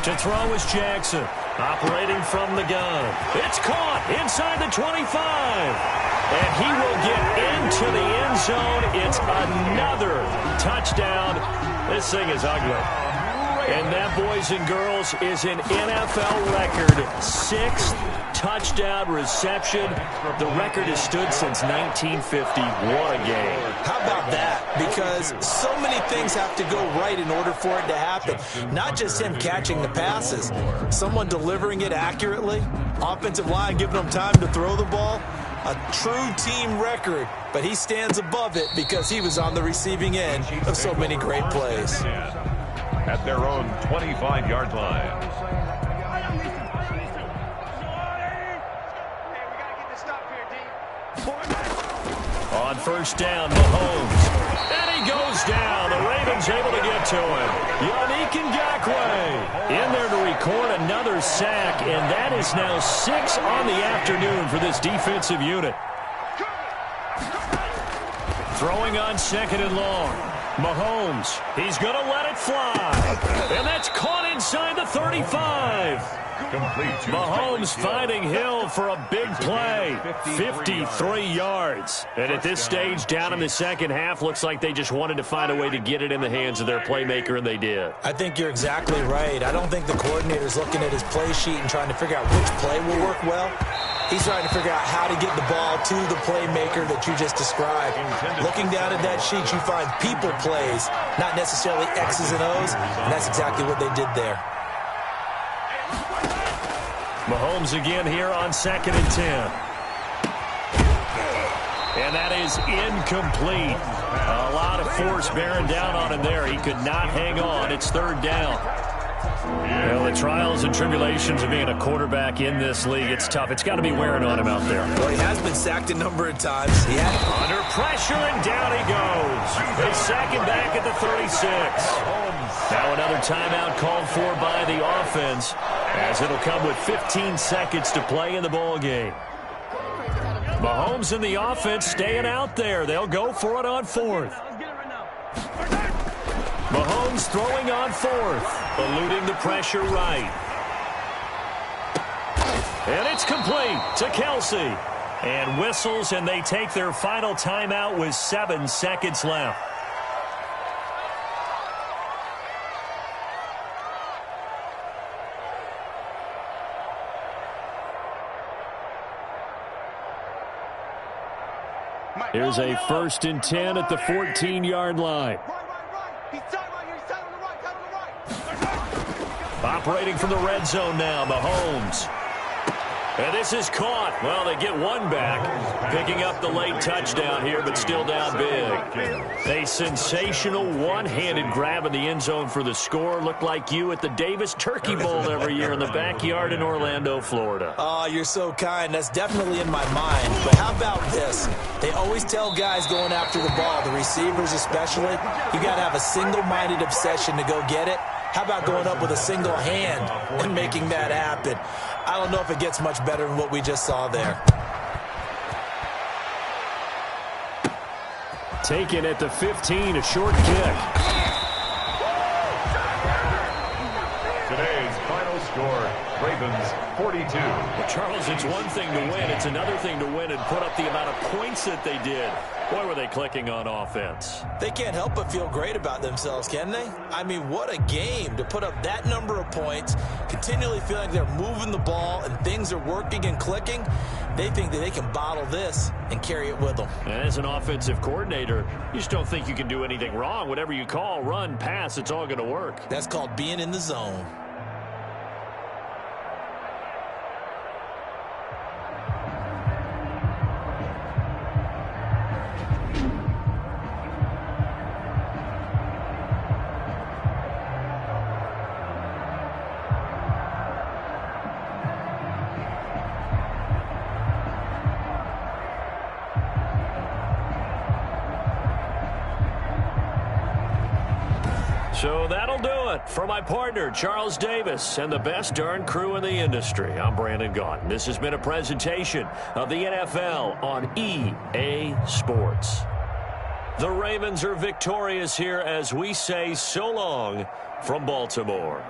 A: To throw is Jackson, operating from the gun. It's caught inside the 25. And he will get into the end zone. It's another touchdown. This thing is ugly. And that, boys and girls, is an NFL record 6th touchdown reception. The record has stood since 1950. What a game.
B: How about that? Because so many things have to go right in order for it to happen. Not just him catching the passes. Someone delivering it accurately. Offensive line giving them time to throw the ball. A true team record, but he stands above it because he was on the receiving end of so many great plays.
C: At their own 25-yard line.
A: On 1st down, Mahomes. And he goes down. The Ravens able to get to him. Yannick Ngakoue in there to record another sack, and that is now 6 on the afternoon for this defensive unit. Throwing on 2nd and long. Mahomes, he's going to let it fly. And that's caught inside the 35. Mahomes finding Hill for a big play. 53 yards. And at this stage, down in the second half, looks like they just wanted to find a way to get it in the hands of their playmaker, and they did.
B: I think you're exactly right. I don't think the coordinator's looking at his play sheet and trying to figure out which play will work well. He's trying to figure out how to get the ball to the playmaker that you just described. Looking down at that sheet, you find people plays, not necessarily X's and O's, and that's exactly what they did there.
A: Mahomes again here on 2nd and 10. And that is incomplete. A lot of force bearing down on him there. He could not hang on. It's 3rd down. Well, the trials and tribulations of being a quarterback in this league, it's tough. It's got to be wearing on him out there.
B: Well, he has been sacked a number of times.
A: Under pressure, and down he goes. They sack him back at the 36. Now another timeout called for by the offense, as it'll come with 15 seconds to play in the ball game. Mahomes and the offense staying out there. They'll go for it on 4th. Mahomes throwing on 4th, eluding the pressure right. And it's complete to Kelsey. And whistles, and they take their final timeout with 7 seconds left. Here's a 1st and 10 at the 14-yard line. Operating from the red zone now, Mahomes. And this is caught. Well, they get one back, picking up the late touchdown here, but still down big. A sensational one-handed grab in the end zone for the score. Looked like you at the Davis Turkey Bowl every year in the backyard in Orlando, Florida.
B: Oh, you're so kind. That's definitely in my mind. But how about this? They always tell guys going after the ball, the receivers especially, you got to have a single-minded obsession to go get it. How about going up with a single hand and making that happen? I don't know if it gets much better than what we just saw there.
A: Taken at the 15, a short kick.
C: Today's final score, Ravens 42.
A: Well, Charles, it's one thing to win. It's another thing to win and put up the amount of points that they did. Boy, were they clicking on offense.
B: They can't help but feel great about themselves, can they? I mean, what a game to put up that number of points, continually feeling they're moving the ball and things are working and clicking. They think that they can bottle this and carry it with them.
A: And as an offensive coordinator, you just don't think you can do anything wrong. Whatever you call, run, pass, it's all going to work.
B: That's called being in the zone.
A: So that'll do it for my partner, Charles Davis, and the best darn crew in the industry. I'm Brandon Gaudin. This has been a presentation of the NFL on EA Sports. The Ravens are victorious here as we say so long from Baltimore.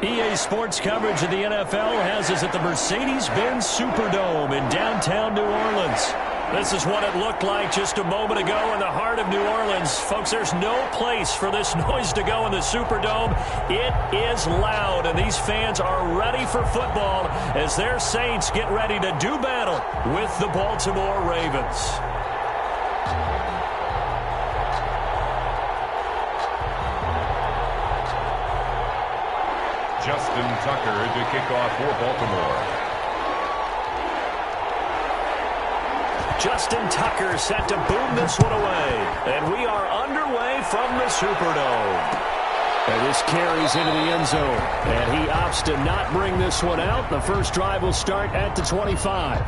A: EA Sports coverage of the NFL has us at the Mercedes-Benz Superdome in downtown New Orleans. This is what it looked like just a moment ago in the heart of New Orleans. Folks, there's no place for this noise to go in the Superdome. It is loud, and these fans are ready for football as their Saints get ready to do battle with the Baltimore Ravens.
C: Justin Tucker to kick off for Baltimore.
A: Justin Tucker set to boom this one away. And we are underway from the Superdome. And this carries into the end zone. And he opts to not bring this one out. The first drive will start at the 25.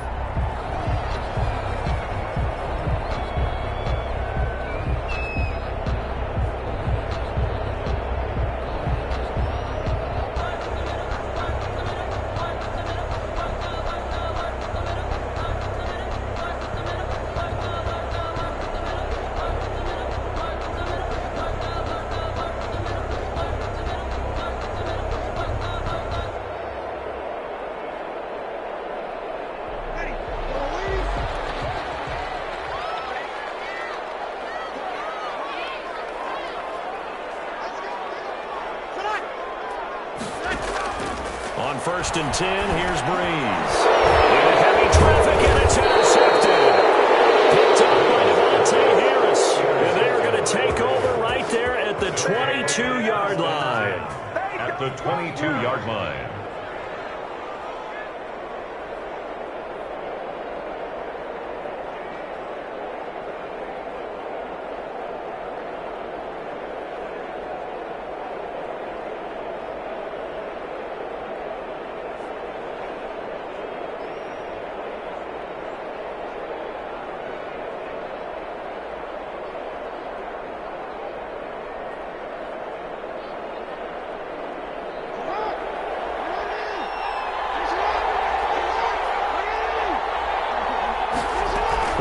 A: On 1st and 10, here's Breeze. Into heavy traffic, and it's intercepted. Picked up by Devontae Harris. And they're going to take over right there at the 22-yard line.
C: At the 22-yard line.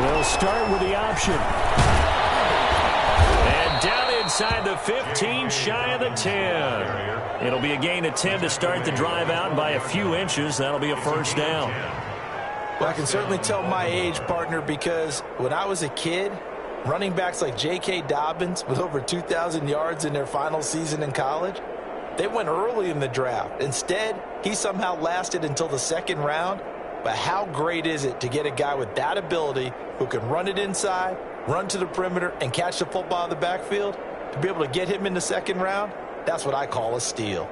A: They'll start with the option. And down inside the 15, shy of the 10. It'll be a gain of 10 to start the drive out by a few inches. That'll be a first down.
B: Well, I can certainly tell my age, partner, because when I was a kid, running backs like J.K. Dobbins with over 2,000 yards in their final season in college, they went early in the draft. Instead, he somehow lasted until the second round. But how great is it to get a guy with that ability who can run it inside, run to the perimeter, and catch the football in the backfield? To be able to get him in the second round, that's what I call a steal.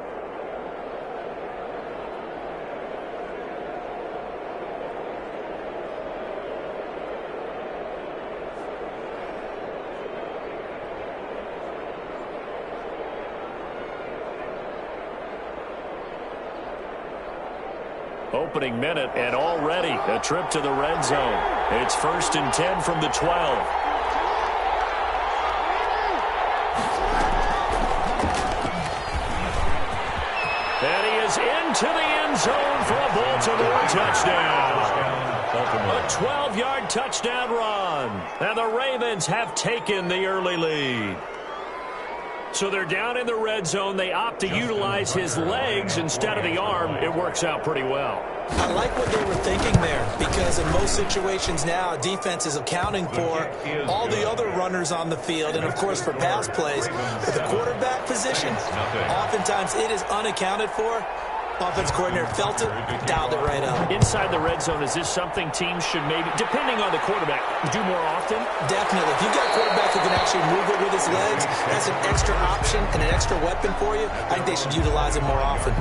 A: Opening minute, and already a trip to the red zone. It's 1st and 10 from the 12. And he is into the end zone for a Baltimore touchdown. A 12-yard touchdown run. And the Ravens have taken the early lead. So they're down in the red zone. They opt to utilize his legs instead of the arm. It works out pretty well.
B: I like what they were thinking there, because in most situations now, defense is accounting for all the other runners on the field, and, of course, for pass plays. But the quarterback position, oftentimes it is unaccounted for. Offense coordinator felt it, dialed it right up.
A: Inside the red zone, is this something teams should maybe, depending on the quarterback, do more often?
B: Definitely. If you've got a quarterback who can actually move it with his legs, that's an extra option and an extra weapon for you. I think they should utilize it more often.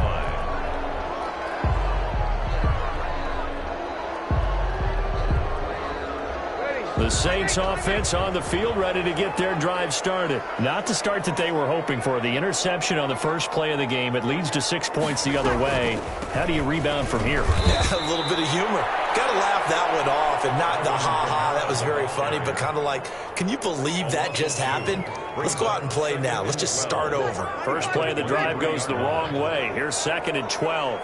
A: The Saints offense on the field, ready to get their drive started. Not the start that they were hoping for. The interception on the first play of the game. It leads to 6 points the other way. How do you rebound from here?
B: Yeah, a little bit of humor. Got to laugh that one off, and not the ha-ha, that was very funny, but kind of like, can you believe that just happened? Let's go out and play now. Let's just start over.
A: First play of the drive goes the wrong way. Here's 2nd and 12.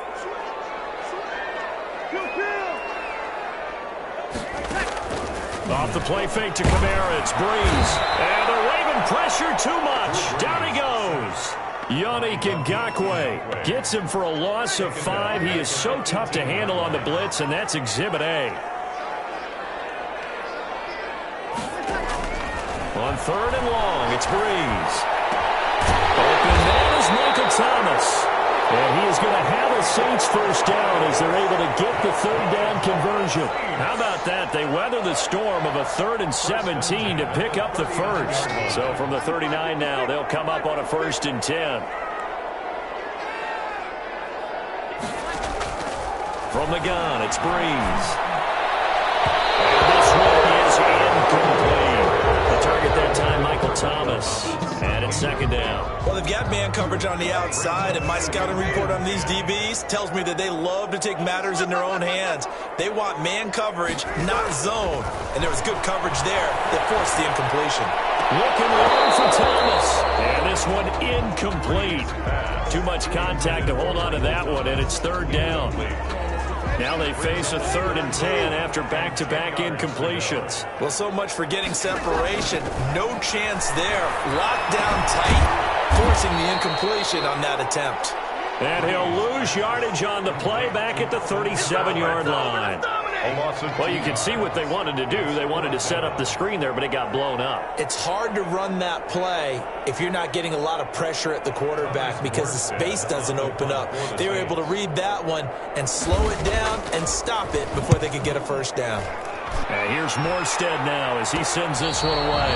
A: Off the play fake to Kamara, it's Breeze. And the Raven pressure too much. Down he goes. Yannick Ngakoue gets him for a loss of 5. He is so tough to handle on the blitz, and that's Exhibit A. On 3rd and long, it's Breeze. Open man is Michael Thomas. And he is going to have a Saints first down as they're able to get the 3rd down conversion. How about that? They weather the storm of a 3rd and 17 to pick up the first. So from the 39 now, they'll come up on a 1st and 10. From the gun, it's Breeze. And this one is incomplete. The target that time, Michael Thomas. And it's 2nd down.
B: Well, they've got man coverage on the outside, and my scouting report on these DBs tells me that they love to take matters in their own hands. They want man coverage, not zone. And there was good coverage there that forced the incompletion.
A: Looking long for Thomas. And this one incomplete. Too much contact to hold on to that one, and it's 3rd down. Now they face a 3rd and 10 after back-to-back incompletions.
B: Well, so much for getting separation. No chance there. Locked down tight, forcing the incompletion on that attempt.
A: And he'll lose yardage on the play back at the 37-yard line. Well, you can see what they wanted to do. They wanted to set up the screen there, but it got blown up.
B: It's hard to run that play if you're not getting a lot of pressure at the quarterback because the space doesn't open up. They were able to read that one and slow it down and stop it before they could get a first down.
A: Here's Morstead now as he sends this one away.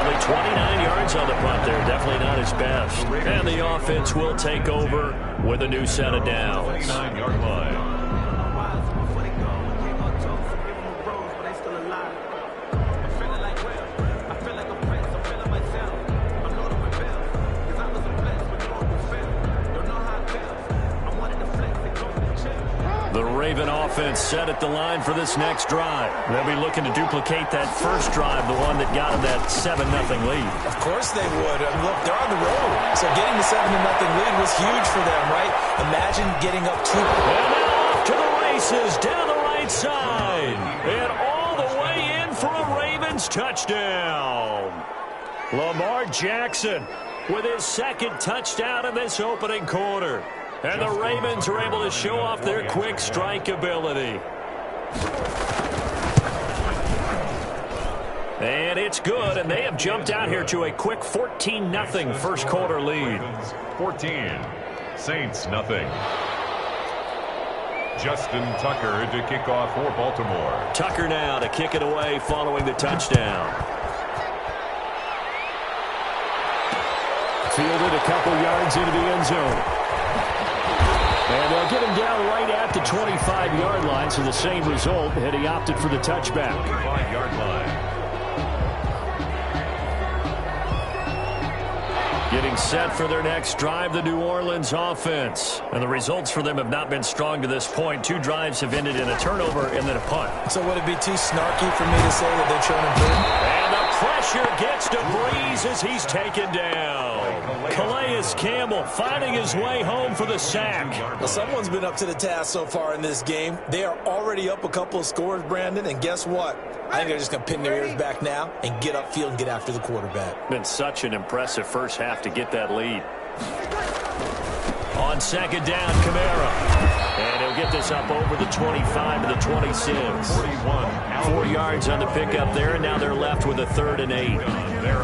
A: Only 29 yards on the punt there. Definitely not his best. And the offense will take over with a new set of downs.
C: 9-yard line.
A: The Raven offense set at the line for this next drive. They'll be looking to duplicate that first drive, the one that got them that 7-0 lead.
B: Of course they would. I mean, look, they're on the road. So getting the 7-0 lead was huge for them, right? Imagine getting up 2.
A: And now off to the races down the right side. And all the way in for a Ravens touchdown. Lamar Jackson with his 2nd touchdown in this opening quarter. And the Ravens are able to show off their quick strike ability. And it's good, and they have jumped out here to a quick 14-0 first quarter lead.
C: 14, Saints nothing. Justin Tucker to kick off for Baltimore.
A: Tucker now to kick it away following the touchdown. Fielded a couple yards into the end zone. And they'll get him down right at the 25-yard line, so the same result, and he opted for the touchback.
C: 5-yard line.
A: Getting set for their next drive, the New Orleans offense. And the results for them have not been strong to this point. 2 drives have ended in a turnover and then a punt.
B: So would it be too snarky for me to say that they're trying to improve?
A: And the pressure gets to Breeze as he's taken down. Calais Campbell finding his way home for the sack.
B: Well, someone's been up to the task so far in this game. They are already up a couple of scores, Brandon, and guess what? I think they're just going to pin their ears back now and get upfield and get after the quarterback.
A: Been such an impressive first half to get that lead. On 2nd down, Kamara. And he'll get this up over the 25 to the 26. 4 yards on the pickup there, and now they're left with a 3rd and 8.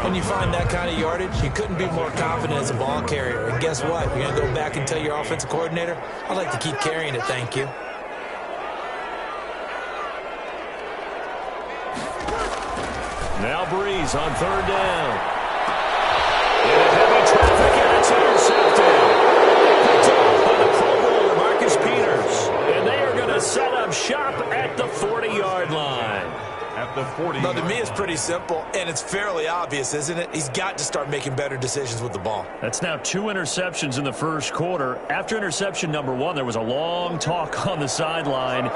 B: When you find that kind of yardage, you couldn't be more confident as a ball carrier. And guess what? You're going to go back and tell your offensive coordinator, I'd like to keep carrying it, thank you.
A: Now Breeze on 3rd down. In heavy traffic, and it's intercepted. Picked up by the Pro Bowler, Marcus Peters. And they are going to set up shop at the 40-yard line.
C: At the 40.
B: Now, to me, it's pretty simple, and it's fairly obvious, isn't it? He's got to start making better decisions with the ball.
A: That's now 2 interceptions in the first quarter. After interception number 1, there was a long talk on the sideline,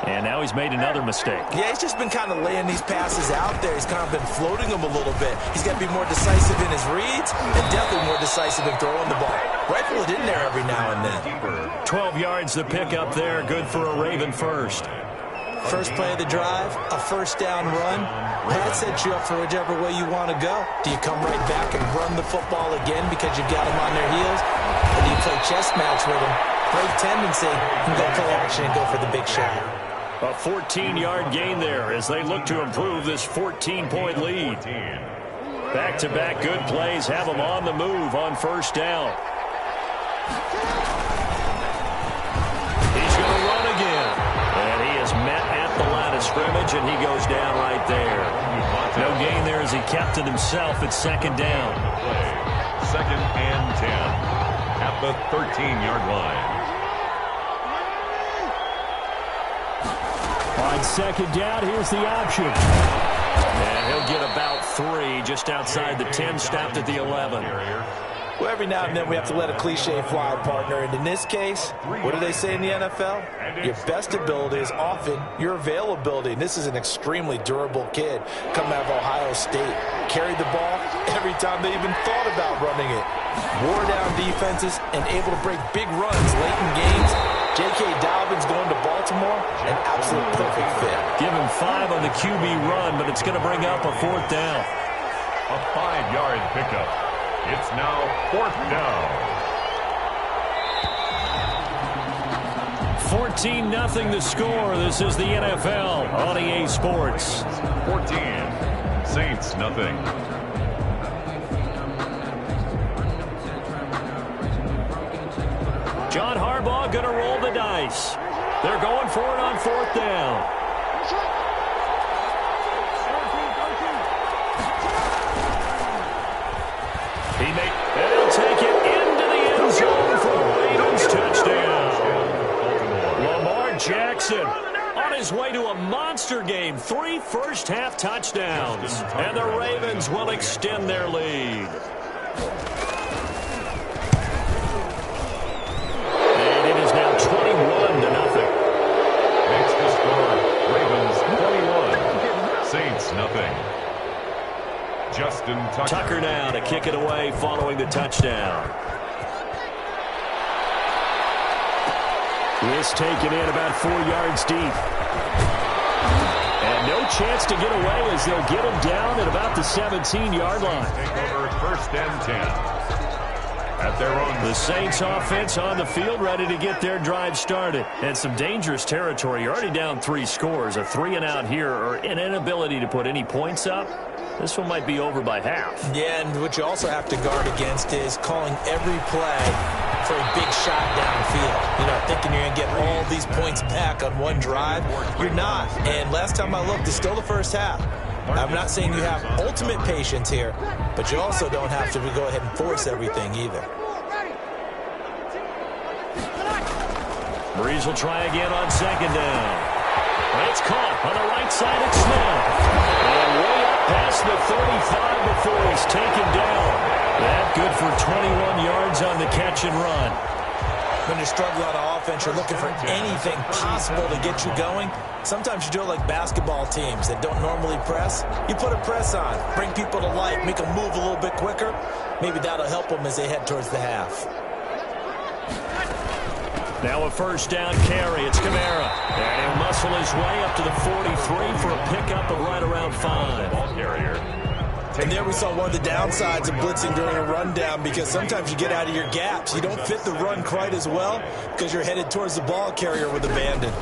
A: and now he's made another mistake.
B: Yeah, he's just been kind of laying these passes out there. He's kind of been floating them a little bit. He's got to be more decisive in his reads and definitely more decisive in throwing the ball. Rifle it in there every now and then.
A: 12 yards the pickup there. Good for a Raven first.
B: First play of the drive, a first down run. That sets you up for whichever way you want to go. Do you come right back and run the football again because you've got them on their heels? Or do you play chess match with them, break tendency, and go play action and go for the big shot?
A: A 14-yard gain there as they look to improve this 14-point lead. Back-to-back good plays have them on the move on first down. He's going to run again. And he is met at the line of scrimmage, and he goes down right there. No gain there as he kept it himself at second down.
C: Second and 10 at the 13-yard line.
A: On second down, here's the option. And he'll get about 3 just outside the 10, stopped at the 11.
B: Well, every now and then we have to let a cliche fly, partner. And in this case, what do they say in the NFL? Your best ability is often your availability. And this is an extremely durable kid coming out of Ohio State. Carried the ball every time they even thought about running it. Wore down defenses and able to break big runs late in games. J.K. Dobbins going to Baltimore, an absolute perfect fit.
A: Give him 5 on the QB run, but it's going to bring up a 4th down.
C: A 5-yard pickup. It's now 4th down.
A: 14-0 the score. This is the NFL on EA Sports.
C: 14. Saints nothing.
A: John Harbaugh going to roll the dice. They're going for it on 4th down. They'll take it into the end zone for the Ravens touchdown. Lamar Jackson on his way to a monster game. 3 first-half touchdowns. And the Ravens will extend their lead. And it is now 21-0.
C: Makes the score Ravens 21. Saints nothing. Justin
A: Tucker now to kick it away following the touchdown. It's taken in about 4 yards deep. And no chance to get away as they'll get him down at about the 17-yard line.
C: Take over 1st and 10. At their own.
A: The Saints offense on the field ready to get their drive started. And some dangerous territory. You're already down 3 scores. A 3-and-out here or an inability to put any points up. This one might be over by half.
B: Yeah, and what you also have to guard against is calling every play for a big shot downfield. You know, thinking you're going to get all these points back on one drive. You're not. And last time I looked, it's still the first half. I'm not saying you have ultimate patience here, but you also don't have to go ahead and force everything either.
A: Breeze will try again on second down. It's caught on the right side at Smith. And way up past the 35 before he's taken down. That good for 21 yards on the catch and run.
B: When you're struggling on offense, you're looking for anything possible to get you going. Sometimes you do it like basketball teams that don't normally press. You put a press on, bring people to life, make them move a little bit quicker. Maybe that'll help them as they head towards the half.
A: Now a first down carry. It's Kamara. And he'll muscle his way up to the 43 for a pickup of right around 5.
C: Ball carrier.
B: And there we saw one of the downsides of blitzing during a rundown, because sometimes you get out of your gaps. You don't fit the run quite as well because you're headed towards the ball carrier with abandon.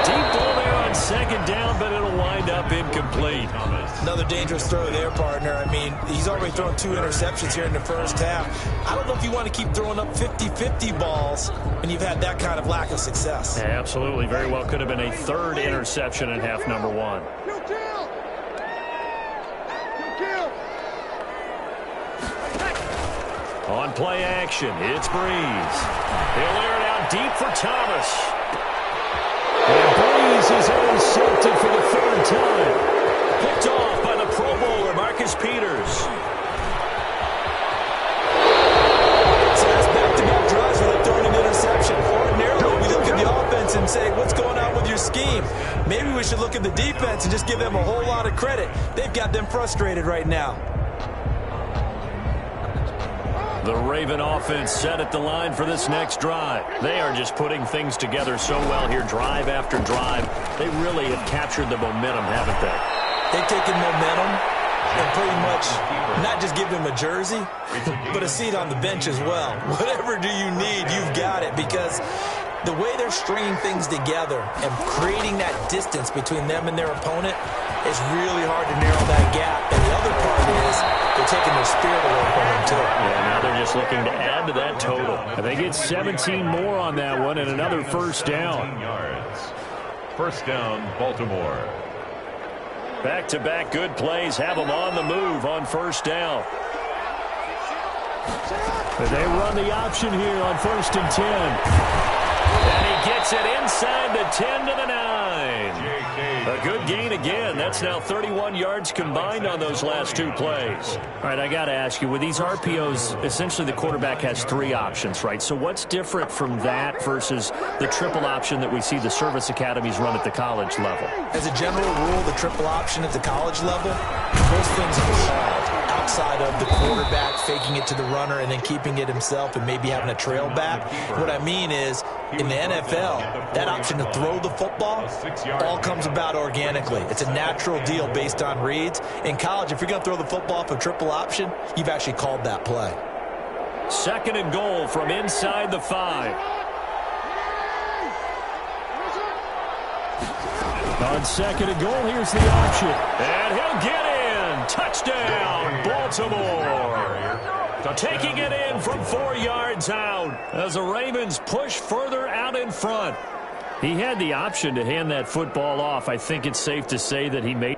A: Deep ball there on second down, but it'll wind up incomplete.
B: Another dangerous throw there, partner. I mean, he's already thrown 2 interceptions here in the first half. I don't know if you want to keep throwing up 50-50 balls when you've had that kind of lack of success.
A: Yeah, absolutely. Very well could have been a 3rd interception in half number 1. On play action, it's Breeze. He'll air it out deep for Thomas. And Breeze is intercepted for the 3rd time. Picked off by the Pro Bowler, Marcus Peters.
B: So that's back-to-back drives where they're throwing an interception. Ordinarily, we look at the offense and say, what's going on with your scheme? Maybe we should look at the defense and just give them a whole lot of credit. They've got them frustrated right now.
A: The Raven offense set at the line for this next drive. They are just putting things together so well here, drive after drive. They really have captured the momentum, haven't they?
B: They've taken momentum and pretty much not just give him a jersey, but a seat on the bench as well. Whatever do you need, you've got it, because the way they're stringing things together and creating that distance between them and their opponent is really hard to narrow that gap. And the other part is they're taking their spirit away from them, too.
A: Yeah, now they're just looking to add to that total. And they get 17 more on that one and another first down.
C: First down, Baltimore.
A: Back-to-back good plays have them on the move on first down. But they run the option here on 1st and 10. And he gets it inside the 10 to the 9. A good gain again. That's now 31 yards combined on those last two plays. All right, I got to ask you, with these RPOs, essentially the quarterback has 3 options, right? So what's different from that versus the triple option that we see the service academies run at the college level?
B: As a general rule, the triple option at the college level, those things are called outside of the quarterback faking it to the runner and then keeping it himself and maybe having a trail back. What I mean is, in the NFL, that option to throw the football all comes about organically. It's a natural deal based on reads. In college, if you're going to throw the football for triple option, you've actually called that play.
A: 2nd and goal from inside the 5. On 2nd and goal, here's the option. And he'll get in. Touchdown, Baltimore. Taking it in from 4 yards out as the Ravens push further out in front. He had the option to hand that football off. I think it's safe to say that he made.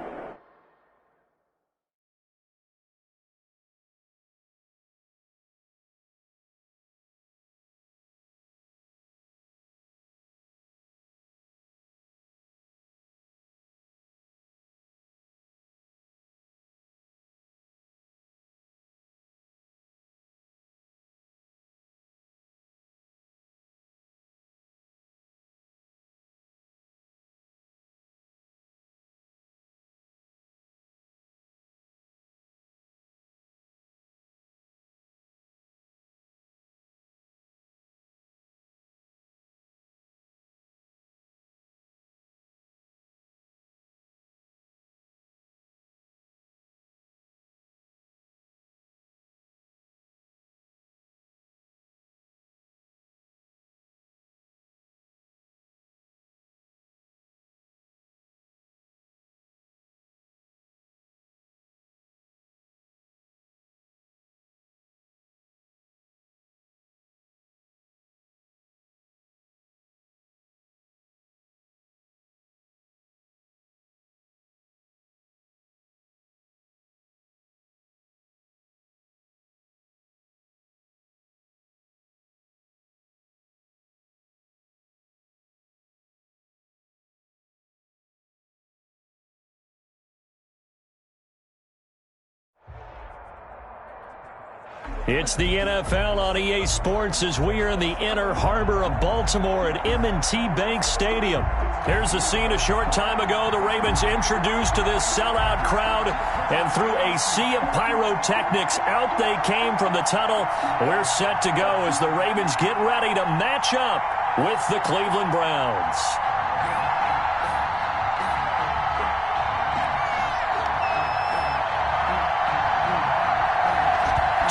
A: It's the NFL on EA Sports as we are in the inner harbor of Baltimore at M&T Bank Stadium. Here's a scene a short time ago. The Ravens introduced to this sellout crowd, and through a sea of pyrotechnics, out they came from the tunnel. We're set to go as the Ravens get ready to match up with the Cleveland Browns.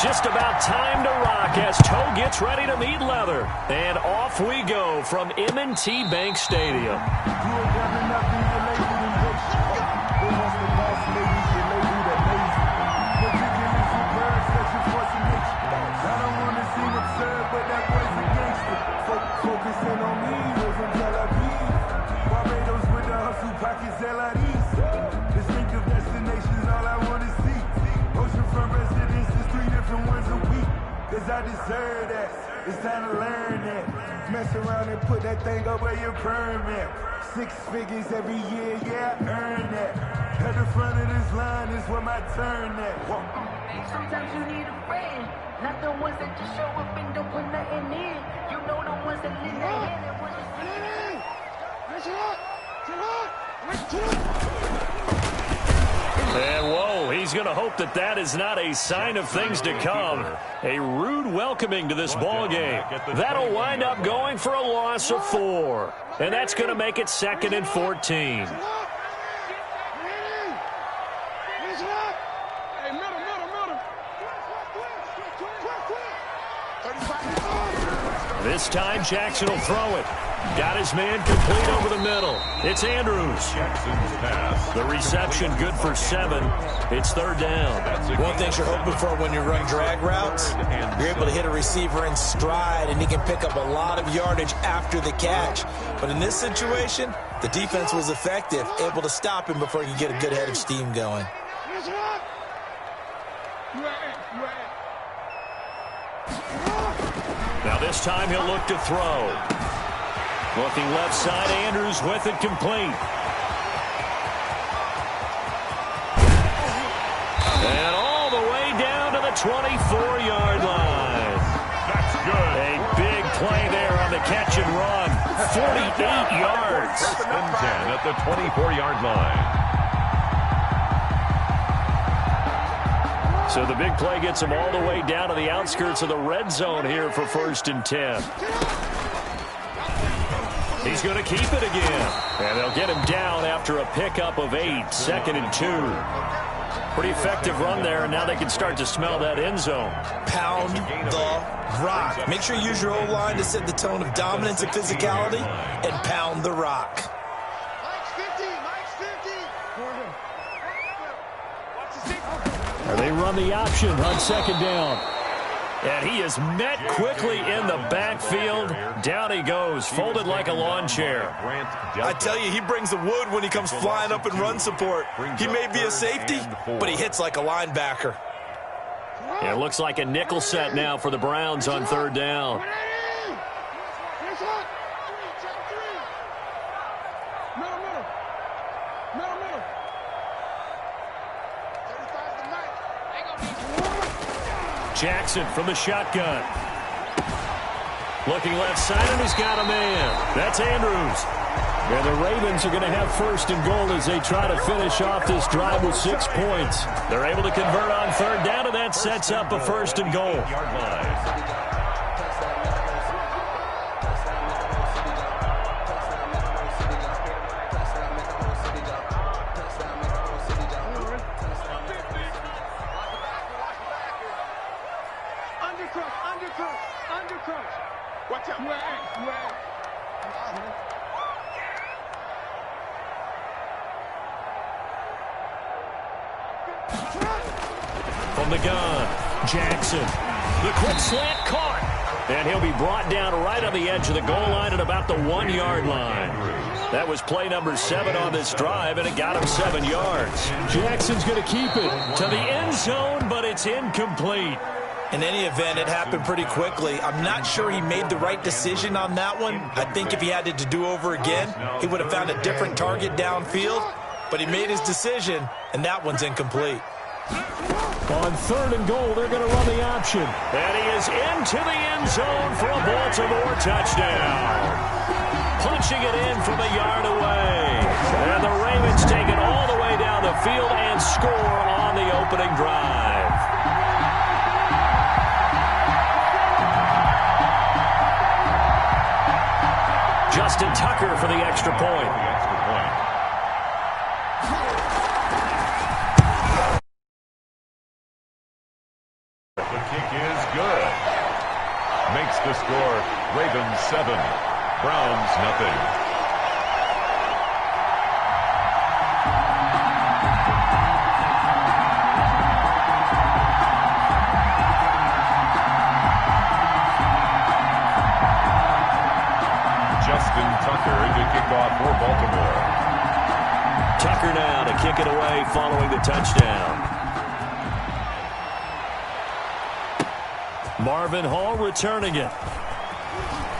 A: Just about time to rock as toe gets ready to meet leather. And off we go from M&T Bank Stadium.
F: I deserve that. It's time to learn that. Mess around and put that thing up where your permit. 6 figures every year, yeah, I earn that. At the front of this line is where my turn at.
G: Sometimes you need a friend, not the ones that just show up and don't put nothing in. You know the ones that lend their hand and want to.
A: And whoa, he he's going to hope that that is not a sign of things to come. A rude welcoming to this ball game. That'll wind up going for a loss of 4. And that's going to make it 2nd and 14. This time Jackson will throw it. Got his man complete over the middle. It's Andrews. The reception good for 7. It's 3rd down.
B: One thing you're hoping for when you run drag routes, you're able to hit a receiver in stride, and he can pick up a lot of yardage after the catch. But in this situation, the defense was effective, able to stop him before he could get a good head of steam going.
A: Now this time he'll look to throw. Looking left side, Andrews with it complete. And all the way down to the 24-yard line.
C: That's good.
A: A big play there on the catch and run. 48 yards.
C: 1st and 10 at the 24-yard line.
A: So the big play gets him all the way down to the outskirts of the red zone here for 1st and 10. He's going to keep it again. And they'll get him down after a pickup of 8, 2nd and 2. Pretty effective run there, and now they can start to smell that end zone.
B: Pound the rock. Make sure you use your O-line to set the tone of dominance and physicality, and pound the rock.
A: And they run the option on 2nd down. And he is met quickly in the backfield. Down he goes, folded like a lawn chair.
B: I tell you, he brings the wood when he comes flying up in run support. He may be a safety, but he hits like a linebacker.
A: It looks like a nickel set now for the Browns on 3rd down. Jackson from the shotgun. Looking left side, and he's got a man. That's Andrews. And the Ravens are going to have 1st and goal as they try to finish off this drive with 6 points. They're able to convert on 3rd down, and that sets up a 1st and goal. From the gun, Jackson. The quick slant caught. And he'll be brought down right on the edge of the goal line at about the 1-yard line. That was play number 7 on this drive, and it got him 7 yards. Jackson's going to keep it to the end zone, but it's incomplete.
B: In any event, it happened pretty quickly. I'm not sure he made the right decision on that one. I think if he had it to do over again, he would have found a different target downfield. But he made his decision, and that one's incomplete.
A: On 3rd and goal, they're going to run the option. And he is into the end zone for a Baltimore touchdown. Punching it in from a yard away. And the Ravens take it all the way down the field and score on the opening drive. Justin Tucker for the extra point.
C: The kick is good. Makes the score Ravens 7, Browns nothing. Justin Tucker to kick off for Baltimore.
A: Tucker now to kick it away following the touchdown. Marvin Hall returning it.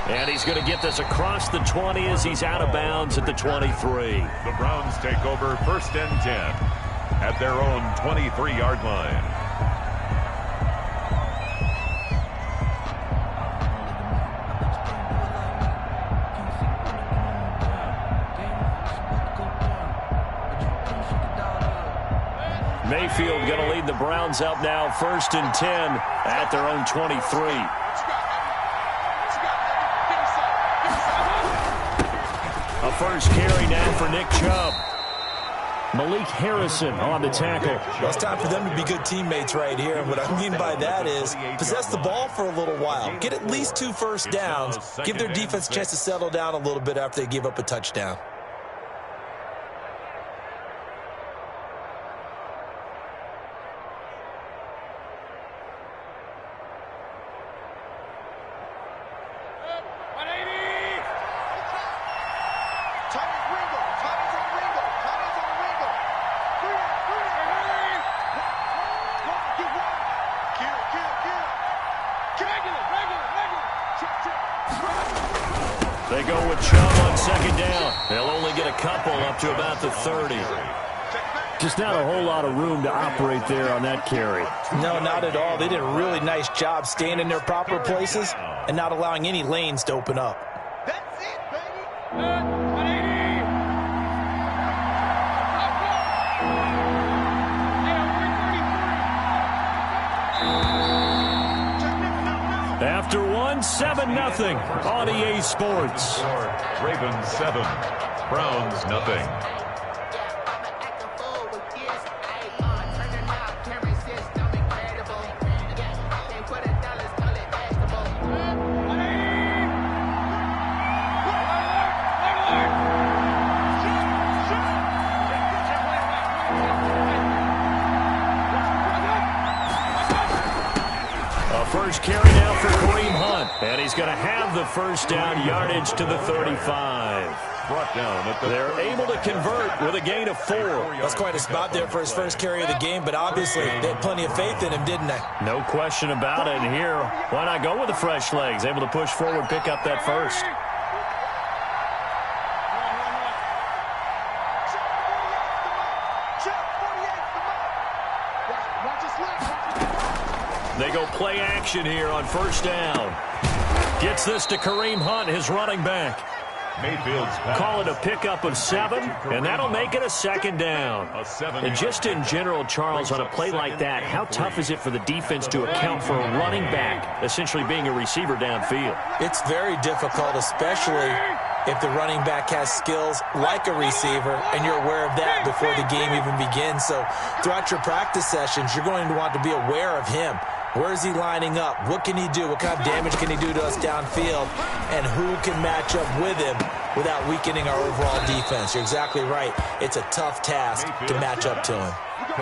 A: And he's going to get this across the 20 as he's out of bounds at the 23.
C: The Browns take over 1st and 10 at their own 23-yard line.
A: Mayfield going to lead the Browns up now, 1st and 10 at their own 23. A first carry now for Nick Chubb. Malik Harrison on the tackle.
B: Well, it's time for them to be good teammates right here. And what I mean by that is possess the ball for a little while. Get at least 2 first downs. Give their defense a chance to settle down a little bit after they give up a touchdown.
A: They go with Chubb on 2nd down. They'll only get a couple up to about the 30. Just not a whole lot of room to operate there on that carry.
B: No, not at all. They did a really nice job staying in their proper places and not allowing any lanes to open up.
D: That's it, baby.
A: After one, 7-0 on EA Sports.
C: Ravens 7, Browns nothing.
A: First carry now for Kareem Hunt. And he's going to have the first down, yardage to the 35.
C: Brought down at the
A: They're able to convert with a gain of 4.
B: That's quite a spot there for his first carry of the game, but obviously they had plenty of faith in him, didn't they?
A: No question about it. And here, why not go with the fresh legs? Able to push forward, pick up that first. They go play action here on first down. Gets this to Kareem Hunt, his running back.
C: Mayfield's pass.
A: Call it a pickup of 7, and that'll make it a 2nd down. And just in general, Charles, on a play like that, how tough is it for the defense to account for a running back essentially being a receiver downfield?
B: It's very difficult, especially if the running back has skills like a receiver, and you're aware of that before the game even begins. So throughout your practice sessions, you're going to want to be aware of him. Where is he lining up? What can he do? What kind of damage can he do to us downfield? And who can match up with him without weakening our overall defense? You're exactly right. It's a tough task to match up to him.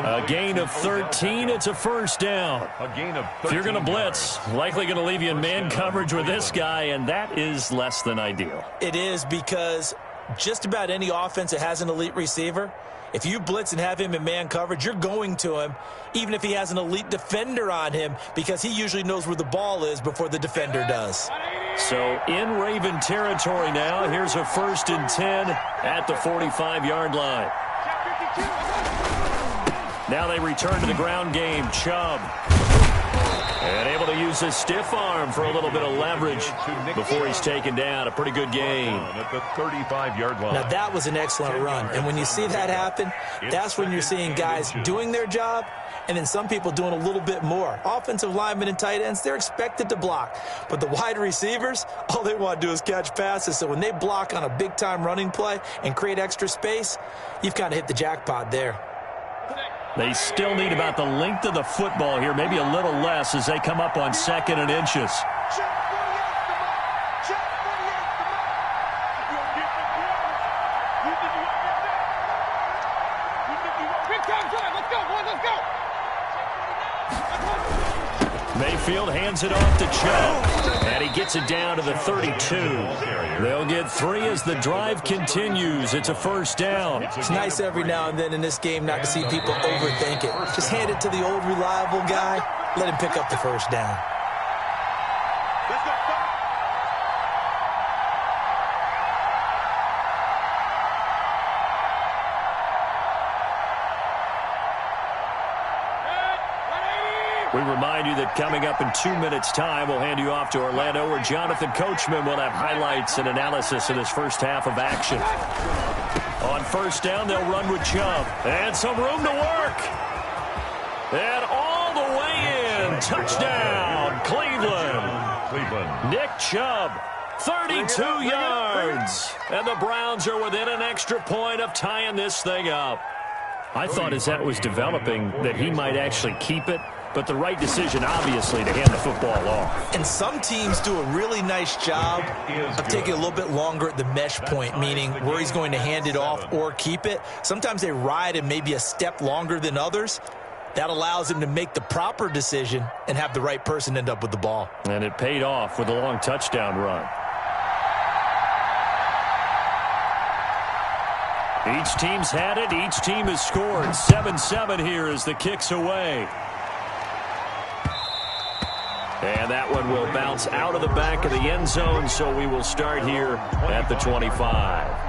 A: A gain of 13, it's a first down.
C: A gain of 13.
A: If you're going to blitz, likely going to leave you in man coverage with this guy, and that is less than ideal.
B: It is, because just about any offense that has an elite receiver, if you blitz and have him in man coverage, you're going to him, even if he has an elite defender on him, because he usually knows where the ball is before the defender does.
A: So in Raven territory now, here's a 1st and 10 at the 45-yard line. Now they return to the ground game. Chubb. And able to use his stiff arm for a little bit of leverage before he's taken down. A pretty good gain.
C: At the 35-yard line.
B: Now, that was an excellent run. And when you see that happen, that's when you're seeing guys doing their job and then some people doing a little bit more. Offensive linemen and tight ends, they're expected to block. But the wide receivers, all they want to do is catch passes. So when they block on a big-time running play and create extra space, you've kind of hit the jackpot there.
A: They still need about the length of the football here, maybe a little less as they come up on 2nd and inches. Mayfield hands it off to Chubb, and he gets it down to the 32. They'll get 3 as the drive continues. It's a first down.
B: It's nice every now and then in this game not to see people overthink it. Just hand it to the old reliable guy. Let him pick up the first down.
A: We remind you that coming up in 2 minutes' time, we'll hand you off to Orlando, where Jonathan Coachman will have highlights and analysis in his first half of action. On first down, they'll run with Chubb. And some room to work. And all the way in. Touchdown, Cleveland. Nick Chubb, 32 yards. And the Browns are within an extra point of tying this thing up. I thought as that was developing that he might actually keep it, but the right decision, obviously, to hand the football off.
B: And some teams do a really nice job of taking a little bit longer at the mesh point, meaning where he's going to hand it off or keep it. Sometimes they ride him maybe a step longer than others. That allows him to make the proper decision and have the right person end up with the ball.
A: And it paid off with a long touchdown run. Each team's had it. Each team has scored. 7-7 here as the kick's away. And that one will bounce out of the back of the end zone, so we will start here at the 25.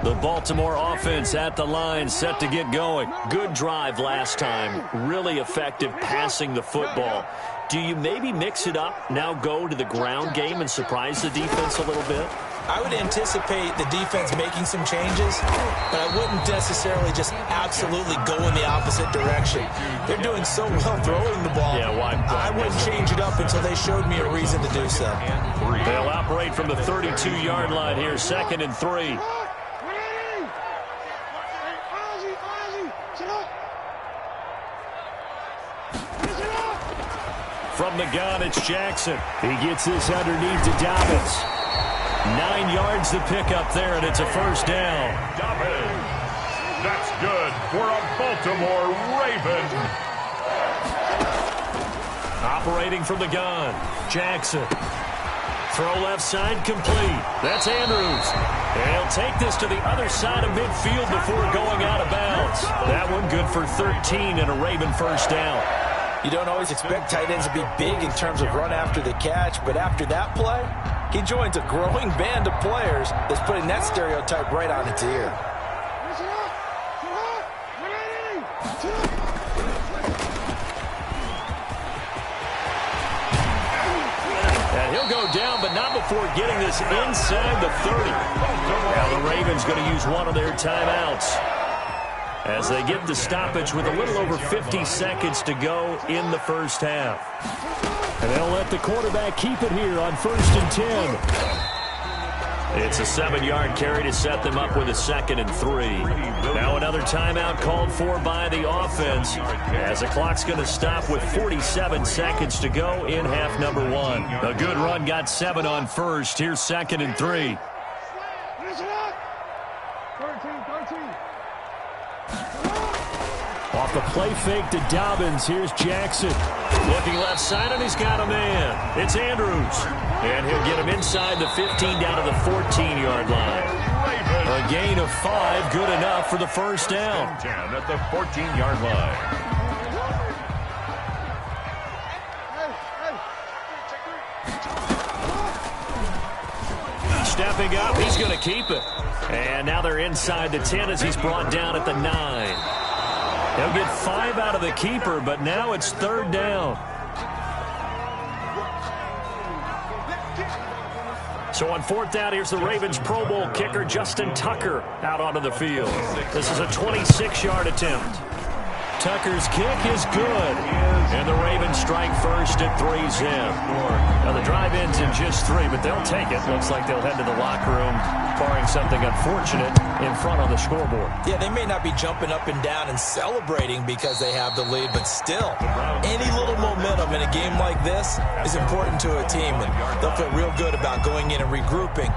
A: The Baltimore offense at the line, set to get going. Good drive last time. Really effective passing the football. Do you maybe mix it up, now go to the ground game and surprise the defense a little bit?
B: I would anticipate the defense making some changes, but I wouldn't necessarily just absolutely go in the opposite direction. They're doing so well throwing the ball.
A: Yeah, why?
B: I wouldn't change it up until they showed me a reason to do so.
A: They'll operate from the 32-yard line here, 2nd and 3. From the gun, it's Jackson. He gets this underneath to Dobbins. 9 yards to pick up there, and it's a first down.
C: Dobbins. That's good for a Baltimore Raven.
A: Operating from the gun, Jackson. Throw left side complete. That's Andrews. And he'll take this to the other side of midfield before going out of bounds. That one good for 13 and a Raven first down.
B: You don't always expect tight ends to be big in terms of run after the catch, but after that play, he joins a growing band of players that's putting that stereotype right on its ear.
A: And he'll go down, but not before getting this inside the 30. Now the Ravens going to use one of their timeouts as they get the stoppage with a little over 50 seconds to go in the first half. And they'll let the quarterback keep it here on 1st and 10. It's a 7-yard carry to set them up with a 2nd and 3. Now another timeout called for by the offense as the clock's going to stop with 47 seconds to go in half number 1. A good run got 7 on 1st. Here's 2nd and 3. Off the play fake to Dobbins. Here's Jackson. Looking left side, and he's got a man. It's Andrews. And he'll get him inside the 15 down to the 14-yard line. A gain of 5, good enough for the first down.
C: 10 at the 14-yard line.
A: Stepping up, he's going to keep it. And now they're inside the 10 as he's brought down at the 9. They'll get 5 out of the keeper, but now it's 3rd down. So on 4th down, here's the Ravens Pro Bowl kicker, Justin Tucker, out onto the field. This is a 26-yard attempt. Tucker's kick is good. And the Ravens strike first at 3-zip. Now the drive ends in just 3, but they'll take it. Looks like they'll head to the locker room, barring something unfortunate in front on the scoreboard.
B: Yeah, they may not be jumping up and down and celebrating because they have the lead, but still, any little momentum in a game like this is important to a team, and they'll feel real good about going in and regrouping,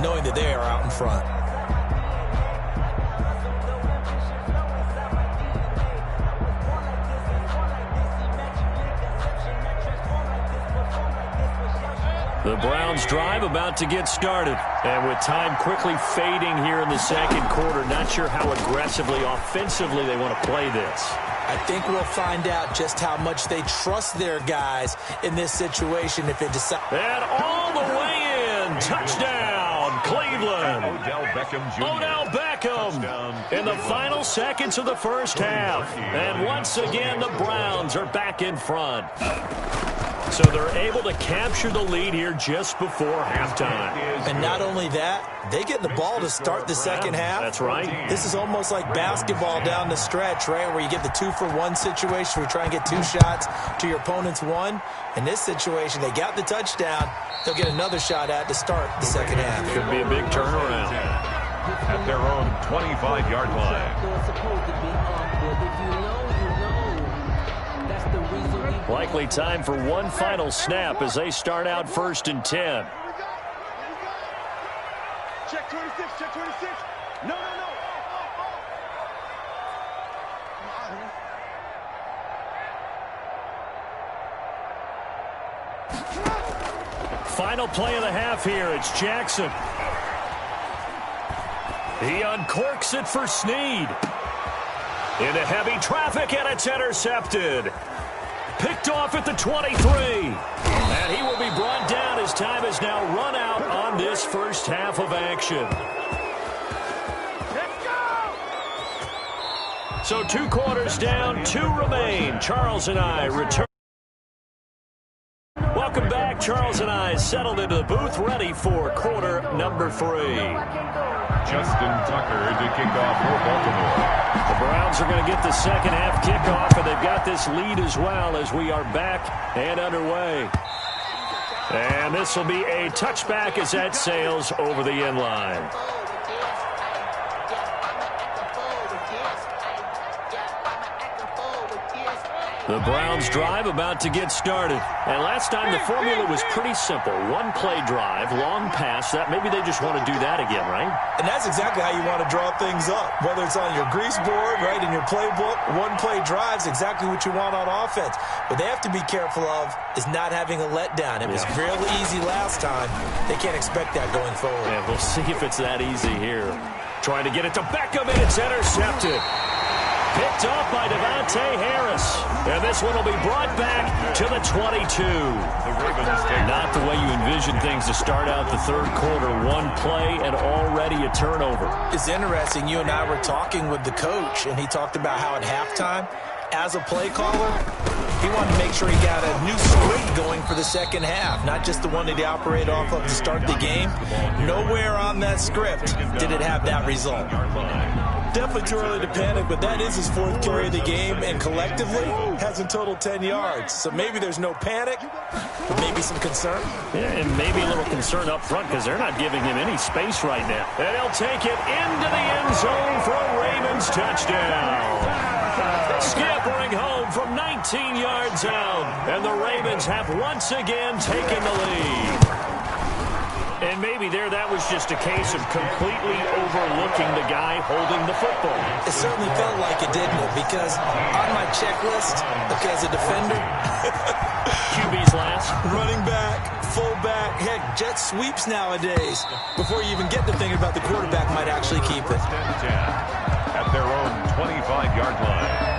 B: knowing that they are out in front.
A: The Browns drive about to get started. And with time quickly fading here in the second quarter, not sure how aggressively, offensively they want to play this.
B: I think we'll find out just how much they trust their guys in this situation if they decide.
A: And all the way in. Touchdown, Cleveland.
C: Odell Beckham Jr.
A: Odell Beckham in the final seconds of the first half. And once again, the Browns are back in front. So they're able to capture the lead here just before halftime.
B: And not only that, they get the ball to start the second half.
A: That's right.
B: This is almost like basketball down the stretch, right, where you get the 2-for-1 situation where you try and get 2 shots to your opponent's 1. In this situation, they got the touchdown. They'll get another shot at to start the second half.
A: Could be a big turnaround.
C: At their own 25-yard line.
A: Likely time for one final snap as they start out 1st and 10.
D: Check 26, check 26. No.
A: Final play of the half here. It's Jackson. He uncorks it for Snead. Into heavy traffic, and it's intercepted. Picked off at the 23. And he will be brought down as time has now run out on this first half of action.
D: Let's
A: So
D: go!
A: 2 quarters down, 2 remain. Charles and I return. Welcome back. Charles and I settled into the booth, ready for quarter number 3.
C: Justin Tucker to kick off for Baltimore.
A: The Browns are going to get the second half kickoff, and they've got this lead as well as we are back and underway. And this will be a touchback as that sails over the end line. The Browns drive about to get started. And last time the formula was pretty simple. 1-play drive, long pass. That maybe they just want to do that again, right?
B: And that's exactly how you want to draw things up. Whether it's on your grease board, right, in your playbook, 1-play drive's exactly what you want on offense. What they have to be careful of is not having a letdown. It was real easy last time. They can't expect that going forward.
A: Yeah, we'll see if it's that easy here. Trying to get it to Beckham, and it's intercepted. Picked off by Devontae Harris. And this one will be brought back to the 22. Not the way you envision things to start out the third quarter. 1 play and already a turnover.
B: It's interesting. You and I were talking with the coach, and he talked about how at halftime, as a play caller, he wanted to make sure he got a new script going for the second half, not just the one that he operated off of to start the game. Nowhere on that script did it have that result. Definitely too early to panic, but that is his 4th carry of the game, and collectively has in total 10 yards. So maybe there's no panic, but maybe some concern.
A: Yeah, and maybe a little concern up front because they're not giving him any space right now. And he'll take it into the end zone for a Ravens touchdown. Scampering home from 19 yards out, and the Ravens have once again taken the lead. And maybe there that was just a case of completely overlooking the guy holding the football.
B: It certainly felt like it, didn't it? Because on my checklist, okay, as a defender,
A: QB's last.
B: running back, fullback, heck, jet sweeps nowadays. Before you even get to thinking about the quarterback might actually keep it.
C: At their own 25-yard line.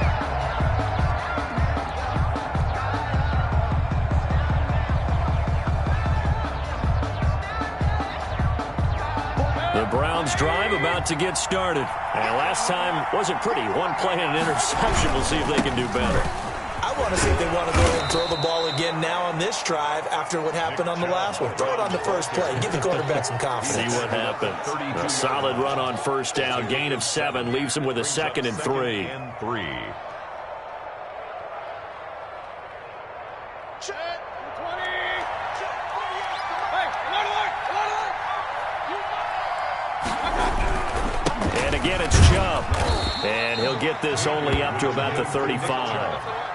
A: The Browns drive about to get started. And last time wasn't pretty. 1 play and an interception. We'll see if they can do better.
B: I want to see if they want to go ahead and throw the ball again now on this drive after what happened on the last one. Throw it on the first play. Give the quarterback some confidence.
A: See what happens. A solid run on first down. Gain of 7 leaves him with a 2nd and 3.
D: Check 20.
A: And again, it's Chubb. And he'll get this only up to about the 35.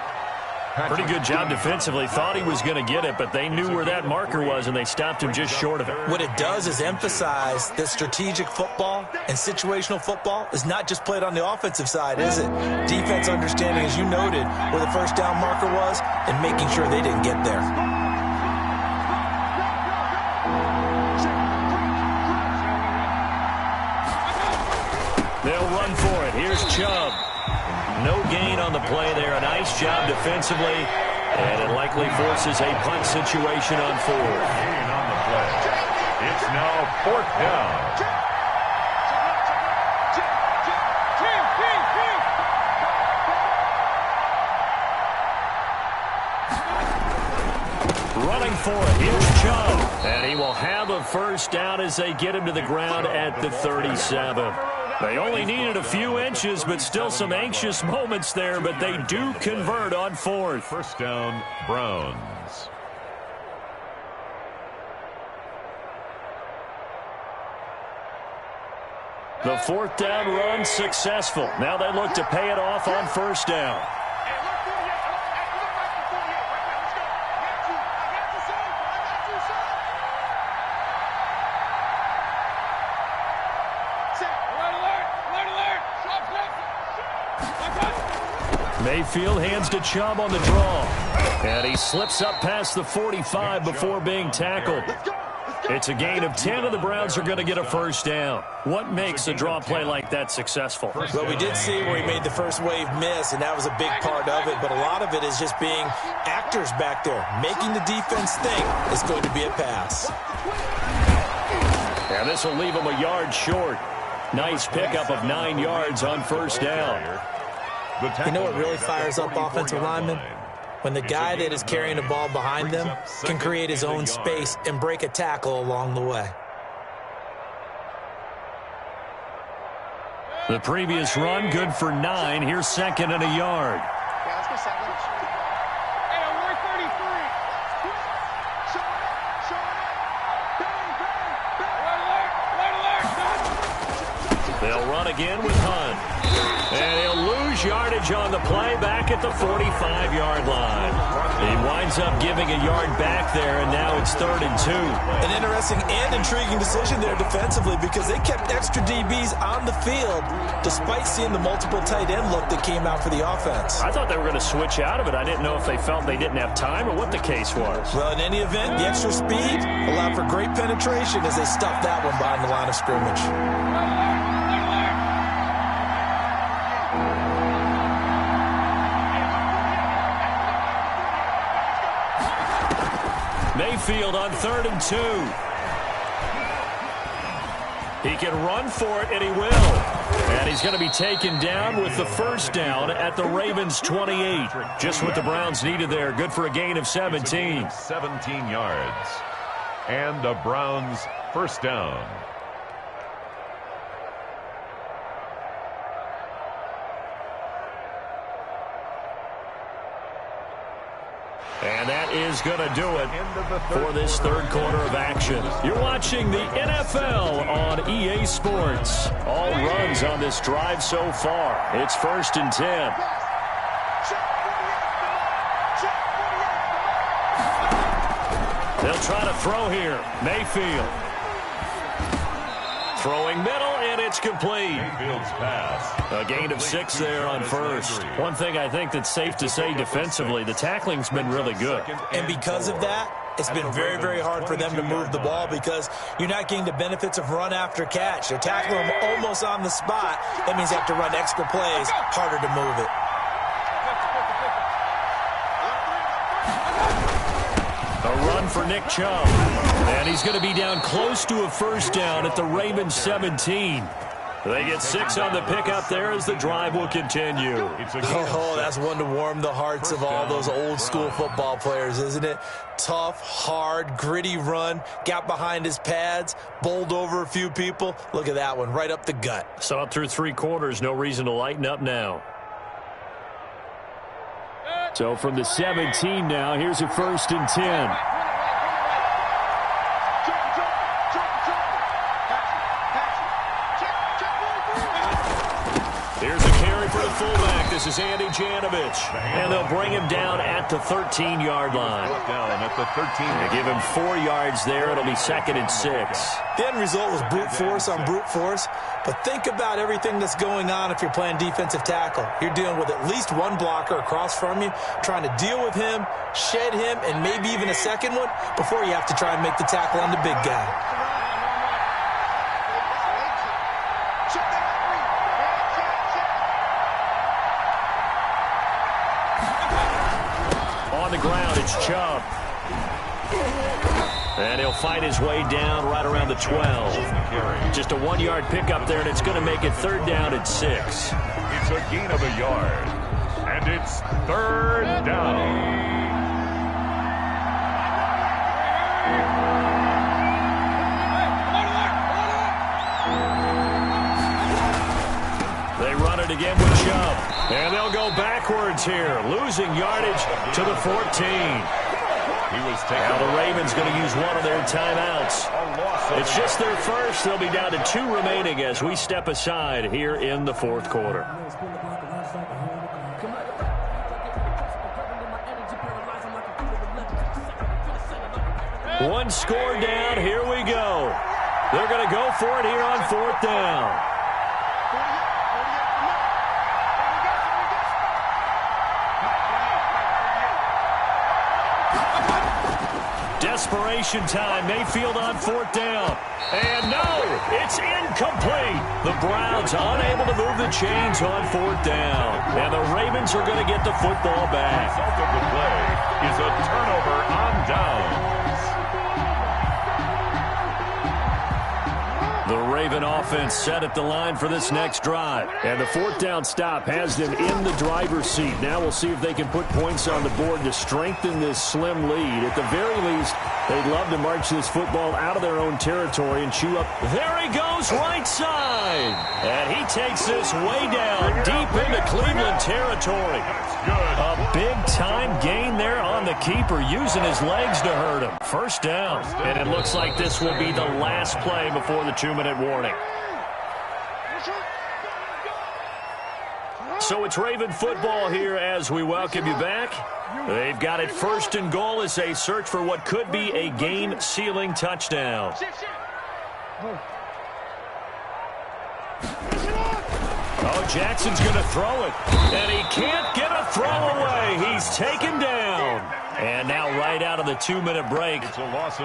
A: Pretty good job defensively. Thought he was going to get it, but they knew where that marker was, and they stopped him just short of it.
B: What it does is emphasize that strategic football and situational football is not just played on the offensive side, is it? Defense understanding, as you noted, where the first down marker was and making sure they didn't get there.
A: They'll run for it. Here's Chubb. No gain on the play there. A nice job defensively. And it likely forces a punt situation on 4th.
C: Gain on the play. It's now 4th down.
A: running for it. Here's Chubb. And he will have a first down as they get him to the ground at the 37. They only needed a few inches, but still some anxious moments there, but they do convert on fourth.
C: First down, Browns.
A: The fourth down run successful. Now they look to pay it off on first down. Mayfield hands to Chubb on the draw. And he slips up past the 45 before being tackled. It's a gain of 10, and the Browns are going to get a first down. What makes a draw play like that successful?
B: Well, we did see where he made the first wave miss, and that was a big part of it. But a lot of it is just being actors back there, making the defense think it's going to be a pass.
A: And this will leave him a yard short. Nice pickup of 9 yards on first down.
B: You know what really fires up offensive linemen? When the guy that is carrying the ball behind them can create his own space and break a tackle along the way.
A: The previous run, good for 9. Here's second and a yard. They'll run again with Hunt. And he'll lose yardage on the play back at the 45-yard line. He winds up giving a yard back there, and now it's 3rd and 2.
B: An interesting and intriguing decision there defensively because they kept extra DBs on the field despite seeing the multiple tight end look that came out for the offense.
A: I thought they were going to switch out of it. I didn't know if they felt they didn't have time or what the case was.
B: Well, in any event, the extra speed allowed for great penetration as they stuffed that one behind the line of scrimmage.
A: Mayfield on 3rd and 2. He can run for it, and he will. And he's going to be taken down with the first down at the Ravens' 28. Just what the Browns needed there. Good for a gain of 17.
C: 17 yards. And the Browns' first down.
A: And that is going to do it for this third quarter of action. You're watching the NFL on EA Sports. All runs on this drive so far. It's 1st and 10. They'll try to throw here. Mayfield. Throwing middle, and it's complete.
C: Mayfield's pass.
A: A gain of 6 there on first. One thing I think that's safe to say defensively, the tackling's been really good.
B: And because of that, it's been very, very hard for them to move the ball because you're not getting the benefits of run after catch. They're tackling them almost on the spot. That means they have to run extra plays, harder to move it.
A: A run for Nick Chubb. And he's going to be down close to a first down at the Ravens 17. They get 6 on the pickup there as the drive will continue.
B: Oh, that's one to warm the hearts of all those old school football players, isn't it? Tough, hard, gritty run. Got behind his pads, bowled over a few people. Look at that one, right up the gut.
A: Saw it through 3 quarters. No reason to lighten up now. So from the 17 now, here's a 1st and 10. Here's a carry for the fullback. This is Andy Janovich. And they'll bring him down at the 13-yard line.
C: Down at the 13.
A: They give him 4 yards there. It'll be 2nd and 6.
B: The end result was brute force on brute force. But think about everything that's going on if you're playing defensive tackle. You're dealing with at least one blocker across from you, trying to deal with him, shed him, and maybe even a second one before you have to try and make the tackle on the big guy.
A: On the ground, it's Chubb. And he'll fight his way down right around the 12. Just a 1-yard pickup there, and it's going to make it 3rd down at 6.
C: It's a gain of a yard. And it's 3rd down.
A: They run it again with Chubb. And they'll go backwards here, losing yardage to the 14. Now the Ravens going to use one of their timeouts. It's just their first. They'll be down to 2 remaining as we step aside here in the fourth quarter. One score down. Here we go. They're going to go for it here on 4th down. Desperation time. Mayfield on 4th down. And no, it's incomplete. The Browns unable to move the chains on 4th down. And the Ravens are going to get the football back.
C: The result of the play is a turnover on downs.
A: The Raven offense set at the line for this next drive. And the 4th down stop has them in the driver's seat. Now we'll see if they can put points on the board to strengthen this slim lead. At the very least, they'd love to march this football out of their own territory and chew up. There he goes, right side. And he takes this way down, deep into Cleveland territory. A big-time gain there on the keeper, using his legs to hurt him. First down. And it looks like this will be the last play before the 2-minute warning. So it's Raven football here as we welcome you back. They've got it 1st and goal as they search for what could be a game-sealing touchdown. Oh, Jackson's going to throw it. And he can't get a throw away. He's taken down. And now right out of the 2-minute break,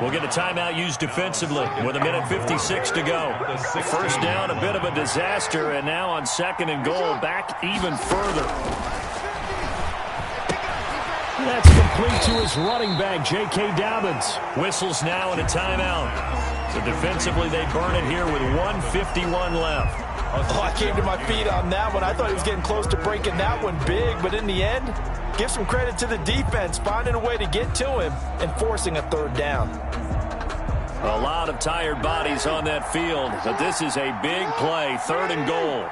A: we'll get a timeout used defensively with 1:56 to go. First down, a bit of a disaster, and now on 2nd and goal, back even further. That's complete to his running back, J.K. Dobbins. Whistles now in a timeout. So defensively, they burn it here with 1:51 left.
B: Oh, I came to my feet on that one. I thought he was getting close to breaking that one big, but in the end, give some credit to the defense, finding a way to get to him and forcing a 3rd down.
A: A lot of tired bodies on that field, but this is a big play, 3rd and goal.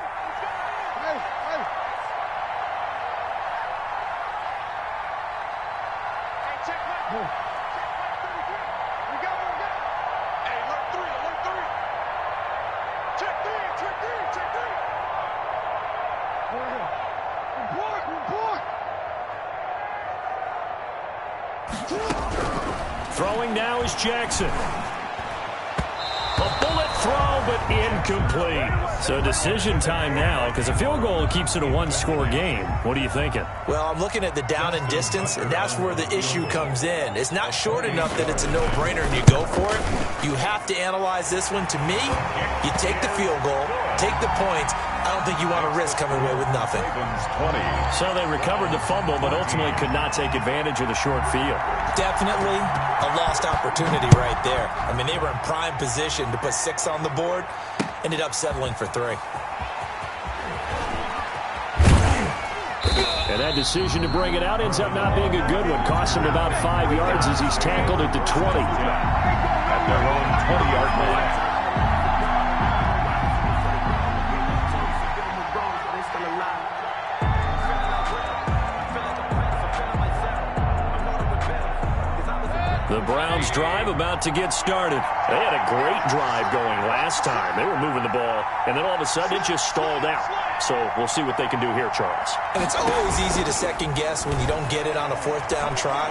A: Throwing now is Jackson. A bullet throw, but incomplete. So decision time now, because a field goal keeps it a 1-score game. What are you thinking?
B: Well, I'm looking at the down and distance, and that's where the issue comes in. It's not short enough that it's a no-brainer and you go for it. You have to analyze this one. To me, you take the field goal, take the points. I don't think you want to risk coming away with nothing.
A: So they recovered the fumble, but ultimately could not take advantage of the short field. Definitely
B: a lost opportunity right there. I mean, they were in prime position to put 6 on the board. Ended up settling for 3.
A: And that decision to bring it out ends up not being a good one. Cost him about 5 yards as he's tackled at the 20.
C: At their own 20-yard line.
A: The Browns drive about to get started. They had a great drive going last time. They were moving the ball, and then all of a sudden it just stalled out. So we'll see what they can do here, Charles.
B: And it's always easy to second-guess when you don't get it on a 4th down try.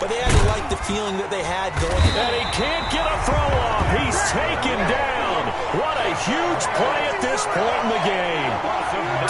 B: But they had to like the feeling that they had going.
A: And he can't get a throw off. He's taken down. What a huge play at this point in the game.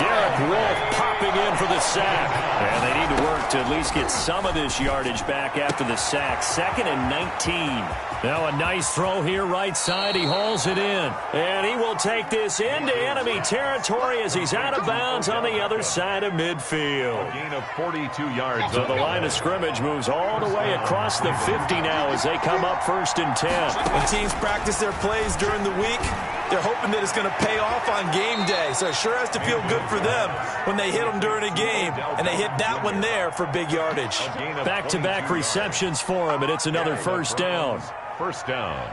A: Derek Wolfe popping in for the sack. And they need to work to at least get some of this yardage back after the sack. 2nd and 19. Now a nice throw here right side. He hauls it in. And he will take this into enemy territory as he's out of bounds on the other side of midfield.
C: A gain of 42 yards.
A: So the line of scrimmage moves all the way across the 50 now as they come up 1st and 10.
B: When teams practice their plays during the week, they're hoping that it's going to pay off on game day. So it sure has to feel good for them when they hit them during a game. And they hit that one there for big yardage.
A: Back-to-back receptions for him, and it's another 1st down.
C: 1st down.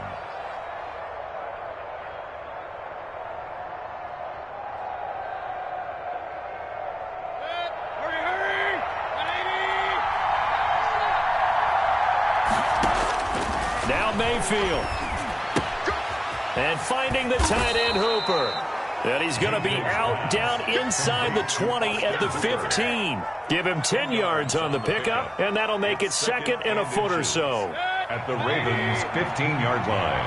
A: Mayfield. And finding the tight end Hooper. And he's going to be out down inside the 20 at the 15. Give him 10 yards on the pickup, and that'll make it second and a foot or so.
C: At the Ravens' 15-yard line.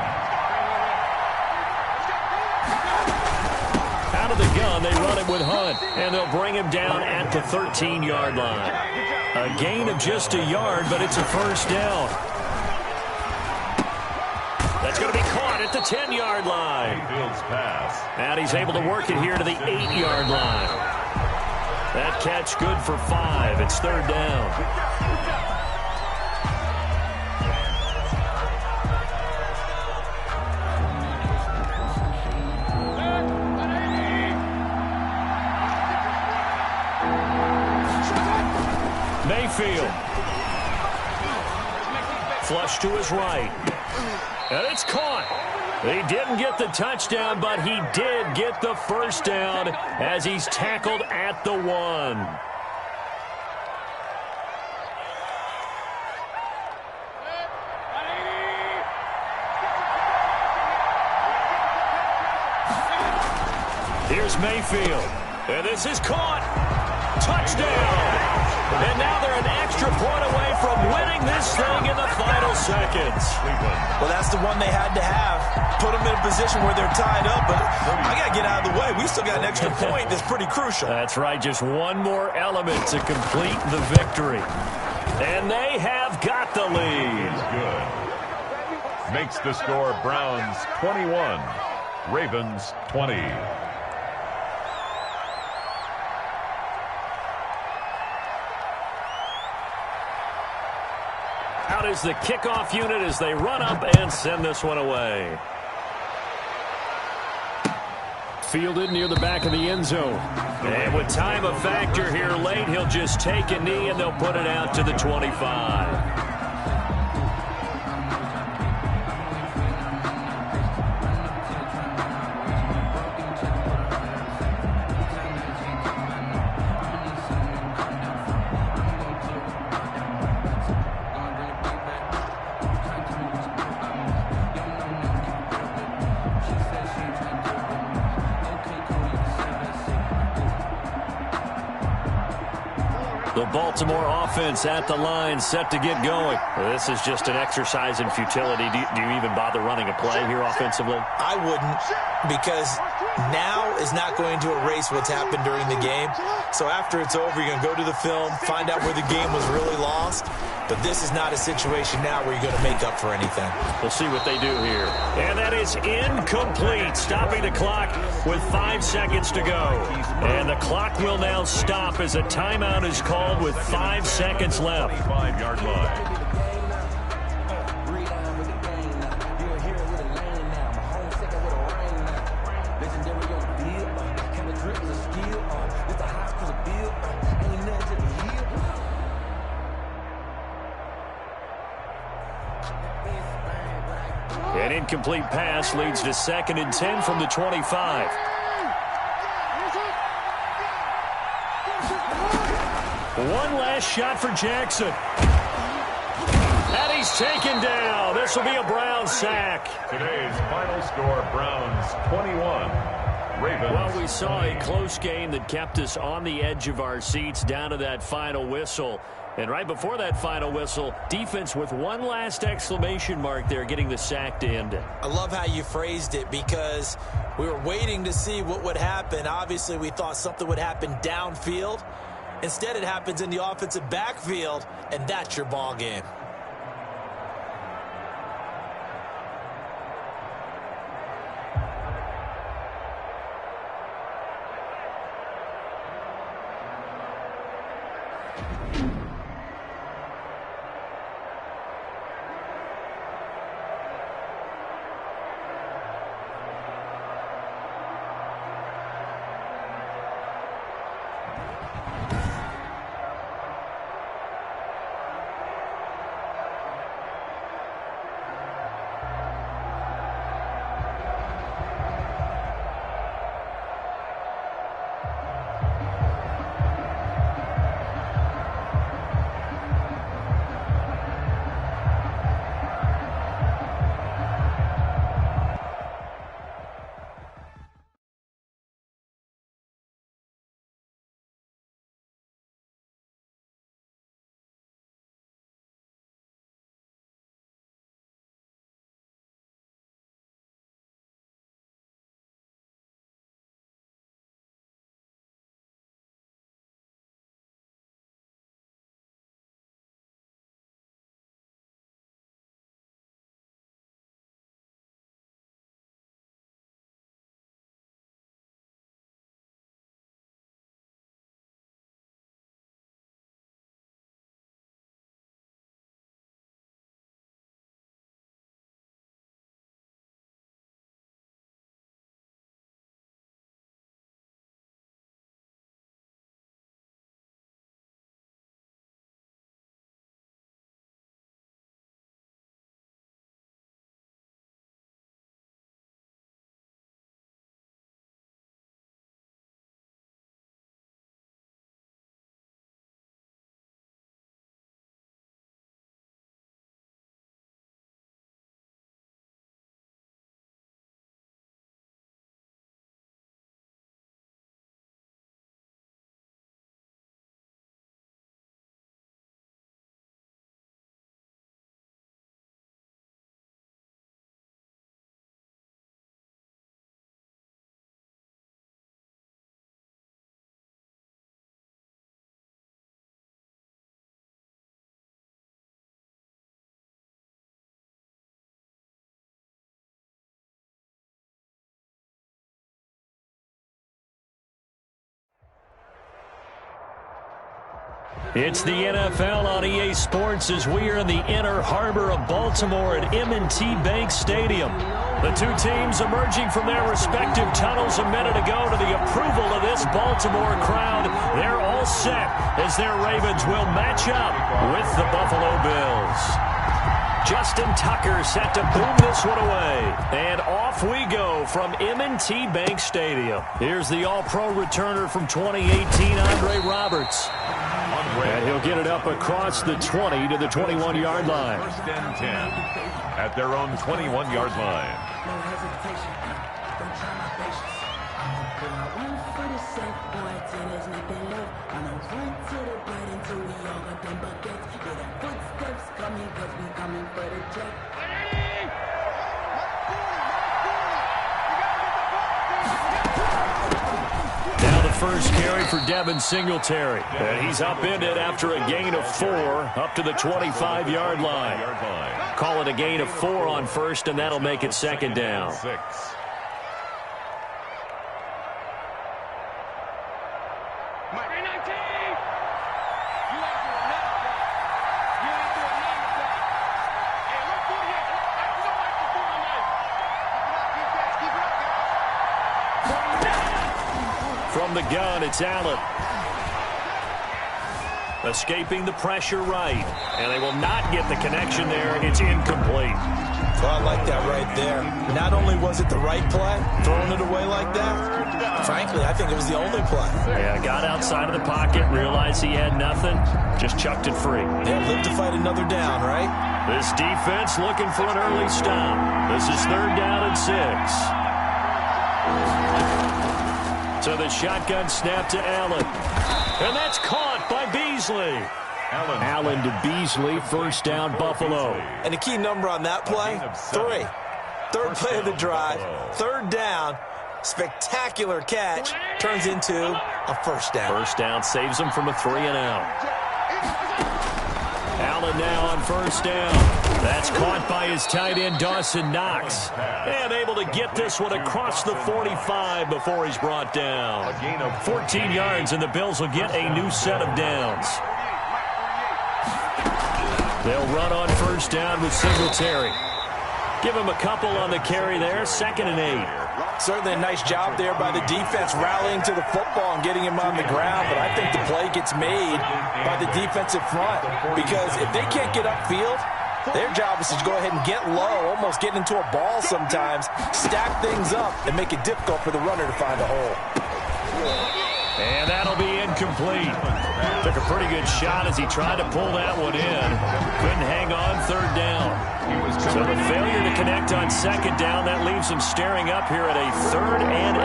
A: Out of the gun, they run it with Hunt, and they'll bring him down at the 13-yard line. A gain of just a yard, but it's a first down. That's going to be caught at the 10-yard line.
C: Mayfield's pass.
A: And he's able to work it here to the 8-yard line. That catch good for 5. It's third down. Mayfield. Flush to his right. And it's caught. He didn't get the touchdown, but he did get the first down as he's tackled at the 1. Here's Mayfield. And this is caught. Touchdown. And now they're an extra point away from winning this thing in the final seconds.
B: Well, that's the one they had to have. Put them in a position where they're tied up, but I got to get out of the way. We still got an extra point that's pretty crucial.
A: That's right, just one more element to complete the victory. And they have got the lead.
C: Good. Makes the score Browns 21, Ravens 20.
A: Out is the kickoff unit as they run up and send this one away. Fielded near the back of the end zone. And with time a factor here late, he'll just take a knee and they'll put it out to the 25. The Baltimore offense at the line, set to get going. Well, this is just an exercise in futility. Do you even bother running a play here offensively?
B: I wouldn't, because now is not going to erase what's happened during the game. So after it's over, you're going to go to the film, find out where the game was really lost. But this is not a situation now where you're going to make up for anything.
A: We'll see what they do here. And that is incomplete, stopping the clock with 5 seconds to go. And the clock will now stop as a timeout is called with 5 seconds left.
C: 5-yard line.
A: An incomplete pass leads to 2nd and 10 from the 25. One last shot for Jackson. And he's taken down. This will be a Browns sack.
C: Today's final score, Browns 21, Ravens.
A: Well, we saw a close game that kept us on the edge of our seats down to that final whistle. And right before that final whistle, defense with one last exclamation mark there, getting the sack to end it.
B: I love how you phrased it, because we were waiting to see what would happen. Obviously, we thought something would happen downfield. Instead, it happens in the offensive backfield, and that's your ball game.
A: It's the NFL on EA Sports as we are in the inner harbor of Baltimore at M&T Bank Stadium. The two teams emerging from their respective tunnels a minute ago to the approval of this Baltimore crowd. They're all set as their Ravens will match up with the Buffalo Bills. Justin Tucker set to boom this one away. And off we go from M&T Bank Stadium. Here's the all-pro returner from 2018, Andre Roberts. And he'll get it up across the 20 to the 21-yard line.
C: First and 10 at their own 21-yard line.
E: No hesitation. Don't try my patience. I'ma put out one for the safe boy till there's nothing left. I'ma run to the blood until we all got them buckets. Hear the footsteps coming cause we coming for the check.
A: Now the first carry for Devin Singletary. And he's upended after a gain of 4 up to the 25-yard line. Call it a gain of 4 on first, and that'll make it second down.
C: 6.
A: From the gun, it's Allen. Escaping the pressure right. And they will not get the connection there. It's incomplete.
B: Well, I like that right there. Not only was it the right play, throwing it away like that, frankly, I think it was the only play.
A: Yeah, got outside of the pocket, realized he had nothing, just chucked it free.
B: Yeah, live to fight another down, right?
A: This defense looking for an early stop. This is 3rd down and 6. So the shotgun snap to Allen. And that's caught by Beasley. Allen to Beasley, first down Buffalo.
B: And the key number on that play, 3. 3rd play of the drive, 3rd down, spectacular catch, turns into a first down.
A: First down saves them from a 3-and-out. Allen now on first down. That's caught by his tight end, Dawson Knox. And able to get this one across the 45 before he's brought down. 14 yards, and the Bills will get a new set of downs. They'll run on first down with Singletary. Give him a couple on the carry there, 2nd and 8.
B: Certainly a nice job there by the defense rallying to the football and getting him on the ground, but I think the play gets made by the defensive front because if they can't get upfield, their job is to go ahead and get low, almost get into a ball sometimes, stack things up, and make it difficult for the runner to find a hole.
A: And that'll be incomplete. Took a pretty good shot as he tried to pull that one in. Couldn't hang on 3rd down. So the failure to connect on 2nd down, that leaves him staring up here at a 3rd and 8.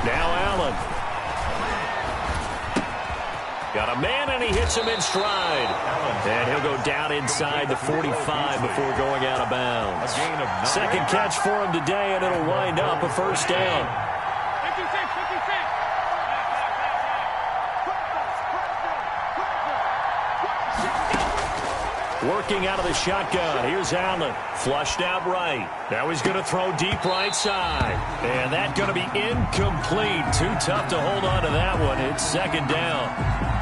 A: Now Allen. Got a man, and he hits him in stride. And he'll go down inside the 45 before going out of bounds. 2nd catch for him today, and it'll wind up a first down. Working out of the shotgun. Here's Allen. Flushed out right. Now he's going to throw deep right side. And that's going to be incomplete. Too tough to hold on to that one. It's 2nd down.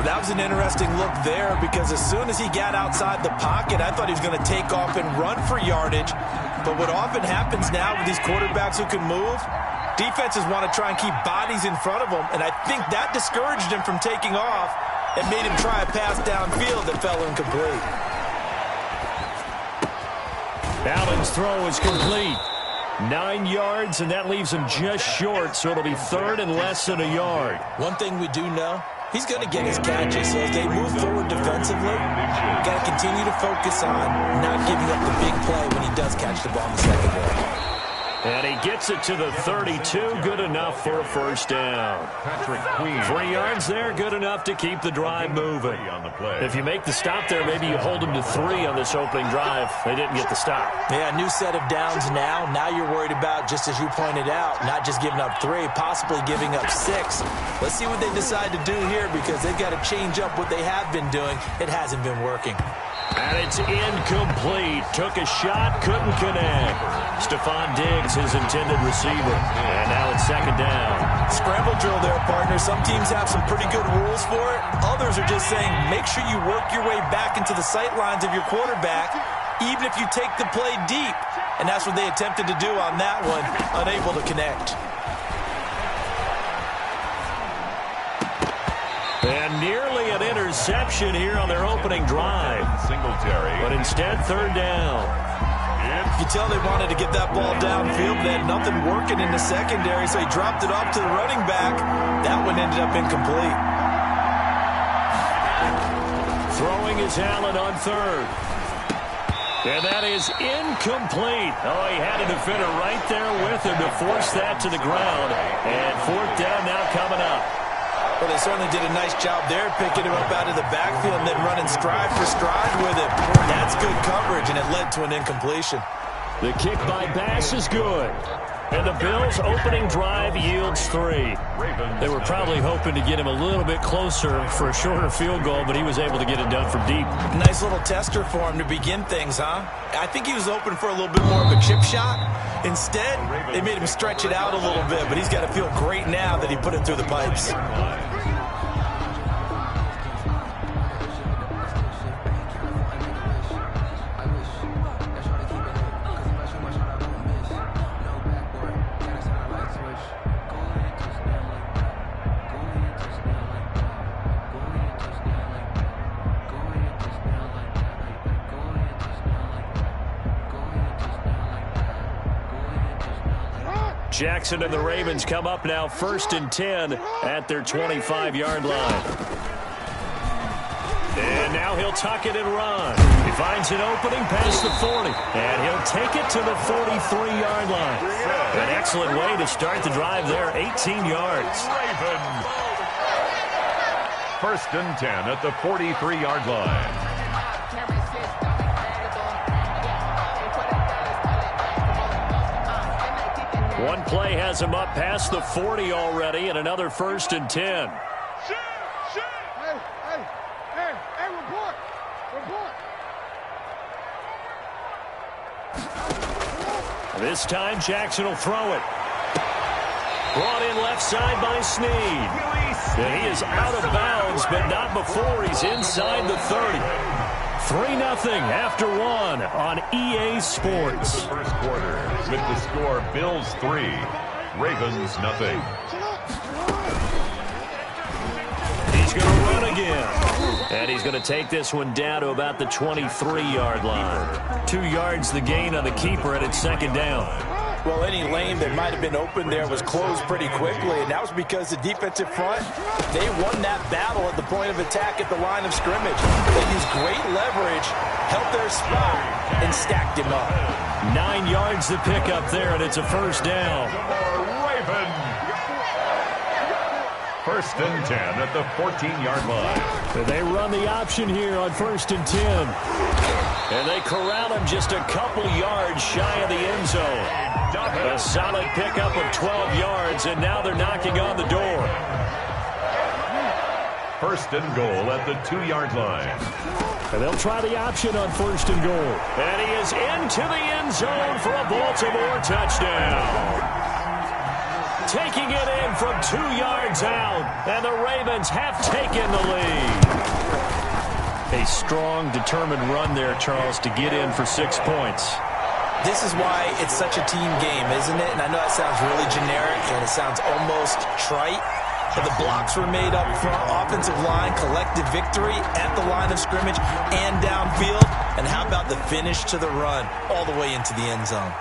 B: That was an interesting look there because as soon as he got outside the pocket, I thought he was going to take off and run for yardage. But what often happens now with these quarterbacks who can move, defenses want to try and keep bodies in front of them, and I think that discouraged him from taking off and made him try a pass downfield that fell incomplete.
A: Allen's throw is complete. 9 yards, and that leaves him just short, so it'll be 3rd and less than a yard.
B: One thing we do know, he's going to get his catches, so as they move forward defensively, got to continue to focus on not giving up the big play when he does catch the ball in the secondary.
A: And he gets it to the 32, good enough for a first down. 3 yards there, good enough to keep the drive moving. If you make the stop there, maybe you hold them to 3 on this opening drive. They didn't get the stop.
B: Yeah, new set of downs now. Now you're worried about, just as you pointed out, not just giving up 3, possibly giving up 6. Let's see what they decide to do here because they've got to change up what they have been doing. It hasn't been working.
A: And it's incomplete. Took a shot, couldn't connect. Stephon Diggs, his intended receiver. And now it's second down.
B: Scramble drill there, partner. Some teams have some pretty good rules for it. Others are just saying make sure you work your way back into the sight lines of your quarterback, even if you take the play deep. And that's what they attempted to do on that one, unable to connect.
A: And nearly an interception here on their opening drive.
C: Singletary.
A: But instead, third down.
B: You can tell they wanted to get that ball downfield, but they had nothing working in the secondary, so he dropped it off to the running back. That one ended up incomplete.
A: Throwing is Allen on third. And that is incomplete. Oh, he had a defender right there with him to force that to the ground. And fourth down now coming up.
B: Well, they certainly did a nice job there, picking him up out of the backfield and then running stride for stride with him. That's good coverage, and it led to an incompletion.
A: The kick by Bass is good. And the Bills' opening drive yields 3. They were probably hoping to get him a little bit closer for a shorter field goal, but he was able to get it done from deep.
B: Nice little tester for him to begin things, huh? I think he was open for a little bit more of a chip shot. Instead, they made him stretch it out a little bit, but he's got to feel great now that he put it through the pipes.
A: Jackson and the Ravens come up now 1st and 10 at their 25-yard line. And now he'll tuck it and run. He finds an opening past the 40. And he'll take it to the 43-yard line. An excellent way to start the drive there, 18 yards.
C: Ravens. 1st and 10 at the 43-yard line.
A: One play has him up past the 40 already, and another 1st and 10.
D: Hey, report.
A: This time, Jackson will throw it. Brought in left side by Snead. And he is out of bounds, but not before he's inside the 30. 3-0 after 1 on EA Sports.
C: First quarter with the score Bills 3, Ravens 0.
A: He's going to run again. And he's going to take this one down to about the 23-yard line. 2 yards the gain on the keeper, and it's second down.
B: Well, any lane that might have been open there was closed pretty quickly, and that was because the defensive front, they won that battle at the point of attack at the line of scrimmage. They used great leverage, held their spot, and stacked him up.
A: 9 yards to pick up there, and it's a first down.
C: Ravens. 1st and 10 at the 14-yard line.
A: They run the option here on 1st and 10. And they corral him just a couple yards shy of the end zone. A solid pickup of 12 yards, and now they're knocking on the door.
C: 1st and goal at the 2-yard line.
A: And they'll try the option on 1st and goal. And he is into the end zone for a Baltimore touchdown. Taking it in from 2 yards out, and the Ravens have taken the lead. A strong, determined run there, Charles, to get in for 6 points.
B: This is why it's such a team game, isn't it? And I know that sounds really generic, and it sounds almost trite. But the blocks were made up front, offensive line, collective victory at the line of scrimmage and downfield. And how about the finish to the run all the way into the end zone?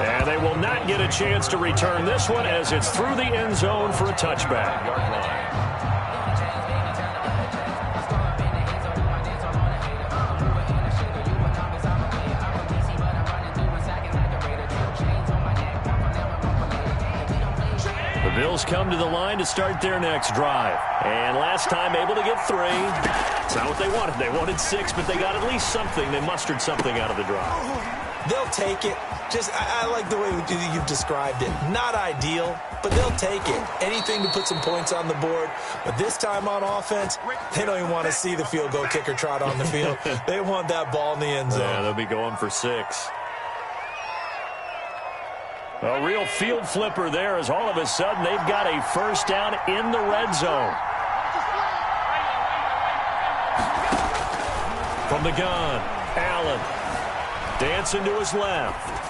A: And they will not get a chance to return this one as it's through the end zone for a touchback. The Bills come to the line to start their next drive. And last time able to get 3. It's not what they wanted. They wanted 6, but they got at least something. They mustered something out of the drive.
B: They'll take it. I like the way you've described it. Not ideal, but they'll take it. Anything to put some points on the board. But this time on offense, they don't even want to see the field goal kicker trot on the field. They want that ball in the end zone.
A: Yeah, they'll be going for 6. A real field flipper there as all of a sudden they've got a first down in the red zone. From the gun, Allen dancing to his left.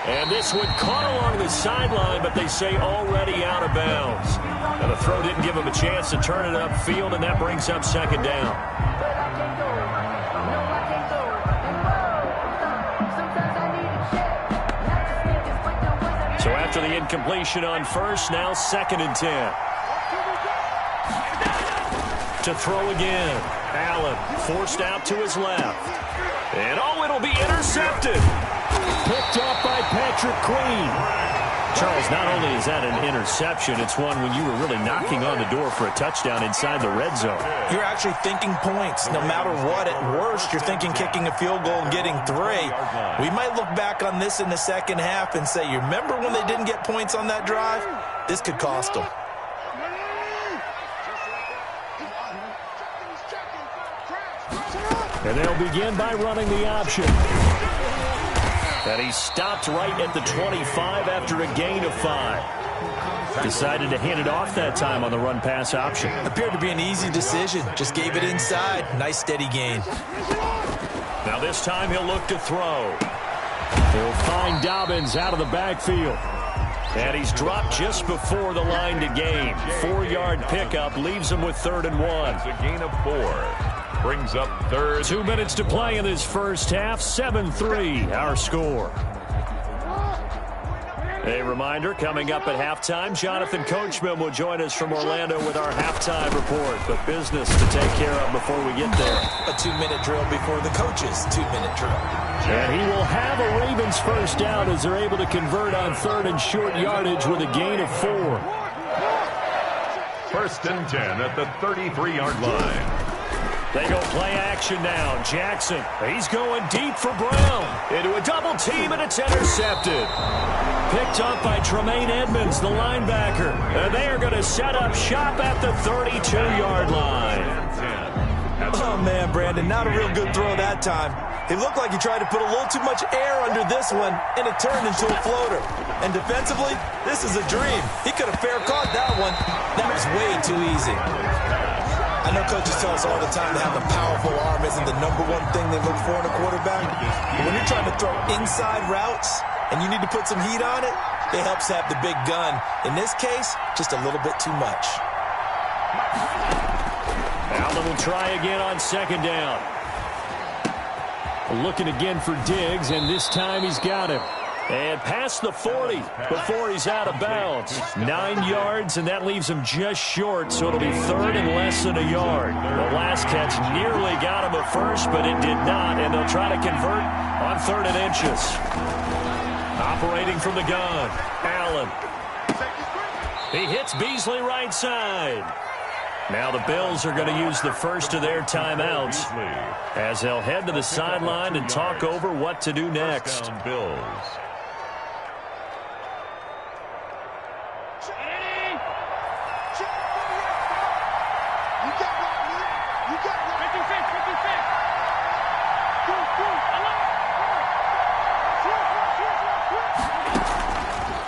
A: And this one caught along the sideline, but they say already out of bounds. And the throw didn't give him a chance to turn it upfield, and that brings up second down. So after the incompletion on first, now 2nd and 10. To throw again. Allen forced out to his left. And it'll be intercepted. Picked up by Patrick Queen. Charles, not only is that an interception, it's one when you were really knocking on the door for a touchdown inside the red zone.
B: You're actually thinking points. No matter what, at worst, you're thinking kicking a field goal and getting 3. We might look back on this in the second half and say, you remember when they didn't get points on that drive? This could cost them.
A: And they'll begin by running the option. And he stopped right at the 25 after a gain of 5. Decided to hand it off that time on the run-pass option.
B: Appeared to be an easy decision. Just gave it inside. Nice steady gain.
A: Now this time he'll look to throw. He'll find Dobbins out of the backfield. And he's dropped just before the line to gain. 4-yard pickup leaves him with 3rd and 1.
C: It's a gain of 4. Brings up 3rd.
A: 2 minutes to play in this first half. 7-3 our score. A reminder, coming up at halftime, Jonathan Coachman will join us from Orlando with our halftime report. But business to take care of before we get there.
B: A 2-minute drill before the coach's 2-minute drill.
A: And he will have a Ravens first down as they're able to convert on 3rd and short yardage with a gain of 4.
C: 1st and 10 at the 33-yard line.
A: They go play action now. Jackson, he's going deep for Brown. Into a double team, and it's intercepted. Picked up by Tremaine Edmonds, the linebacker. And they are going to set up shop at the 32-yard line.
B: Oh, man, Brandon, not a real good throw that time. It looked like he tried to put a little too much air under this one, and it turned into a floater. And defensively, this is a dream. He could have fair caught that one. That was way too easy. I know coaches tell us all the time that having a powerful arm isn't the #1 thing they look for in a quarterback. But when you're trying to throw inside routes and you need to put some heat on it, it helps have the big gun. In this case, just a little bit too much.
A: Allen will try again on 2nd down. Looking again for Diggs, and this time he's got him. And past the 40 before he's out of bounds. 9 yards, and that leaves him just short, so it'll be 3rd and less than a yard. The last catch nearly got him a first, but it did not, and they'll try to convert on 3rd and inches. Operating from the gun, Allen. He hits Beasley right side. Now the Bills are going to use the first of their timeouts as they'll head to the sideline and talk over what to do next.
C: Bills.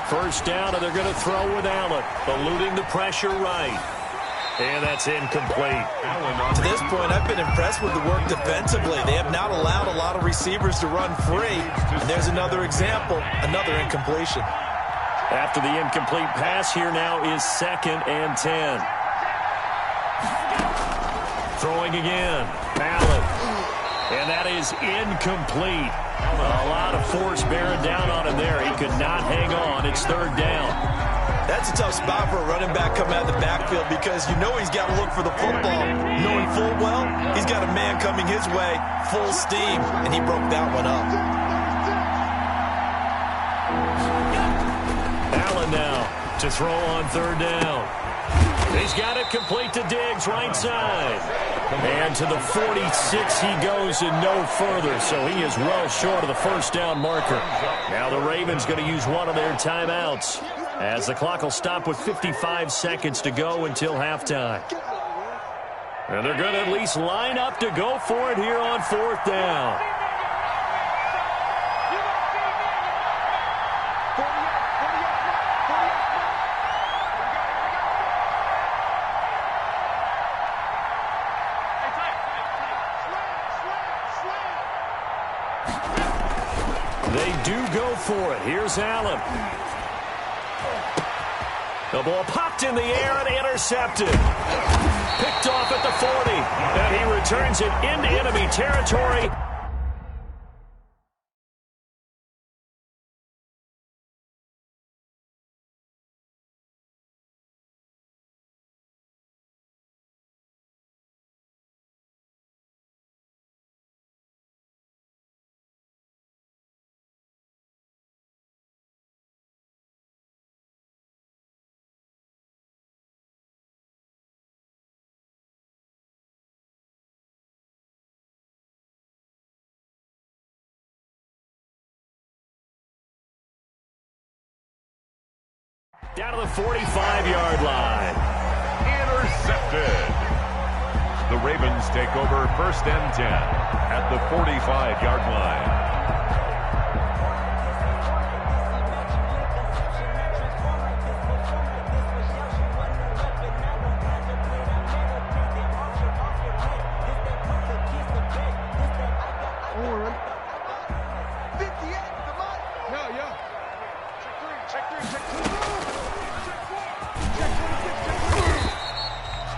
A: First down, and they're going to throw with Allen, eluding the pressure right. And that's incomplete.
B: To this point, I've been impressed with the work defensively. They have not allowed a lot of receivers to run free. And there's another example, another incompletion.
A: After the incomplete pass, here now is 2nd and 10. Throwing again, Allen. And that is incomplete. A lot of force bearing down on him there. He could not hang on. It's 3rd down.
B: That's a tough spot for a running back coming out of the backfield because you know he's got to look for the football. Knowing full well, he's got a man coming his way, full steam, and he broke that one up.
A: Allen now to throw on 3rd down. He's got it complete to Diggs, right side. And to the 46 he goes and no further, so he is well short of the first down marker. Now the Ravens going to use one of their timeouts, as the clock will stop with 55 seconds to go until halftime. And they're going to at least line up to go for it here on fourth down. They do go for it. Here's Allen. The ball popped in the air and intercepted. Picked off at the 40. And he returns it into enemy territory. Down to the 45-yard line.
C: Intercepted. The Ravens take over first and 10 at the 45-yard line.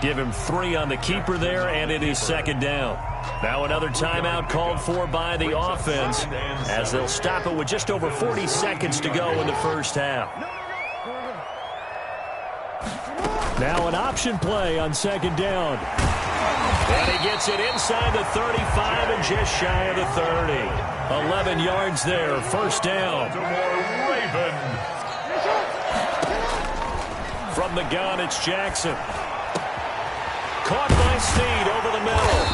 A: Give him 3 on the keeper there, and it is second down. Now another timeout called for by the offense, as they'll stop it with just over 40 seconds to go in the first half. Now an option play on second down. And he gets it inside the 35 and just shy of the 30. 11 yards there, first down. From the gun, it's Jackson. Caught by Snead over the middle.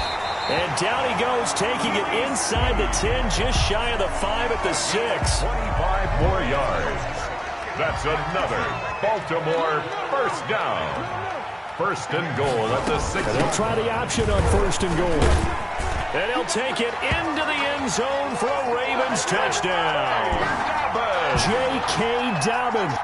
A: And down he goes, taking it inside the 10, just shy of the 5 at the 6.
C: 25 more yards. That's another Baltimore first down. First and goal at the 6.
A: And they'll try the option on first and goal. And he'll take it into the end zone for a Ravens touchdown. J.K. Dobbins.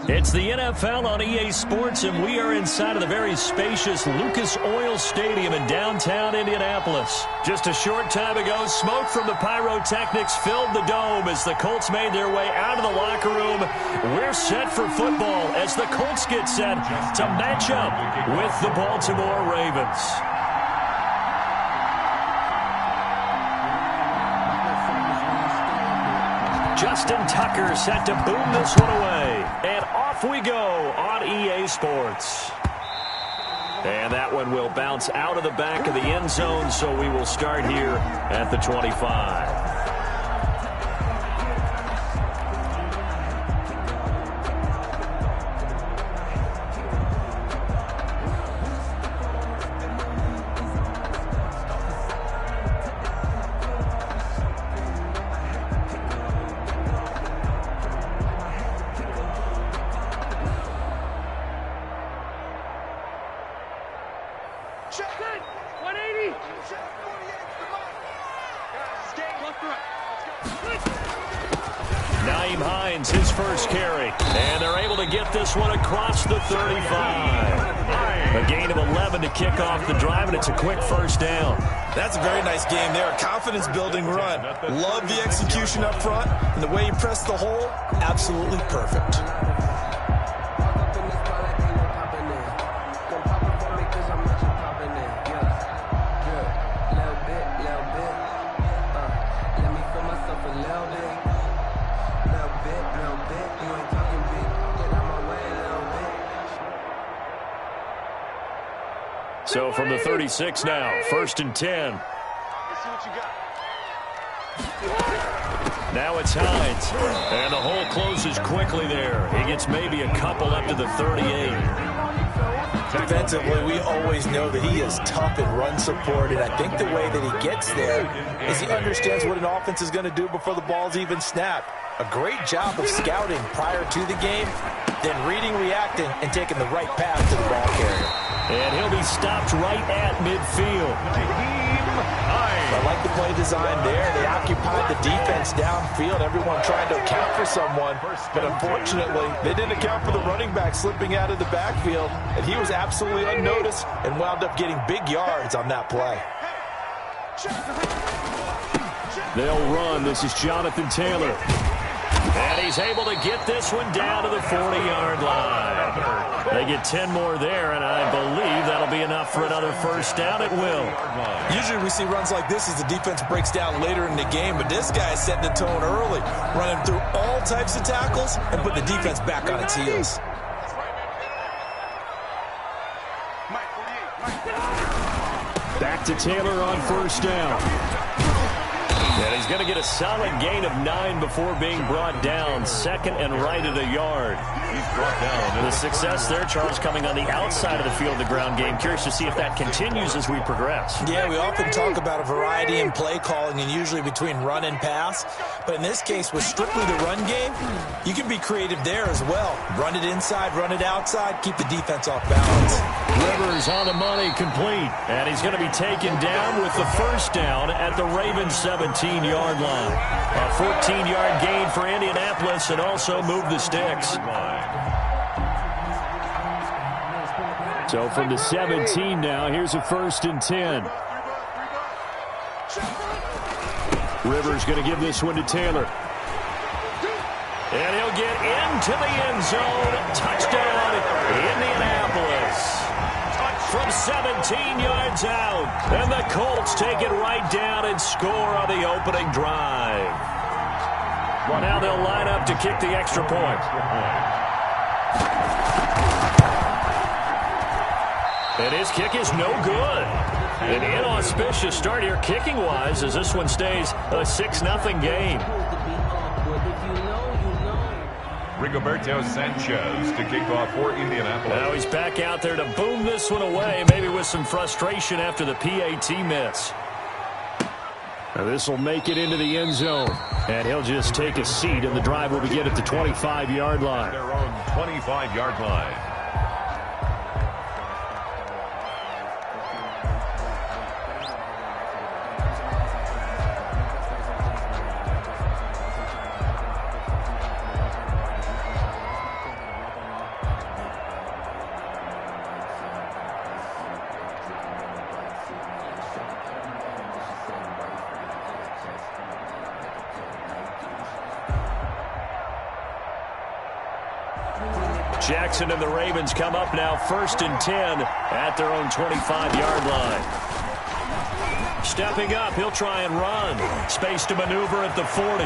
A: It's the NFL on EA Sports, and we are inside of the very spacious Lucas Oil Stadium in downtown Indianapolis. Just a short time ago, smoke from the pyrotechnics filled the dome as the Colts made their way out of the locker room. We're set for football as the Colts get set to match up with the Baltimore Ravens. Justin Tucker set to boom this one away. And off we go on EA Sports. And that one will bounce out of the back of the end zone, so we will start here at the 25. His first carry, and they're able to get this one across the 35. A gain of 11 to kick off the drive, and it's a quick first down.
B: That's a very nice game there. A confidence-building run. Love the execution up front, and the way he pressed the hole, absolutely perfect.
A: So from the 36 now, 1st and 10. Now it's Hines. And the hole closes quickly there. He gets maybe a couple up to the 38.
B: Defensively, we always know that he is tough in run support, and I think the way that he gets there is he understands what an offense is going to do before the ball's even snapped. A great job of scouting prior to the game, then reading, reacting, and taking the right path to the ball carrier.
A: And he'll be stopped right at midfield.
B: I like the play design there. They occupied the defense downfield, everyone trying to account for someone. But unfortunately, they didn't account for the running back slipping out of the backfield. And he was absolutely unnoticed and wound up getting big yards on that play.
A: They'll run. This is Jonathan Taylor. And he's able to get this one down to the 40-yard line. They get 10 more there, and I believe that'll be enough for another first down. It will.
B: Usually we see runs like this as the defense breaks down later in the game, but this guy is setting the tone early, running through all types of tackles and put the defense back on its heels.
A: Back to Taylor on first down. And he's going to get a solid gain of 9 before being brought down. 2nd and right at a yard. He's brought down. The success there, Charles, coming on the outside of the field, the ground game. Curious to see if that continues as we progress.
B: Yeah, we often talk about a variety in play calling and usually between run and pass. But in this case, with strictly the run game, you can be creative there as well. Run it inside, run it outside, keep the defense off balance.
A: Rivers on the money, complete. And he's going to be taken down with the first down at the Ravens 17-yard line. A 14-yard gain for Indianapolis and also move the sticks. So from the 17 now, here's a 1st and 10. Rivers going to give this one to Taylor. And he'll get into the end zone. Touchdown, Indianapolis. From 17 yards out. And the Colts take it right down and score on the opening drive. Now they'll line up to kick the extra point. And his kick is no good. An inauspicious start here kicking-wise as this one stays a 6-0 game.
C: Rigoberto Sanchez to kick off for Indianapolis.
A: Now he's back out there to boom this one away, maybe with some frustration after the PAT miss. Now this will make it into the end zone. And he'll just take a seat, and the drive will begin at the 25-yard line.
C: Their own 25-yard line.
A: Jackson and the Ravens come up now 1st and 10 at their own 25-yard line. Stepping up, he'll try and run. Space to maneuver at the 40.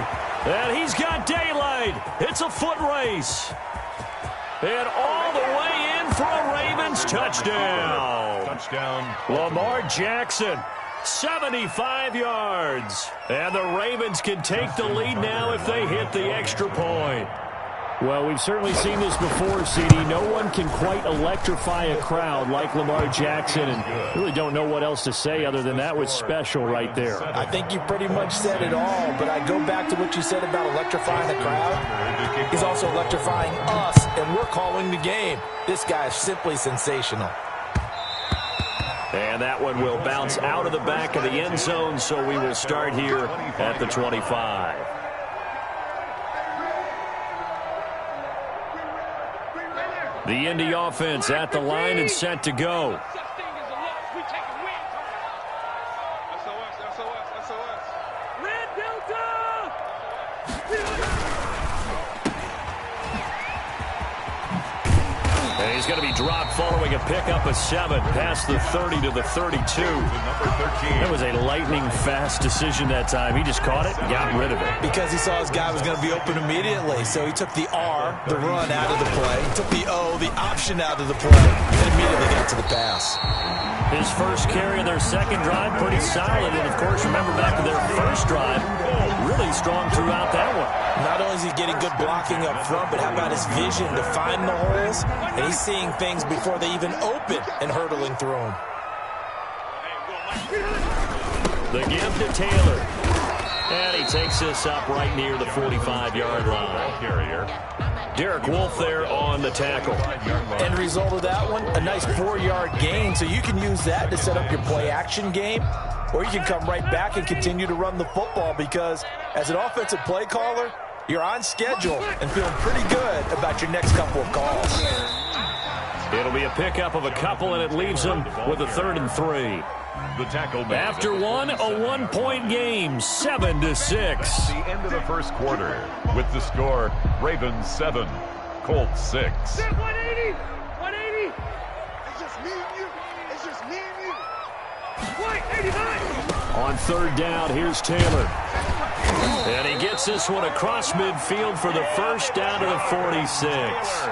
A: And he's got daylight. It's a foot race. And all the way in for a Ravens touchdown.
C: Touchdown.
A: Lamar Jackson, 75 yards. And the Ravens can take the lead now if they hit the extra point. Well, we've certainly seen this before, CD. No one can quite electrify a crowd like Lamar Jackson, and really don't know what else to say other than that was special right there.
B: I think you pretty much said it all, but I go back to what you said about electrifying the crowd. He's also electrifying us, and we're calling the game. This guy is simply sensational.
A: And that one will bounce out of the back of the end zone, so we will start here at the 25. The Indy offense at the line and set to go.
D: Red Delta!
A: And he's going to be dropped following a pickup of 7 past the 30 to the 32. That was a lightning-fast decision that time. He just caught it and got rid of it.
B: Because he saw his guy was going to be open immediately, so he took the R, the run, out of the play. He took the O, the option, out of the play, and immediately got to the pass.
A: His first carry of their second drive, pretty solid. And, of course, remember back to their first drive, really strong throughout that one.
B: Not only is he getting good blocking up front, but how about his vision to find the holes? And he's seeing things before they even open and hurtling through them.
A: The give to Taylor. And he takes this up right near the 45-yard line.
C: Carrier.
A: Derek Wolfe there on the tackle.
B: End result of that one, a nice 4-yard gain. So you can use that to set up your play-action game, or you can come right back and continue to run the football because as an offensive play caller, you're on schedule and feeling pretty good about your next couple of calls.
A: It'll be a pickup of a couple, and it leaves them with a 3rd and 3.
C: The tackle made.
A: After one, a 1-point game, 7-6.
C: The end of the first quarter with the score Ravens 7, Colts 6.
D: 180! 180! It's just me and you. It's just me and you. White, 89!
A: On 3rd down, here's Taylor. And he gets this one across midfield for the first down to the 46.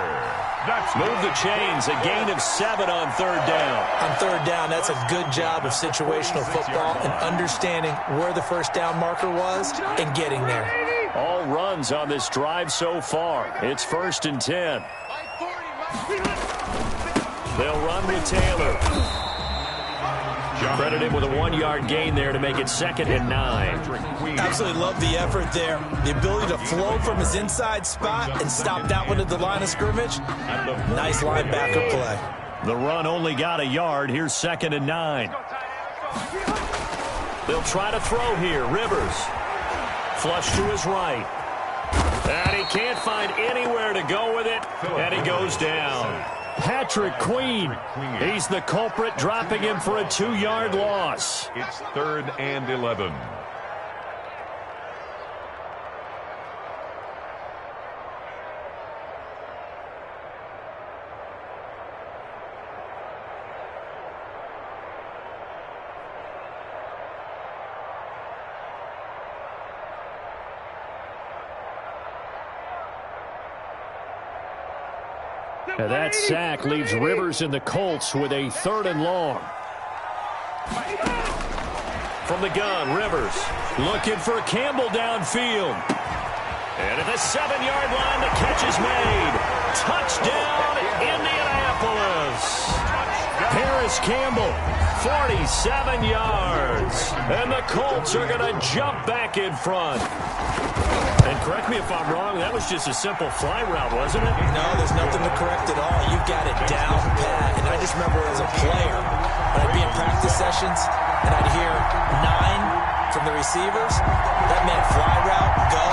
A: Move the chains, a gain of 7 on 3rd down.
B: On 3rd down, that's a good job of situational football and understanding where the first down marker was and getting there.
A: All runs on this drive so far. It's 1st and 10. They'll run with Taylor. Credit him with a 1-yard gain there to make it 2nd and 9.
B: Absolutely love the effort there. The ability to flow from his inside spot and stop that one at the line of scrimmage. Nice linebacker play.
A: The run only got a yard. Here's 2nd and 9. They'll try to throw here. Rivers. Flush to his right. And he can't find anywhere to go with it. And he goes down. Patrick Queen. He's the culprit, dropping him for a 2-yard loss.
C: It's 3rd and 11.
A: Now that sack leaves Rivers and the Colts with a 3rd and long. From the gun, Rivers looking for Campbell downfield. And at the 7-yard line, the catch is made. Touchdown, Indianapolis. Paris Campbell, 47 yards. And the Colts are going to jump back in front. And correct me if I'm wrong, that was just a simple fly route, wasn't it?
B: No, there's nothing to correct at all. You've got it down pat. And I just remember as a player, when I'd be in practice sessions, and I'd hear 9 from the receivers, that meant fly route, go,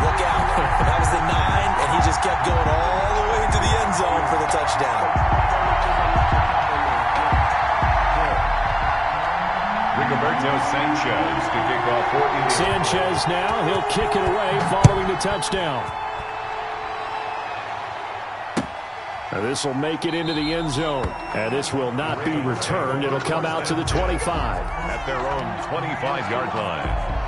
B: look out. That was the 9, and he just kept going all the way into the end zone for the touchdown.
C: Rigoberto Sanchez to kick off for Indy.
A: Sanchez now, he'll kick it away following the touchdown. This will make it into the end zone. And this will not be returned. It'll come out to the 25.
C: At their own 25-yard line.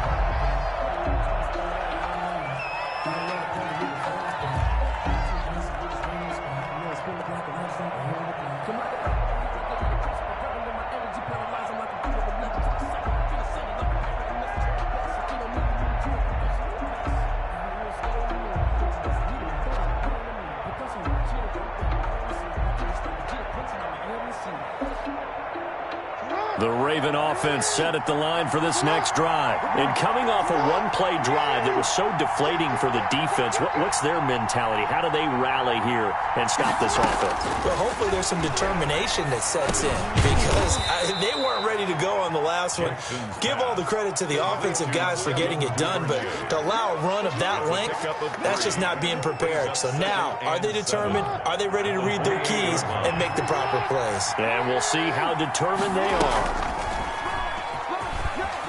A: The Raven offense set at the line for this next drive. And coming off a one-play drive that was so deflating for the defense, what's their mentality? How do they rally here and stop this offense?
B: Well, hopefully there's some determination that sets in because they weren't ready to go on the last one. Give all the credit to the offensive guys for getting it done, but to allow a run of that length, that's just not being prepared. So now, are they determined? Are they ready to read their keys and make the proper plays?
A: And we'll see how determined they are.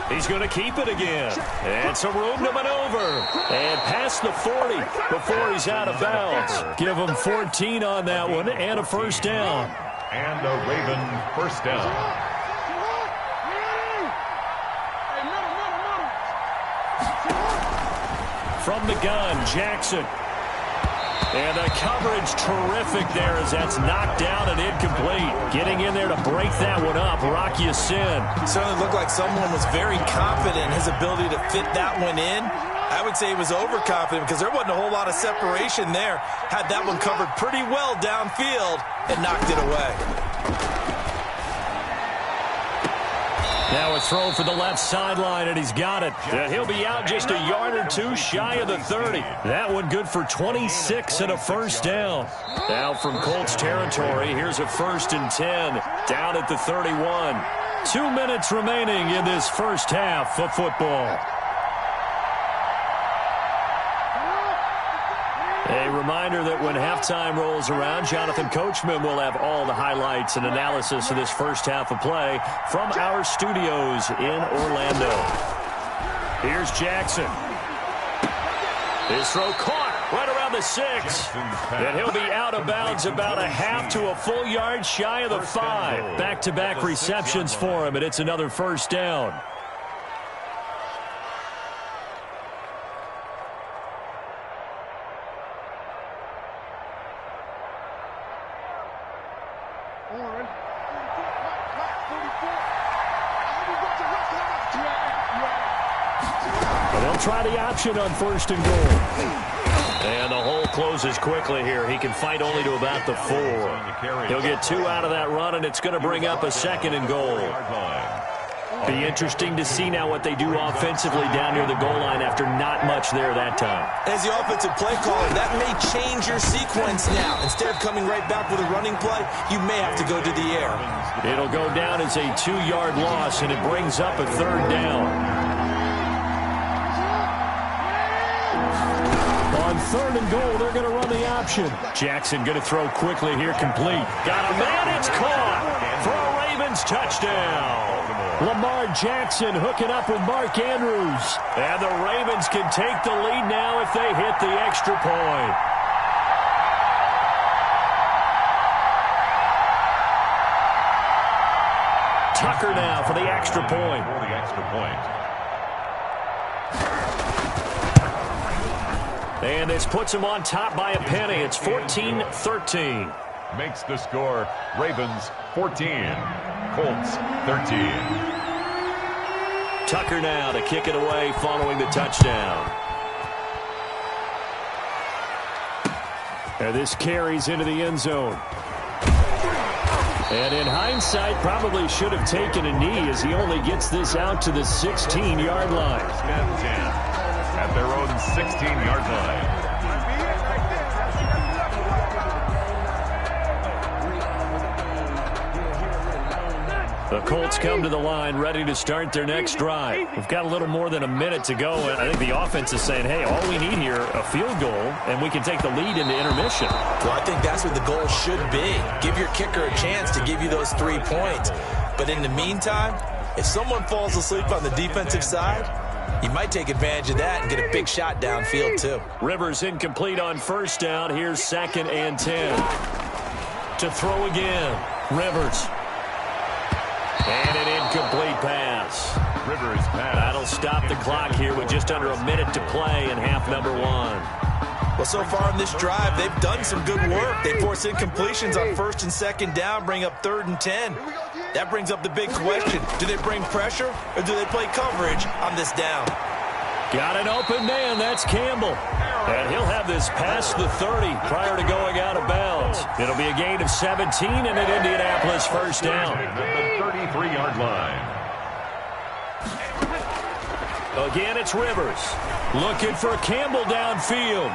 A: He's going to keep it again. And some room to maneuver. And past the 40 before he's out of bounds. Give him 14 on that one and a first down.
C: And a Raven first down.
A: From the gun, Jackson. And the coverage terrific there as that's knocked down and incomplete. Getting in there to break that one up, Rocky Sin.
B: Certainly looked like someone was very confident in his ability to fit that one in. I would say he was overconfident because there wasn't a whole lot of separation there. Had that one covered pretty well downfield and knocked it away.
A: Now a throw for the left sideline, and he's got it. He'll be out just a yard or two shy of the 30. That one good for 26 and a first down. Now from Colts territory, here's a 1st and 10 down at the 31. 2 minutes remaining in this first half of football. A reminder that when halftime rolls around, Jonathan Coachman will have all the highlights and analysis of this first half of play from our studios in Orlando. Here's Jackson. His throw caught right around the 6. And he'll be out of bounds about a half to a full yard shy of the 5. Back-to-back receptions for him, and it's another first down. Try the option on 1st and goal. And the hole closes quickly here. He can fight only to about the 4. He'll get 2 out of that run, and it's going to bring up a 2nd and goal. Be interesting to see now what they do offensively down near the goal line after not much there that time.
B: As the offensive play caller, that may change your sequence now. Instead of coming right back with a running play, you may have to go to the air.
A: It'll go down as a 2-yard loss, and it brings up a 3rd down. On 3rd and goal, they're going to run the option. Jackson going to throw quickly here, complete. Got a man, it's caught for a Ravens touchdown. Lamar Jackson hooking up with Mark Andrews. And the Ravens can take the lead now if they hit the extra point. Tucker now for the extra point. And this puts him on top by a penny. It's 14-13.
C: Makes the score Ravens 14, Colts 13.
A: Tucker now to kick it away following the touchdown. And this carries into the end zone. And in hindsight, probably should have taken a knee as he only gets this out to the 16-yard line.
C: At their own 16-yard line.
A: The Colts come to the line ready to start their next drive. We've got a little more than a minute to go, and I think the offense is saying, hey, all we need here, a field goal, and we can take the lead into intermission.
B: Well, I think that's what the goal should be. Give your kicker a chance to give you those 3 points. But in the meantime, if someone falls asleep on the defensive side, you might take advantage of that and get a big shot downfield, too.
A: Rivers incomplete on 1st down. Here's 2nd and 10. To throw again. Rivers. And an incomplete pass.
C: Rivers pass.
A: That'll stop the clock here with just under a minute to play in half number 1.
B: Well, so far in this drive, they've done some good work. They force incompletions on 1st and 2nd down, bring up 3rd and 10. That brings up the big question. Do they bring pressure or do they play coverage on this down?
A: Got an open man. That's Campbell. And he'll have this past the 30 prior to going out of bounds. It'll be a gain of 17 and an Indianapolis first down.
C: At the 33-yard line.
A: Again, it's Rivers. Looking for Campbell downfield.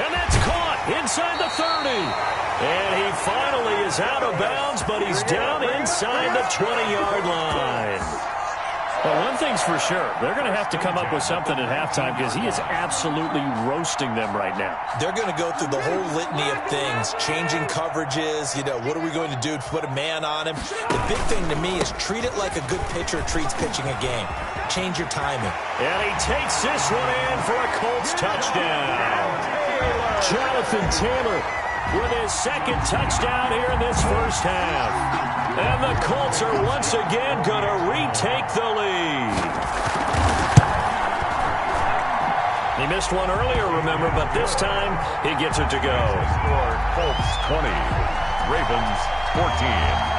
A: And that's caught inside the 30. And he finally is out of bounds, but he's down inside the 20-yard line. Well, one thing's for sure. They're going to have to come up with something at halftime because he is absolutely roasting them right now.
B: They're going to go through the whole litany of things, changing coverages, what are we going to do to put a man on him? The big thing to me is treat it like a good pitcher treats pitching a game. Change your timing.
A: And he takes this one in for a Colts touchdown. Jonathan Taylor with his 2nd touchdown here in this first half. And the Colts are once again going to retake the lead. He missed one earlier, remember, but this time he gets it to go.
C: Score Colts 20, Ravens 14.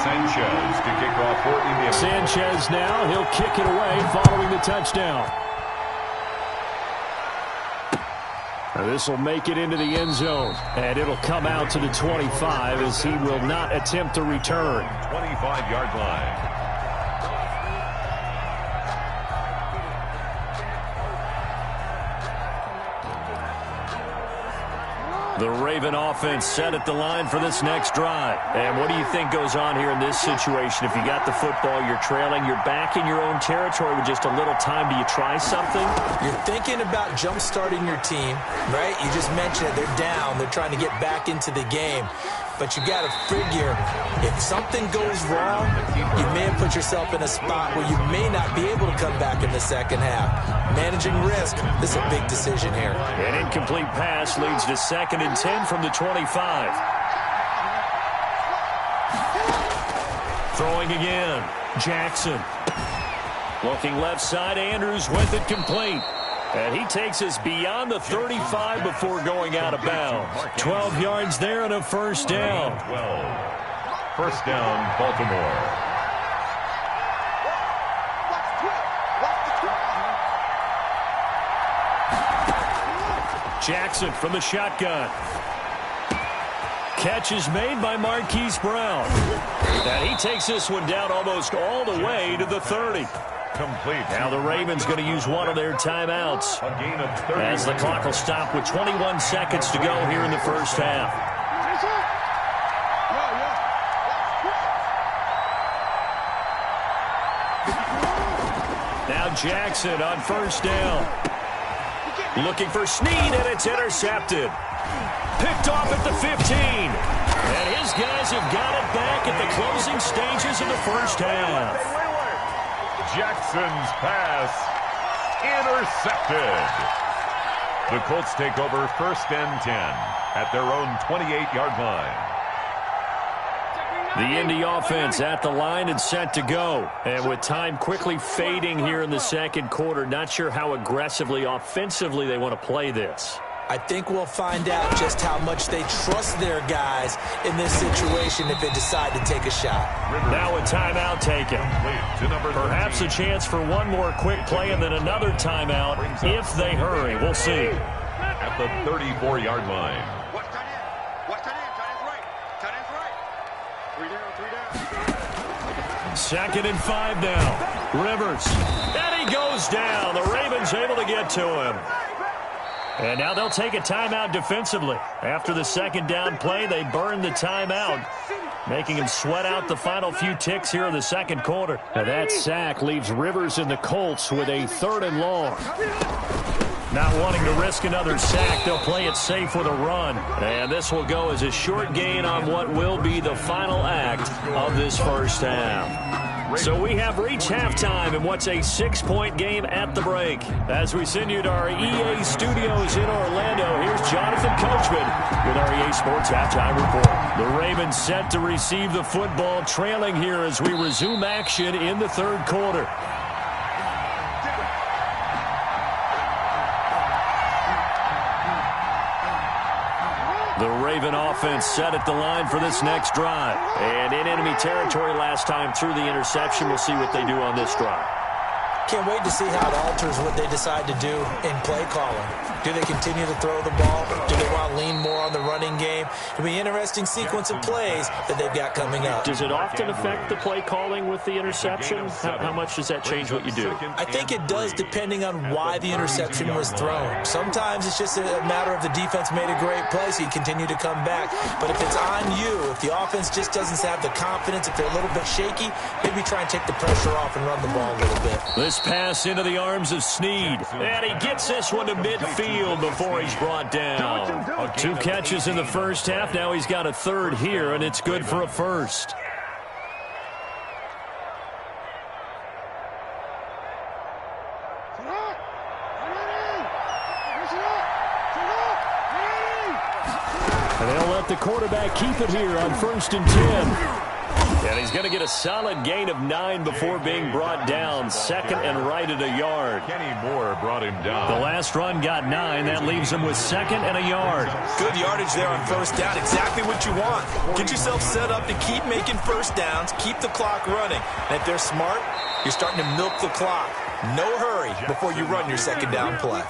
C: Sanchez to kick off for Indiana.
A: Sanchez now, he'll kick it away following the touchdown. This will make it into the end zone, and it'll come out to the 25 as he will not attempt to return.
C: 25-yard line.
A: The Raven offense set at the line for this next drive. And what do you think goes on here in this situation? If you got the football, you're trailing, you're back in your own territory with just a little time. Do you try something?
B: You're thinking about jump-starting your team, right? You just mentioned it. They're down. They're trying to get back into the game. But you got to figure, if something goes wrong, you may have put yourself in a spot where you may not be able to come back in the second half. Managing risk, this is a big decision here.
A: An incomplete pass leads to 2nd and 10 from the 25. Throwing again, Jackson. Looking left side, Andrews with it complete. And he takes us beyond the 35 before going out of bounds. 12 yards there and a first down.
C: 12. First down, Baltimore.
A: Jackson from the shotgun. Catch is made by Marquise Brown. And he takes this one down almost all the way to the 30.
C: Complete.
A: Now the Ravens going to use one of their timeouts
C: A gain of 30.
A: as the clock will stop with 21 seconds to go here in the first half. Now Jackson on first down. Looking for Snead, and it's intercepted. Picked off at the 15. And his guys have got it back at the closing stages of the first half.
C: Jackson's pass intercepted. The Colts take over 1st and 10 at their own 28-yard line.
A: The Indy offense at the line and set to go. And with time quickly fading here in the second quarter, not sure how aggressively, offensively they want to play this.
B: I think we'll find out just how much they trust their guys in this situation if they decide to take a shot.
A: Now a timeout taken. Perhaps a chance for one more quick play and then another timeout if they hurry. We'll see.
C: At the 34-yard line.
D: Watch tight end. Watch tight end. Tight end's right. Tight end's right. 3 down. 3 down.
A: 2nd and 5 now. Rivers. And he goes down. The Ravens able to get to him. And now they'll take a timeout defensively. After the 2nd down play, they burn the timeout, making him sweat out the final few ticks here in the second quarter. Now that sack leaves Rivers and the Colts with a 3rd and long. Not wanting to risk another sack, they'll play it safe with a run. And this will go as a short gain on what will be the final act of this first half. So we have reached halftime in what's a 6-point game at the break. As we send you to our EA studios in Orlando, here's Jonathan Coachman with our EA Sports Halftime Report. The Ravens set to receive the football, trailing here as we resume action in the third quarter. The Raven offense set at the line for this next drive. And in enemy territory last time through the interception. We'll see what they do on this drive.
B: Can't wait to see how it alters what they decide to do in play calling. Do they continue to throw the ball? Do they want to lean more on the running game? It'll be an interesting sequence of plays that they've got coming up.
A: Does it often affect the play calling with the interception? How much does that change what you do?
B: I think it does, depending on why the interception was thrown. Sometimes it's just a matter of the defense made a great play, so you continue to come back. But if it's on you, if the offense just doesn't have the confidence, if they're a little bit shaky, maybe try and take the pressure off and run the ball a little bit.
A: This pass into the arms of Snead. And he gets this one to midfield before he's brought down. 2 catches in the first half. Now he's got a third here, and it's good for a first. And they'll let the quarterback keep it here on 1st and 10. And he's going to get a solid gain of 9 before being brought down. 2nd and right at a yard.
C: Kenny Moore brought him down.
A: The last run got 9. That leaves him with 2nd and a yard.
B: Good yardage there on 1st down. Exactly what you want. Get yourself set up to keep making 1st downs. Keep the clock running. And if they're smart, you're starting to milk the clock. No hurry before you run your 2nd down play.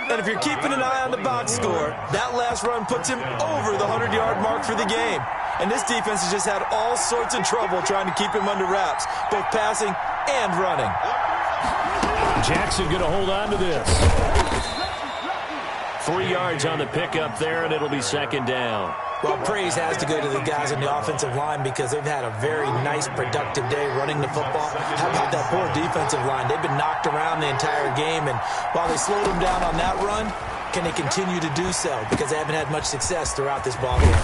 B: And if you're keeping an eye on the box score, that last run puts him over the 100-yard mark for the game. And this defense has just had all sorts of trouble trying to keep him under wraps, both passing and running.
A: Jackson going to hold on to this. 3 yards on the pickup there, and it'll be 2nd down.
B: Well, praise has to go to the guys on the offensive line because they've had a very nice, productive day running the football. How about that poor defensive line? They've been knocked around the entire game, and while they slowed them down on that run, can they continue to do so? Because they haven't had much success throughout this ball game.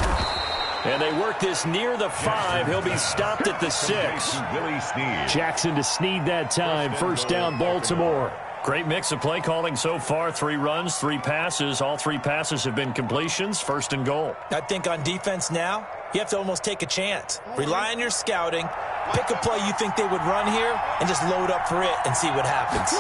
A: And they work this near the 5. He'll be stopped at the 6. Jackson to Snead that time. 1st down, Baltimore. Great mix of play calling so far. 3 runs, 3 passes. All 3 passes have been completions. 1st and goal.
B: I think on defense now, you have to almost take a chance. Rely on your scouting. Pick a play you think they would run here and just load up for it and see what happens.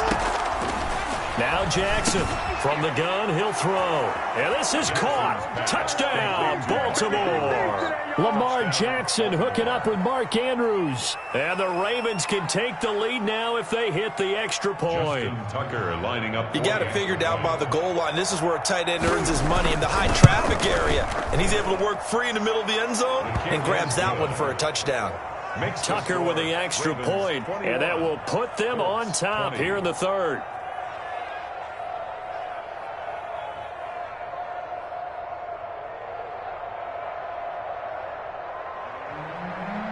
A: Now Jackson from the gun, he'll throw. And this is caught. Touchdown, Baltimore. Lamar Jackson hooking up with Mark Andrews. And the Ravens can take the lead now if they hit the extra point.
C: Tucker lining up.
B: You got it figured out by the goal line. This is where a tight end earns his money in the high traffic area. And he's able to work free in the middle of the end zone and grabs that one for a touchdown.
A: Tucker with the extra point, and that will put them on top here in the third.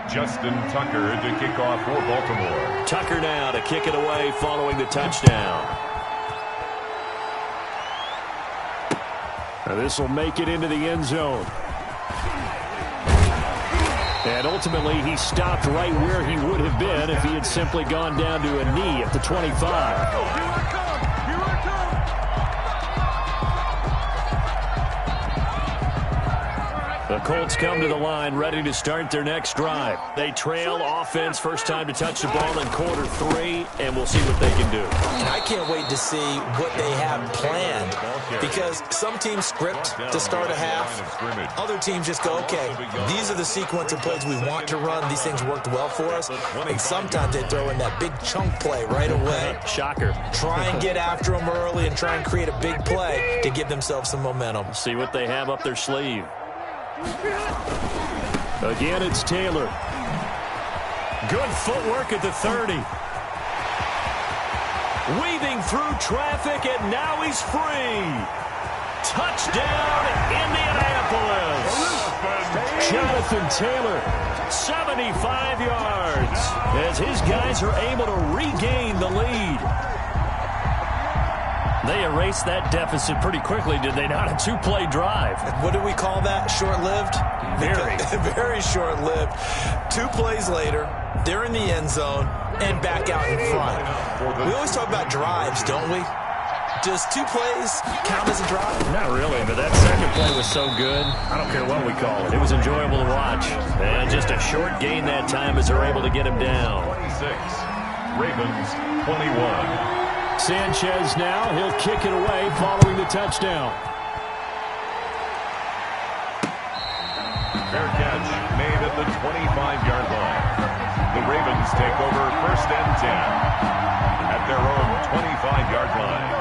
C: Justin Tucker to kick off for Baltimore.
A: Tucker now to kick it away following the touchdown. Now this will make it into the end zone. And ultimately he stopped right where he would have been if he had simply gone down to a knee at the 25. The Colts come to the line ready to start their next drive. They trail offense, first time to touch the ball in quarter 3, and we'll see what they can do.
B: And I can't wait to see what they have planned because some teams script to start a half. Other teams just go, okay, these are the sequence of plays we want to run. These things worked well for us. And sometimes they throw in that big chunk play right away.
A: Shocker.
B: Try and get after them early and try and create a big play to give themselves some momentum.
A: See what they have up their sleeve. Again, it's Taylor. Good footwork at the 30. Weaving through traffic, and now he's free. Touchdown, Indianapolis. Jonathan Taylor, 75 yards, as his guys are able to regain the lead. They erased that deficit pretty quickly, did they not? A two-play drive.
B: What do we call that? Short-lived?
A: Very.
B: Very short-lived. 2 plays later, they're in the end zone and back out in front. We always talk about drives, don't we? Does 2 plays count as a drive?
A: Not really, but that second play was so good. I don't care what we call it. It was enjoyable to watch. And just a short gain that time as they're able to get him down.
C: 26, Ravens 21.
A: Sanchez now, he'll kick it away following the touchdown.
C: Fair catch made at the 25-yard line. The Ravens take over 1st and 10 at their own 25-yard line.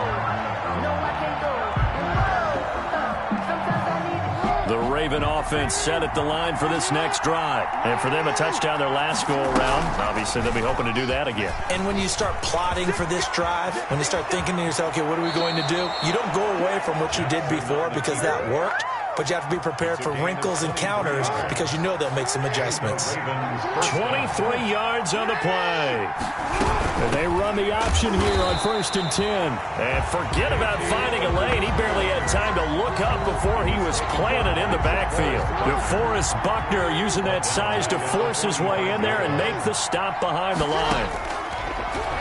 A: The Raven offense set at the line for this next drive. And for them, a touchdown their last go-around. Obviously, they'll be hoping to do that again.
B: And when you start plotting for this drive, when you start thinking to yourself, okay, what are we going to do? You don't go away from what you did before because that worked. But you have to be prepared for wrinkles and counters because you know they'll make some adjustments.
A: 23 yards on the play. And they run the option here on 1st and 10. And forget about finding a lane. He barely had time to look up before he was planted in the backfield. DeForest Buckner using that size to force his way in there and make the stop behind the line.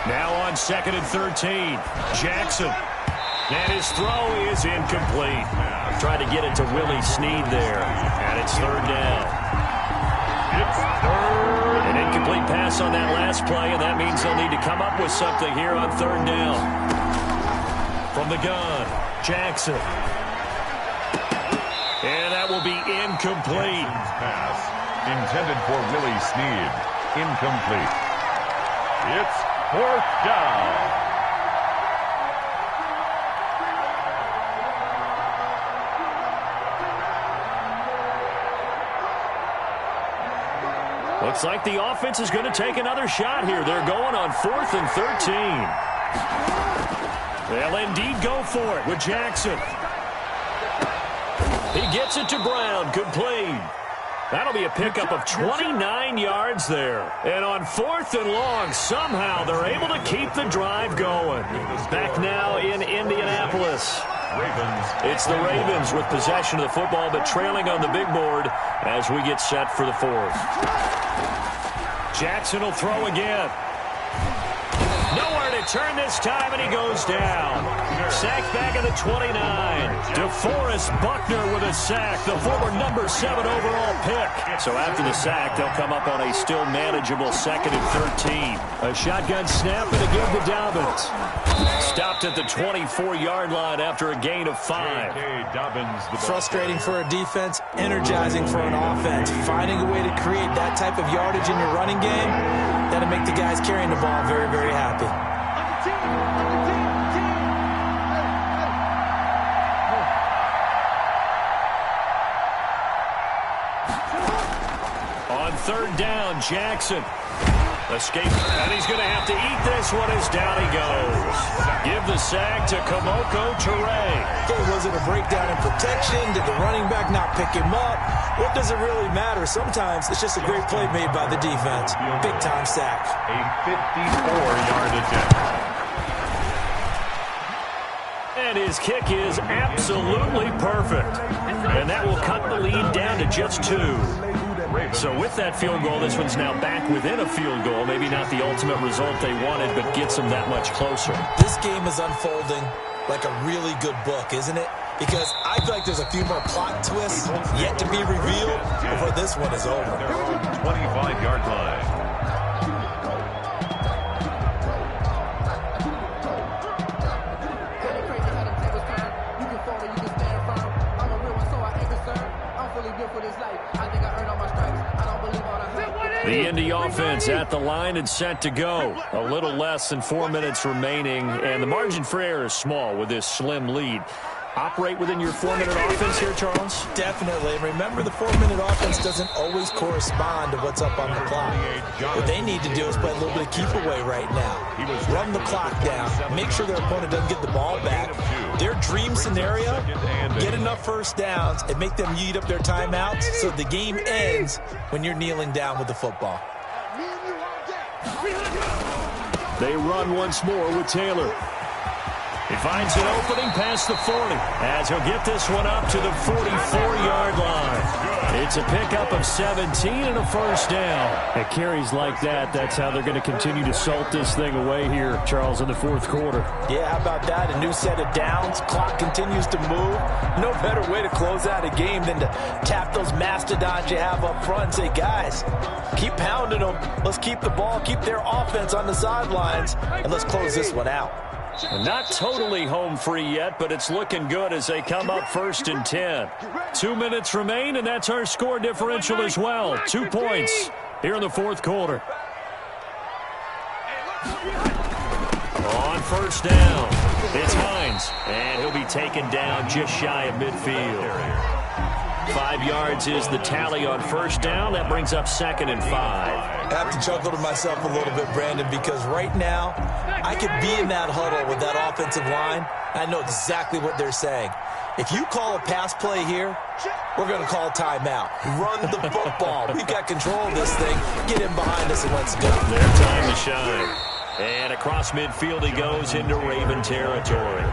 A: Now on 2nd and 13. Jackson. And his throw is incomplete. Tried to get it to Willie Snead there. And it's 3rd down.
C: It's 3rd.
A: An incomplete pass on that last play, and that means they'll need to come up with something here on 3rd down. From the gun, Jackson. And that will be incomplete.
C: Pass intended for Willie Snead. Incomplete. It's 4th down.
A: Looks like the offense is going to take another shot here. They're going on 4th and 13. They'll indeed go for it with Jackson. He gets it to Brown, complete. That'll be a pickup of 29 yards there. And on 4th and long, somehow they're able to keep the drive going. Back now in Indianapolis. It's the Ravens with possession of the football, but trailing on the big board as we get set for the 4th. Jackson will throw again. Nowhere to turn this time, and he goes down. Sacked back at the 29. DeForest Buckner with a sack, the former number 7 overall pick. So after the sack, they'll come up on a still manageable 2nd and 13. A shotgun snap and a give to Dobbins. Stopped at the 24-yard line after a gain of 5.
B: Frustrating for a defense, energizing for an offense. Finding a way to create that type of yardage in your running game, that'll make the guys carrying the ball very, very happy.
A: On 3rd down, Jackson. Escape, and he's going to have to eat this one as down he goes. Give the sack to Kamoko Toure.
B: Okay, was it a breakdown in protection? Did the running back not pick him up? What does it really matter? Sometimes it's just a great play made by the defense. Big-time sack.
C: A 54-yard attempt.
A: And his kick is absolutely perfect. And that will cut the lead down to just 2. So with that field goal, this one's now back within a field goal. Maybe not the ultimate result they wanted, but gets them that much closer.
B: This game is unfolding like a really good book, isn't it? Because I feel like there's a few more plot twists yet to be revealed before this one is over.
C: 25-yard line.
A: The Indy offense at the line and set to go. A little less than 4 minutes remaining, and the margin for error is small with this slim lead. Operate within your 4-minute offense here, Charles?
B: Definitely. And remember, the 4-minute offense doesn't always correspond to what's up on the clock. What they need to do is play a little bit of keep away right now. Run the clock down. Make sure their opponent doesn't get the ball back. Their dream scenario, get enough first downs and make them eat up their timeouts so the game ends when you're kneeling down with the football.
A: They run once more with Taylor. He finds an opening past the 40 as he'll get this one up to the 44-yard line. It's a pickup of 17 and a first down. At carries like that, that's how they're going to continue to salt this thing away here, Charles, in the fourth quarter.
B: Yeah, how about that? A new set of downs. Clock continues to move. No better way to close out a game than to tap those mastodons you have up front and say, guys, keep pounding them. Let's keep the ball, keep their offense on the sidelines, and let's close this one out.
A: Not totally home free yet, but it's looking good as they come up 1st and 10. 2 minutes remain, and that's our score differential as well. 2 points here in the fourth quarter. On first down, it's Hines, and he'll be taken down just shy of midfield. 5 yards is the tally on first down. That brings up 2nd and 5.
B: I have to chuckle to myself a little bit, Brandon, because right now I could be in that huddle with that offensive line. I know exactly what they're saying. If you call a pass play here, we're going to call timeout. Run the football. We've got control of this thing. Get in behind us and let's go.
A: Their time to shine. And across midfield he goes into Raven territory.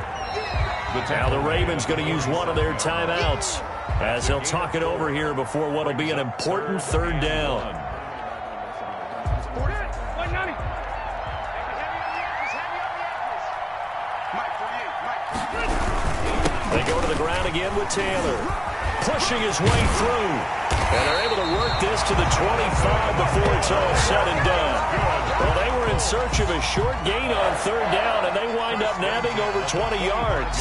A: Now the Ravens going to use one of their timeouts as they'll talk it over here before what will be an important 3rd down. They go to the ground again with Taylor, pushing his way through. And they're able to work this to the 25 before it's all said and done. Well, they were in search of a short gain on 3rd down, and they wind up nabbing over 20 yards.